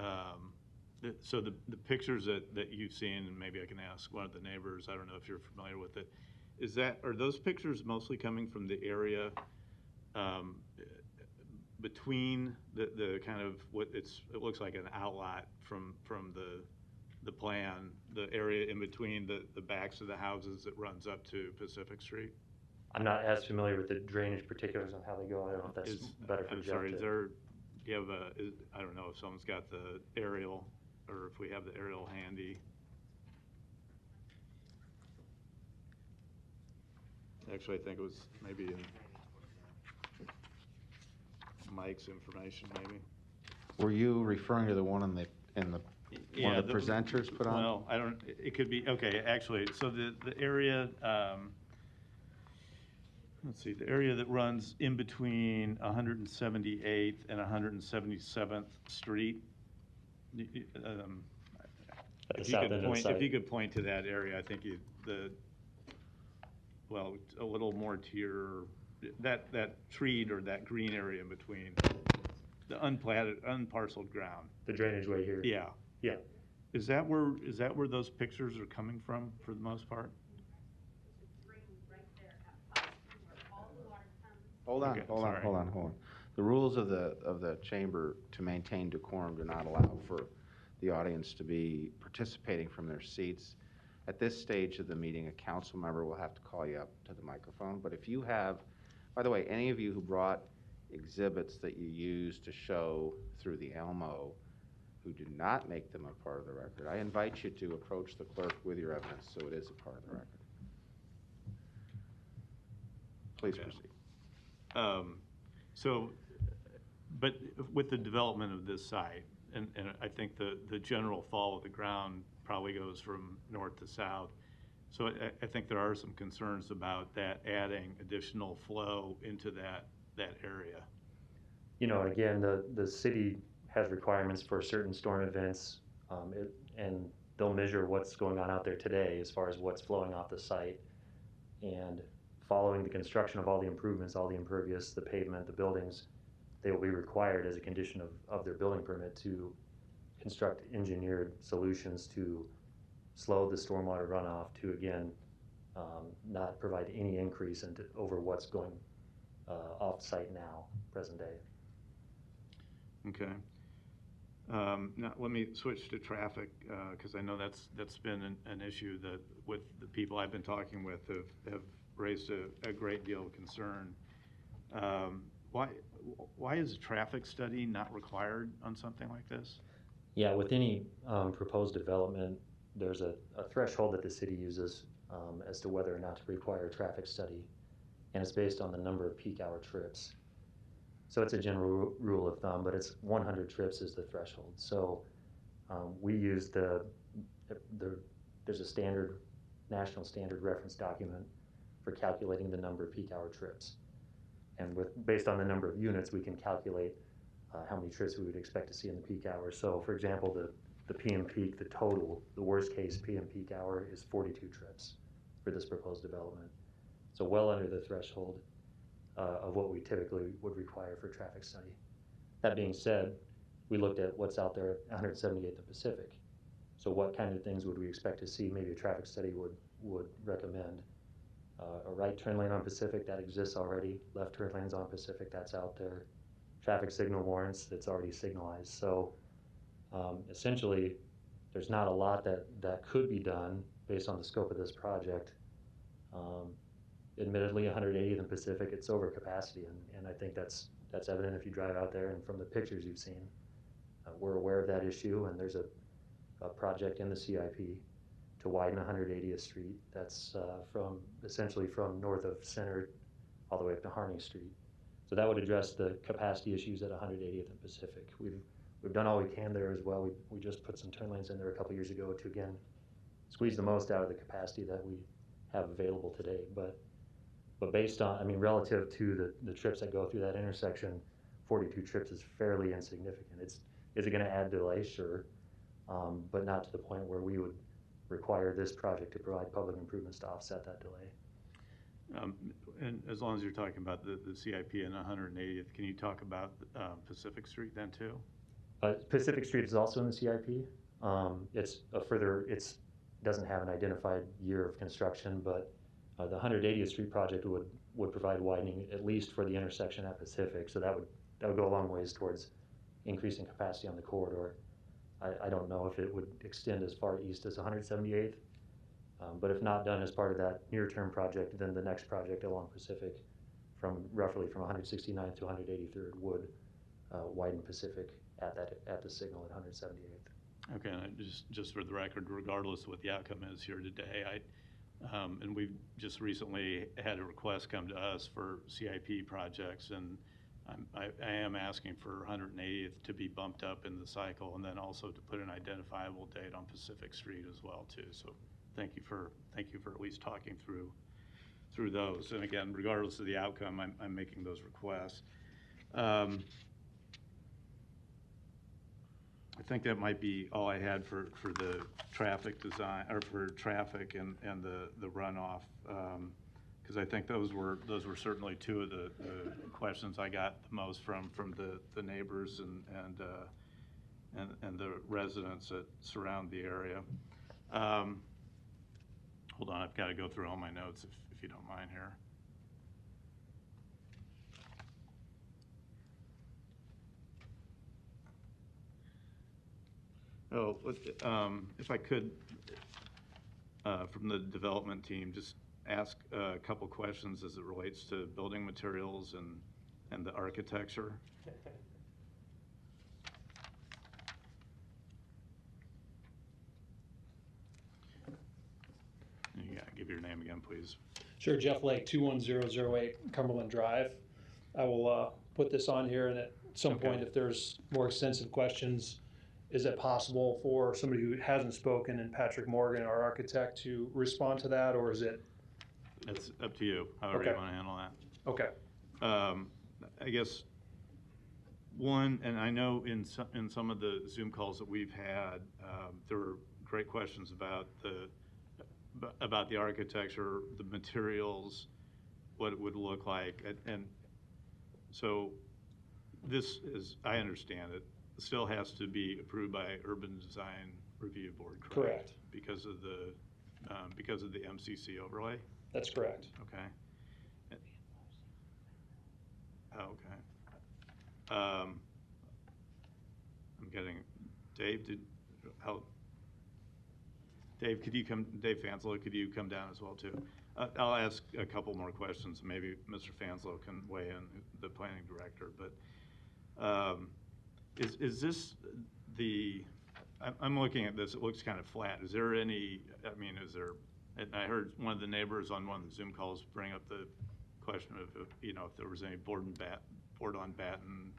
S11: so the pictures that you've seen, and maybe I can ask one of the neighbors, I don't know if you're familiar with it, are those pictures mostly coming from the area between the kind of it looks like an outlet from the plan, the area in between the backs of the houses that runs up to Pacific Street?
S4: I'm not as familiar with the drainage particulars on how they go. I don't know if that's better for Jeff.
S11: Do you have I don't know if someone's got the aerial or if we have the aerial handy. Actually, I think it was maybe in Mike's information, maybe.
S1: Were you referring to the one one of the presenters put on?
S11: Well, it could be, okay, actually, so the area, let's see, the area that runs in between 178th and 177th Street.
S4: at the
S11: If you
S4: south
S11: could
S4: end of the
S11: point,
S4: site.
S11: if you could point to that area, I think well, a little more to your, that treed or that green area in between, the unplatted, unparceled ground.
S4: The drainage way here.
S11: Yeah.
S4: Yeah.
S11: Is that where those pictures are coming from for the most part?
S1: Hold on,
S11: Okay,
S1: hold on,
S11: sorry.
S1: hold on, hold on. The rules of the chamber to maintain decorum do not allow for the audience to be participating from their seats. At this stage of the meeting, a council member will have to call you up to the microphone. But if you have, by the way, any of you who brought exhibits that you use to show through the Elmo who do not make them a part of the record, I invite you to approach the clerk with your evidence so it is a part of the record. Please proceed.
S11: So, but with the development of this site, and I think the general fall of the ground probably goes from north to south. So I think there are some concerns about that adding additional flow into that area.
S4: You know, again, the city has requirements for certain storm events, and they'll measure what's going on out there today as far as what's flowing off the site. And following the construction of all the improvements, all the impervious, the pavement, the buildings, they will be required as a condition of their building permit to construct engineered solutions to slow the stormwater runoff to, again, not provide any increase over what's going off-site now, present day.
S11: Okay. Now let me switch to traffic because I know that's been an issue that with the people I've been talking with have raised a great deal of concern. Why is a traffic study not required on something like this?
S4: Yeah, with any proposed development, there's a threshold that the city uses as to whether or not to require a traffic study, and it's based on the number of peak hour trips. So it's a general rule of thumb, but it's 100 trips is the threshold. So we use there's a standard, national standard reference document for calculating the number of peak hour trips. And based on the number of units, we can calculate how many trips we would expect to see in the peak hours. So for example, the PM peak, the total, the worst case PM peak hour is 42 trips for this proposed development. So well under the threshold of what we typically would require for a traffic study. That being said, we looked at what's out there at 178th and Pacific. So what kind of things would we expect to see? Maybe a traffic study would recommend. A right turn lane on Pacific, that exists already. Left turn lanes on Pacific, that's out there. Traffic signal warrants, that's already signalized. So essentially, there's not a lot that could be done based on the scope of this project. Admittedly, 180th and Pacific, it's over capacity, and I think that's evident if you drive out there and from the pictures you've seen. We're aware of that issue, and there's a project in the CIP to widen 180th Street. That's essentially from north of Center all the way up to Harney Street. So that would address the capacity issues at 180th and Pacific. We've done all we can there as well. We just put some turn lanes in there a couple years ago to, again, squeeze the most out of the capacity that we have available today. But based on, I mean, relative to the trips that go through that intersection, 42 trips is fairly insignificant. Is it going to add delay? Sure, but not to the point where we would require this project to provide public improvements to offset that delay.
S11: And as long as you're talking about the CIP and 180th, can you talk about Pacific Street then too?
S4: Pacific Street is also in the CIP. It doesn't have an identified year of construction, but the 180th Street project would provide widening at least for the intersection at Pacific. So that would go a long ways towards increasing capacity on the corridor. I don't know if it would extend as far east as 178th, but if not done as part of that near-term project, then the next project along Pacific roughly from 169th to 183rd would widen Pacific at the signal at 178th.
S11: Okay, and just for the record, regardless of what the outcome is here today, and we've just recently had a request come to us for CIP projects, and I am asking for 180th to be bumped up in the cycle, and then also to put an identifiable date on Pacific Street as well too. So thank you for at least talking through those. And again, regardless of the outcome, I'm making those requests. I think that might be all I had for the traffic design, or for traffic and the runoff. Because I think those were certainly two of the questions I got the most from the neighbors and the residents that surround the area. Hold on, I've got to go through all my notes if you don't mind here. Oh, if I could, from the development team, just ask a couple questions as it relates to building materials and the architecture. You gotta give your name again, please.
S3: Sure, Jeff Lake, 21008 Cumberland Drive. I will put this on here, and at some point, if there's more extensive questions, is it possible for somebody who hasn't spoken and Patrick Morgan, our architect, to respond to that, or is it?
S11: It's up to you, however you want to handle that.
S3: Okay.
S11: I guess one, and I know in some of the Zoom calls that we've had, there were great questions about the architecture, the materials, what it would look like, and so this is, I understand it, still has to be approved by Urban Design Review Board, correct?
S3: Correct.
S11: Because of the MCC overlay?
S3: That's correct.
S11: Okay. Okay. I'm getting, Dave, Dave, Dave Fanslow, could you come down as well too? I'll ask a couple more questions. Maybe Mr. Fanslow can weigh in, the planning director, but is this I'm looking at this, it looks kind of flat. Is there any, I mean, I heard one of the neighbors on one of the Zoom calls bring up the question of, if there was any board on batten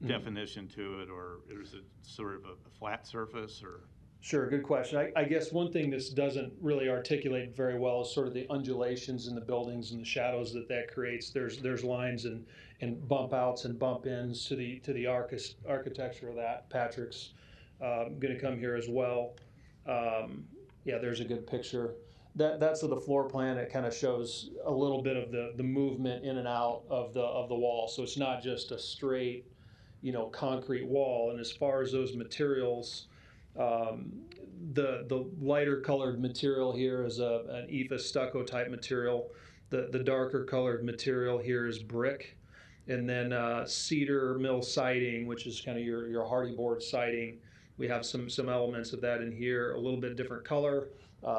S11: definition to it, or is it sort of a flat surface, or?
S3: Sure, good question. I guess one thing this doesn't really articulate very well is sort of the undulations in the buildings and the shadows that creates. There's lines and bump outs and bump ins to the architecture of that. Patrick's going to come here as well. Yeah, there's a good picture. That's of the floor plan. It kind of shows a little bit of the movement in and out of the wall. So it's not just a straight, concrete wall. And as far as those materials, the lighter colored material here is an EFA stucco type material. The darker colored material here is brick, and then cedar mill siding, which is kind of your hardy board siding. We have some elements of that in here, a little bit different color.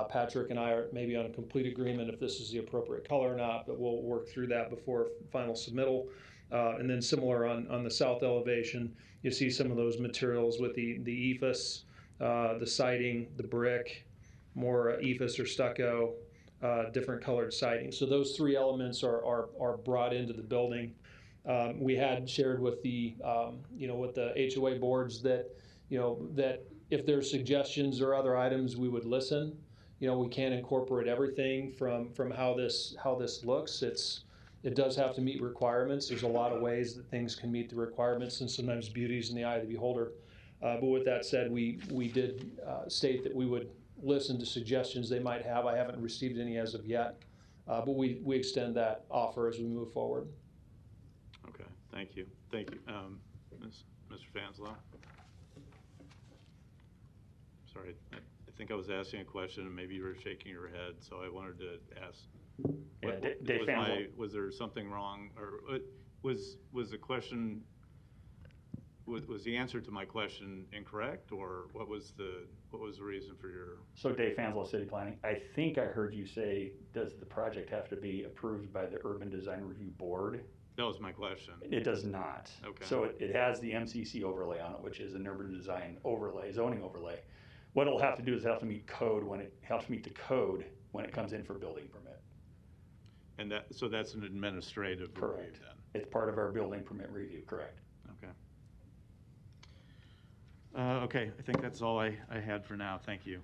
S3: Patrick and I are maybe on a complete agreement if this is the appropriate color or not, but we'll work through that before final submittal. And then similar on the south elevation, you see some of those materials with the EFS, the siding, the brick, more EFS or stucco, different colored siding. So those three elements are brought into the building. We had shared with the with the HOA boards that that if there's suggestions or other items, we would listen. We can't incorporate everything from how this looks. It does have to meet requirements. There's a lot of ways that things can meet the requirements, and sometimes beauty's in the eye of the beholder. But with that said, we did state that we would listen to suggestions they might have. I haven't received any as of yet, but we extend that offer as we move forward.
S11: Okay, thank you. Thank you. Mr. Fanslow? Sorry, I think I was asking a question and maybe you were shaking your head, so I wanted to ask.
S2: Dave Fanslow.
S11: Was there something wrong, or was the question, was the answer to my question incorrect, or what was the reason for your?
S2: So Dave Fanslow, City Planning. I think I heard you say, does the project have to be approved by the Urban Design Review Board?
S11: That was my question.
S2: It does not.
S11: Okay.
S2: So it has the MCC overlay on it, which is an urban design overlay, zoning overlay. What it'll have to do is have to meet code meet the code when it comes in for building permit.
S11: And so that's an administrative review then?
S2: It's part of our building permit review, correct.
S11: Okay. Okay, I think that's all I had for now. Thank you.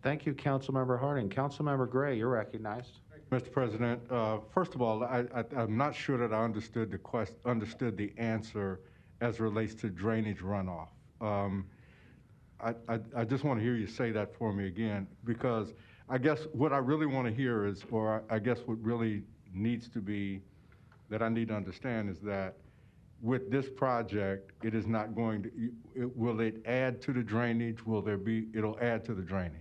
S1: Thank you, Councilmember Harding. Councilmember Gray, you're recognized.
S8: Mr. President, first of all, I'm not sure that I understood the answer as relates to drainage runoff. I just want to hear you say that for me again, because I guess what I really want to hear is, or I guess what really needs to be, that I need to understand is that with this project, it is not going to, will it add to the drainage? It'll add to the drainage?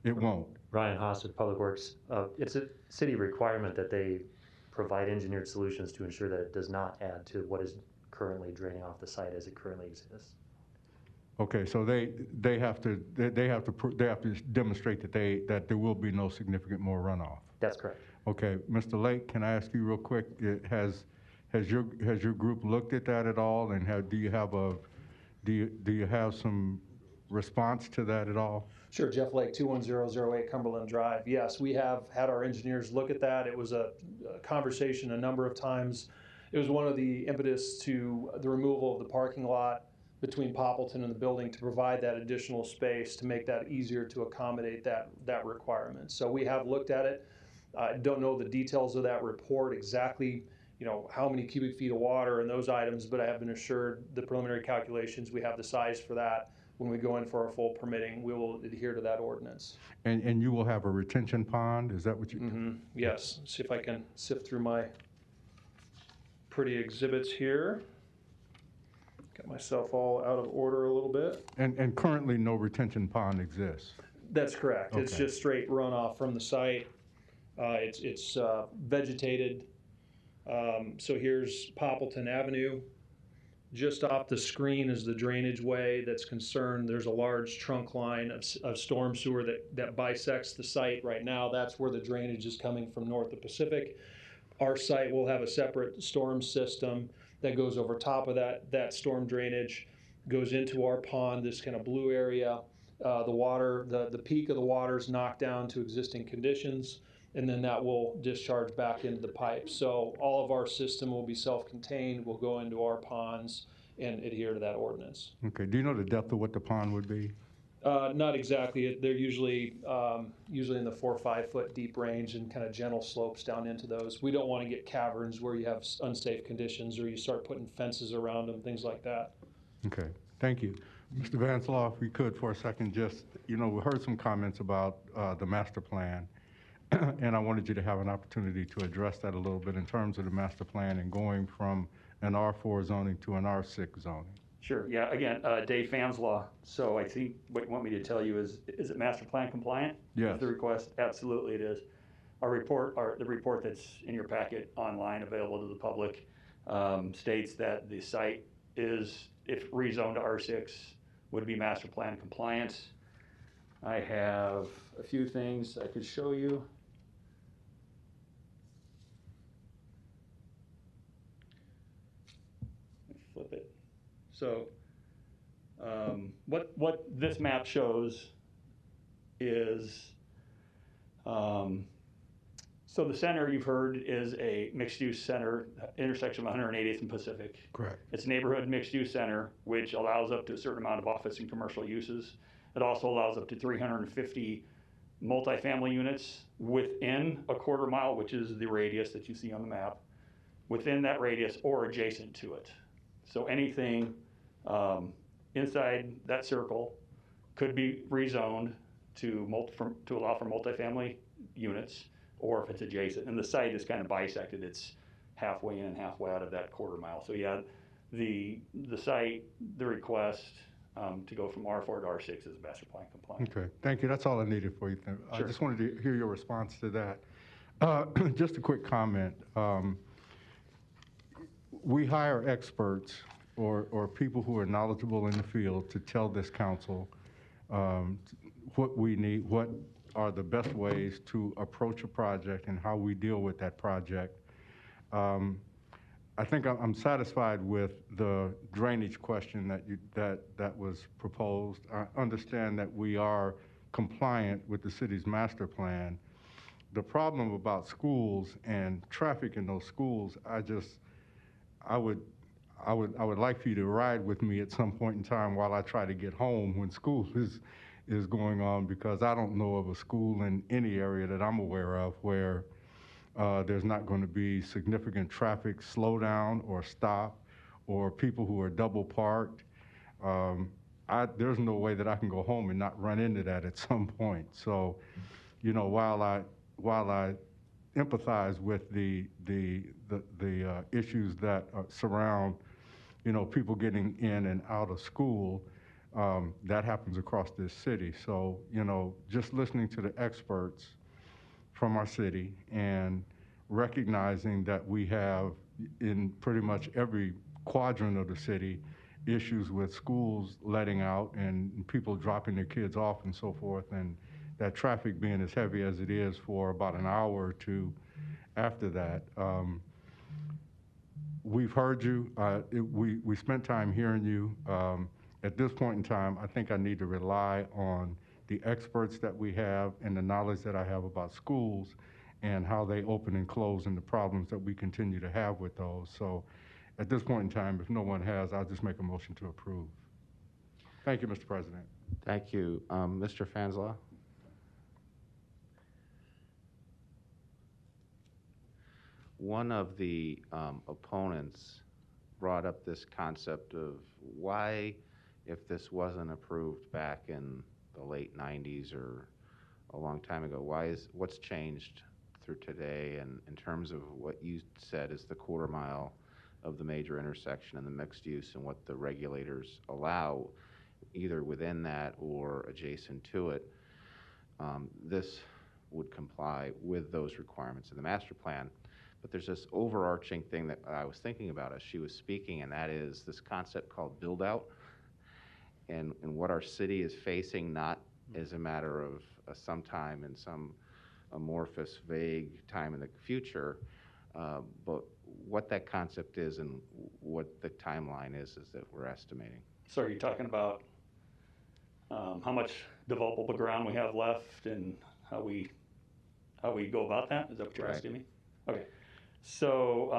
S8: It won't?
S4: Ryan Haas with Public Works. It's a city requirement that they provide engineered solutions to ensure that it does not add to what is currently draining off the site as it currently exists.
S8: Okay, so they have to demonstrate that there will be no significant more runoff.
S4: That's correct.
S8: Okay, Mr. Lake, can I ask you real quick? Has your group looked at that at all, and do you have some response to that at all?
S3: Sure, Jeff Lake, 21008 Cumberland Drive. Yes, we have had our engineers look at that. It was a conversation a number of times. It was one of the impetus to the removal of the parking lot between Poppleton and the building to provide that additional space to make that easier to accommodate that requirement. So we have looked at it. I don't know the details of that report exactly, how many cubic feet of water and those items, but I have been assured the preliminary calculations, we have the size for that. When we go in for our full permitting, we will adhere to that ordinance.
S8: And you will have a retention pond? Is that what you?
S3: Mm-hmm. Yes. Let's see if I can sift through my pretty exhibits here. Got myself all out of order a little bit.
S8: And currently no retention pond exists?
S3: That's correct.
S8: Okay.
S3: It's just straight runoff from the site. It's vegetated. So here's Poppleton Avenue. Just off the screen is the drainage way that's concerned. There's a large trunk line of storm sewer that bisects the site right now. That's where the drainage is coming from north of Pacific. Our site will have a separate storm system that goes over top of that storm drainage, goes into our pond, this kind of blue area. The peak of the water is knocked down to existing conditions, and then that will discharge back into the pipe. So all of our system will be self-contained, will go into our ponds and adhere to that ordinance.
S8: Okay, do you know the depth of what the pond would be?
S3: Not exactly. They're usually in the 4 or 5 foot deep range and kind of gentle slopes down into those. We don't want to get caverns where you have unsafe conditions or you start putting fences around them, things like that.
S8: Okay, thank you. Mr. Vanslaw, if we could for a second, just, we heard some comments about the master plan. And I wanted you to have an opportunity to address that a little bit in terms of the master plan and going from an R4 zoning to an R6 zoning.
S2: Sure, yeah, again, Dave Fanslaw. So I think what you want me to tell you is it master plan compliant?
S8: Yes.
S2: The request, absolutely it is. The report that's in your packet online, available to the public, states that the site is, if rezoned to R6, would be master plan compliant. I have a few things I could show you. Flip it. So what this map shows is, so the center you've heard is a mixed-use center, intersection of 180th and Pacific.
S8: Correct.
S2: It's a neighborhood mixed-use center, which allows up to a certain amount of office and commercial uses. It also allows up to 350 multifamily units within a quarter mile, which is the radius that you see on the map, within that radius or adjacent to it. So anything inside that circle could be rezoned to allow for multifamily units, or if it's adjacent. And the site is kind of bisected. It's halfway in and halfway out of that quarter mile. So yeah, the site, the request to go from R4 to R6 is master plan compliant.
S8: Okay, thank you. That's all I needed for you.
S2: Sure.
S8: I just wanted to hear your response to that. Just a quick comment. We hire experts or people who are knowledgeable in the field to tell this council what we need, what are the best ways to approach a project and how we deal with that project. I think I'm satisfied with the drainage question that was proposed. I understand that we are compliant with the city's master plan. The problem about schools and traffic in those schools, I would like for you to ride with me at some point in time while I try to get home when school is going on, because I don't know of a school in any area that I'm aware of where there's not going to be significant traffic slowdown or stop or people who are double parked. there's no way that I can go home and not run into that at some point. So, while I empathize with the issues that surround, people getting in and out of school, that happens across this city. So, just listening to the experts from our city and recognizing that we have in pretty much every quadrant of the city issues with schools letting out and people dropping their kids off and so forth, and that traffic being as heavy as it is for about an hour or two after that. We've heard you. We spent time hearing you. At this point in time, I think I need to rely on the experts that we have and the knowledge that I have about schools and how they open and close and the problems that we continue to have with those. So at this point in time, if no one has, I'll just make a motion to approve. Thank you, Mr. President.
S1: Thank you. Mr. Fanslau? One of the opponents brought up this concept of why, if this wasn't approved back in the late 90s or a long time ago, what's changed through today, and in terms of what you said is the quarter mile of the major intersection and the mixed use and what the regulators allow either within that or adjacent to it, this would comply with those requirements in the master plan. But there's this overarching thing that I was thinking about as she was speaking, and that is this concept called build out, and what our city is facing, not as a matter of sometime in some amorphous, vague time in the future, but what that concept is and what the timeline is that we're estimating.
S2: So are you talking about how much developable ground we have left and how we go about that? Is that what you're asking me? Okay. So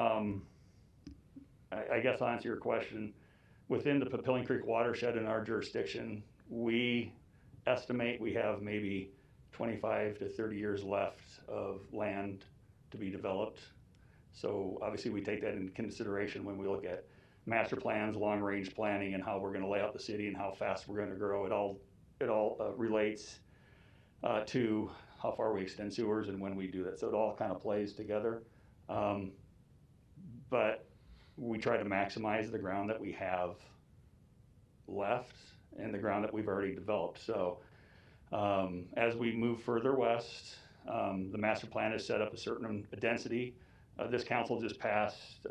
S2: I guess I'll answer your question. Within the Papillion Creek watershed in our jurisdiction, we estimate we have maybe 25 to 30 years left of land to be developed. So obviously we take that into consideration when we look at master plans, long-range planning, and how we're going to lay out the city and how fast we're going to grow. It all relates to how far we extend sewers and when we do that. So it all kind of plays together. But we try to maximize the ground that we have left and the ground that we've already developed. So as we move further west, the master plan has set up a certain density. This council just passed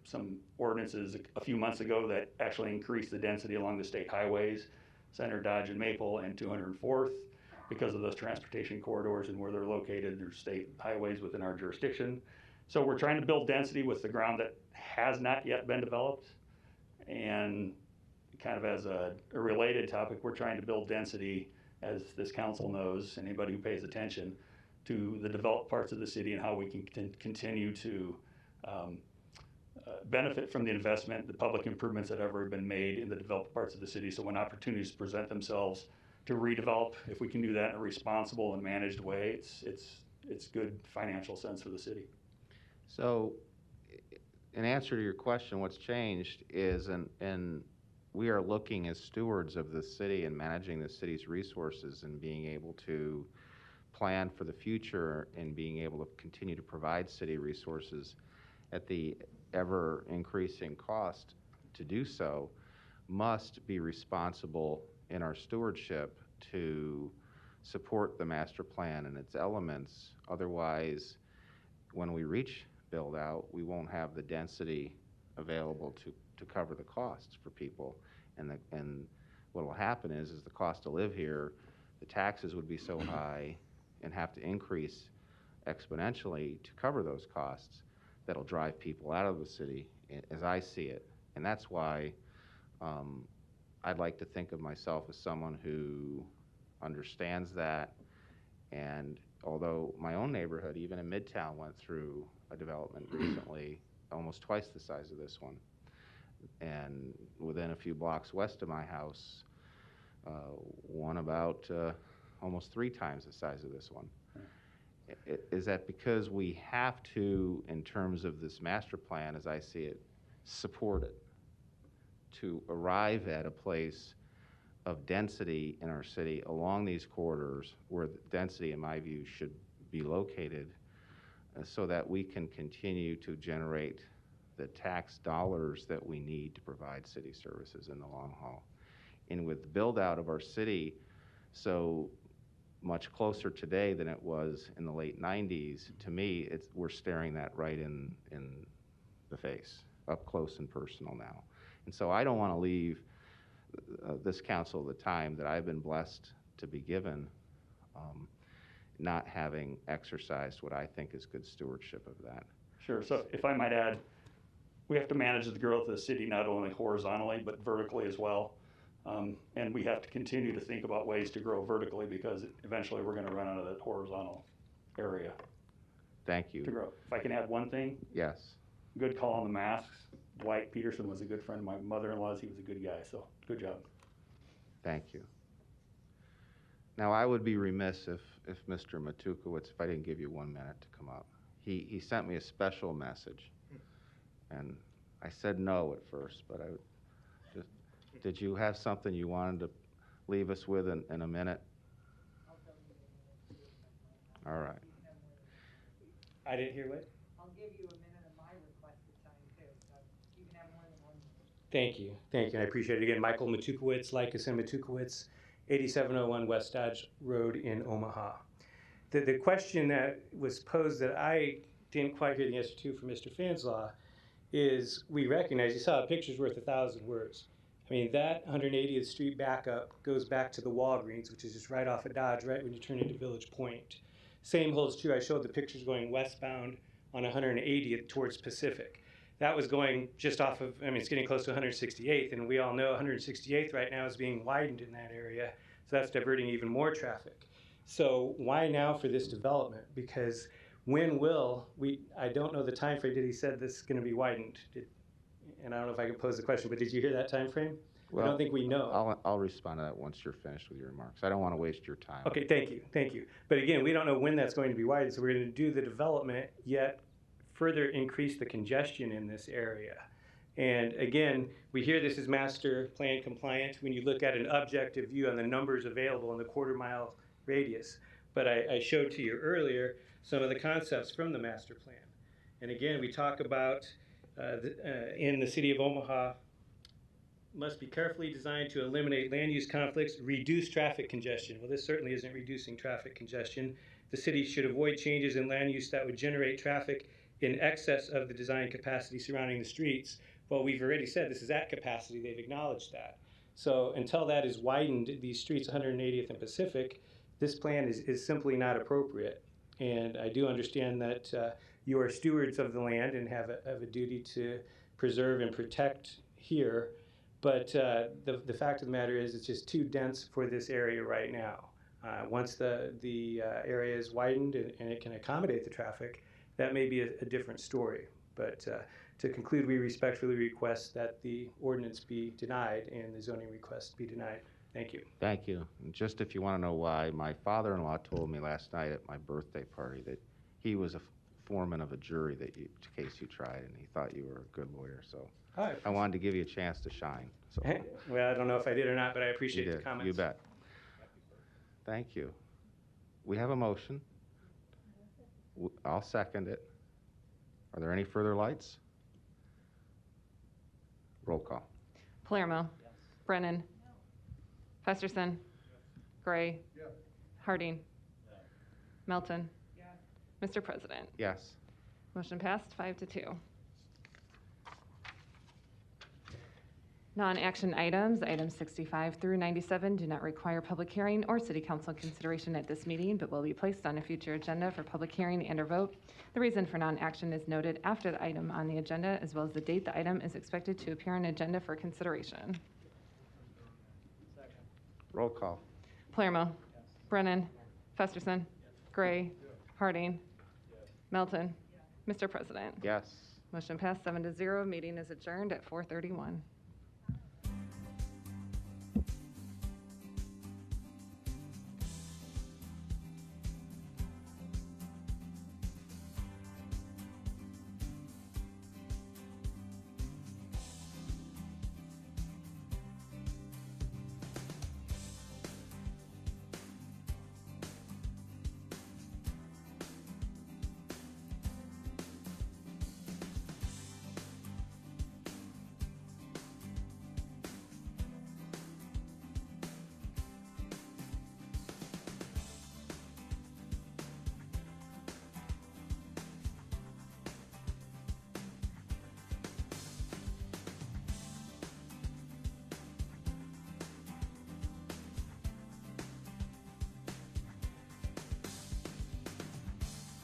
S2: some ordinances a few months ago that actually increased the density along the state highways, Center, Dodge, and Maple, and 204th, because of those transportation corridors and where they're located. There's state highways within our jurisdiction. So we're trying to build density with the ground that has not yet been developed. And kind of as a related topic, we're trying to build density, as this council knows, anybody who pays attention, to the developed parts of the city and how we can continue to benefit from the investment, the public improvements that have already been made in the developed parts of the city. So when opportunities present themselves to redevelop, if we can do that in a responsible and managed way, it's good financial sense for the city.
S1: So in answer to your question, what's changed is, and we are looking as stewards of the city and managing the city's resources and being able to plan for the future and being able to continue to provide city resources at the ever increasing cost to do so, must be responsible in our stewardship to support the master plan and its elements. Otherwise, when we reach build out, we won't have the density available to cover the costs for people. And what will happen is the cost to live here, the taxes would be so high and have to increase exponentially to cover those costs that'll drive people out of the city, as I see it. And that's why I'd like to think of myself as someone who understands that. And although my own neighborhood, even in Midtown, went through a development recently, almost twice the size of this one. And within a few blocks west of my house, one about almost 3 times the size of this one. Is that because we have to, in terms of this master plan, as I see it, support it to arrive at a place of density in our city along these corridors where the density, in my view, should be located so that we can continue to generate the tax dollars that we need to provide city services in the long haul. And with the build out of our city so much closer today than it was in the late 90s, to me, we're staring that right in the face, up close and personal now. And so I don't want to leave this council the time that I've been blessed to be given, not having exercised what I think is good stewardship of that.
S2: Sure. So if I might add, we have to manage the growth of the city not only horizontally but vertically as well. And we have to continue to think about ways to grow vertically because eventually we're going to run out of that horizontal area.
S1: Thank you.
S2: To grow. If I can add one thing.
S1: Yes.
S2: Good call on the masks. Dwight Peterson was a good friend of my mother-in-law's. He was a good guy, so good job.
S1: Thank you. Now, I would be remiss if Mr. Matukowicz, if I didn't give you 1 minute to come up. He sent me a special message, and I said no at first, but did you have something you wanted to leave us with in a minute? All right.
S9: I didn't hear what?
S12: I'll give you a minute of my requested time too, so you can have more than 1 minute.
S9: Thank you. Thank you. I appreciate it. Again, Michael Matukowicz, Lycus and Matukowicz, 8701 West Dodge Road in Omaha. The question that was posed that I didn't quite hear the answer to from Mr. Fanslaw is we recognize, you saw a picture's worth 1,000 words. I mean, that 180th Street backup goes back to the Walgreens, which is just right off of Dodge, right when you turn into Village Point. Same holds true. I showed the pictures going westbound on 180th towards Pacific. That was going just off of, I mean, it's getting close to 168th, and we all know 168th right now is being widened in that area, so that's diverting even more traffic. So why now for this development? Because when will I don't know the time frame that he said this is going to be widened. And I don't know if I can pose the question, but did you hear that time frame? Well, I don't think we know.
S1: I'll respond to that once you're finished with your remarks. I don't want to waste your time.
S9: Okay, thank you, thank you. But again, we don't know when that's going to be widened, so we're going to do the development, yet further increase the congestion in this area. And again, we hear this is master plan compliant when you look at an objective view on the numbers available in the quarter-mile radius. But I showed to you earlier some of the concepts from the master plan. And again, we talk about in the city of Omaha, must be carefully designed to eliminate land use conflicts, reduce traffic congestion. Well, this certainly isn't reducing traffic congestion. The city should avoid changes in land use that would generate traffic in excess of the design capacity surrounding the streets. Well, we've already said this is at capacity. They've acknowledged that. So until that is widened, these streets 180th and Pacific, this plan is simply not appropriate. And I do understand that you are stewards of the land and have a duty to preserve and protect here. But the fact of the matter is it's just too dense for this area right now. Once the area is widened and it can accommodate the traffic, that may be a different story. But to conclude, we respectfully request that the ordinance be denied and the zoning request be denied. Thank you.
S1: Thank you. And just if you want to know why, my father-in-law told me last night at my birthday party that he was a foreman of a jury in case you tried, and he thought you were a good lawyer. So I wanted to give you a chance to shine. So.
S9: Well, I don't know if I did or not, but I appreciate the comments.
S1: You bet. Thank you. We have a motion. I'll second it. Are there any further lights? Roll call.
S23: Palermo. Yes. Brennan. No. Festerson. Yes. Gray. Yes. Harding. Yes. Melton. Yes. Mr. President.
S1: Yes.
S23: Motion passed 5-2. Non-action items, items 65 through 97, do not require public hearing or city council consideration at this meeting, but will be placed on a future agenda for public hearing and or vote. The reason for non-action is noted after the item on the agenda, as well as the date the item is expected to appear on agenda for consideration.
S1: Second. Roll call.
S23: Palermo. Yes. Brennan. Festerson. Yes. Gray. Yes. Harding. Yes. Melton. Yes. Mr. President.
S1: Yes.
S23: Motion passed 7-0. Meeting is adjourned at 4:31.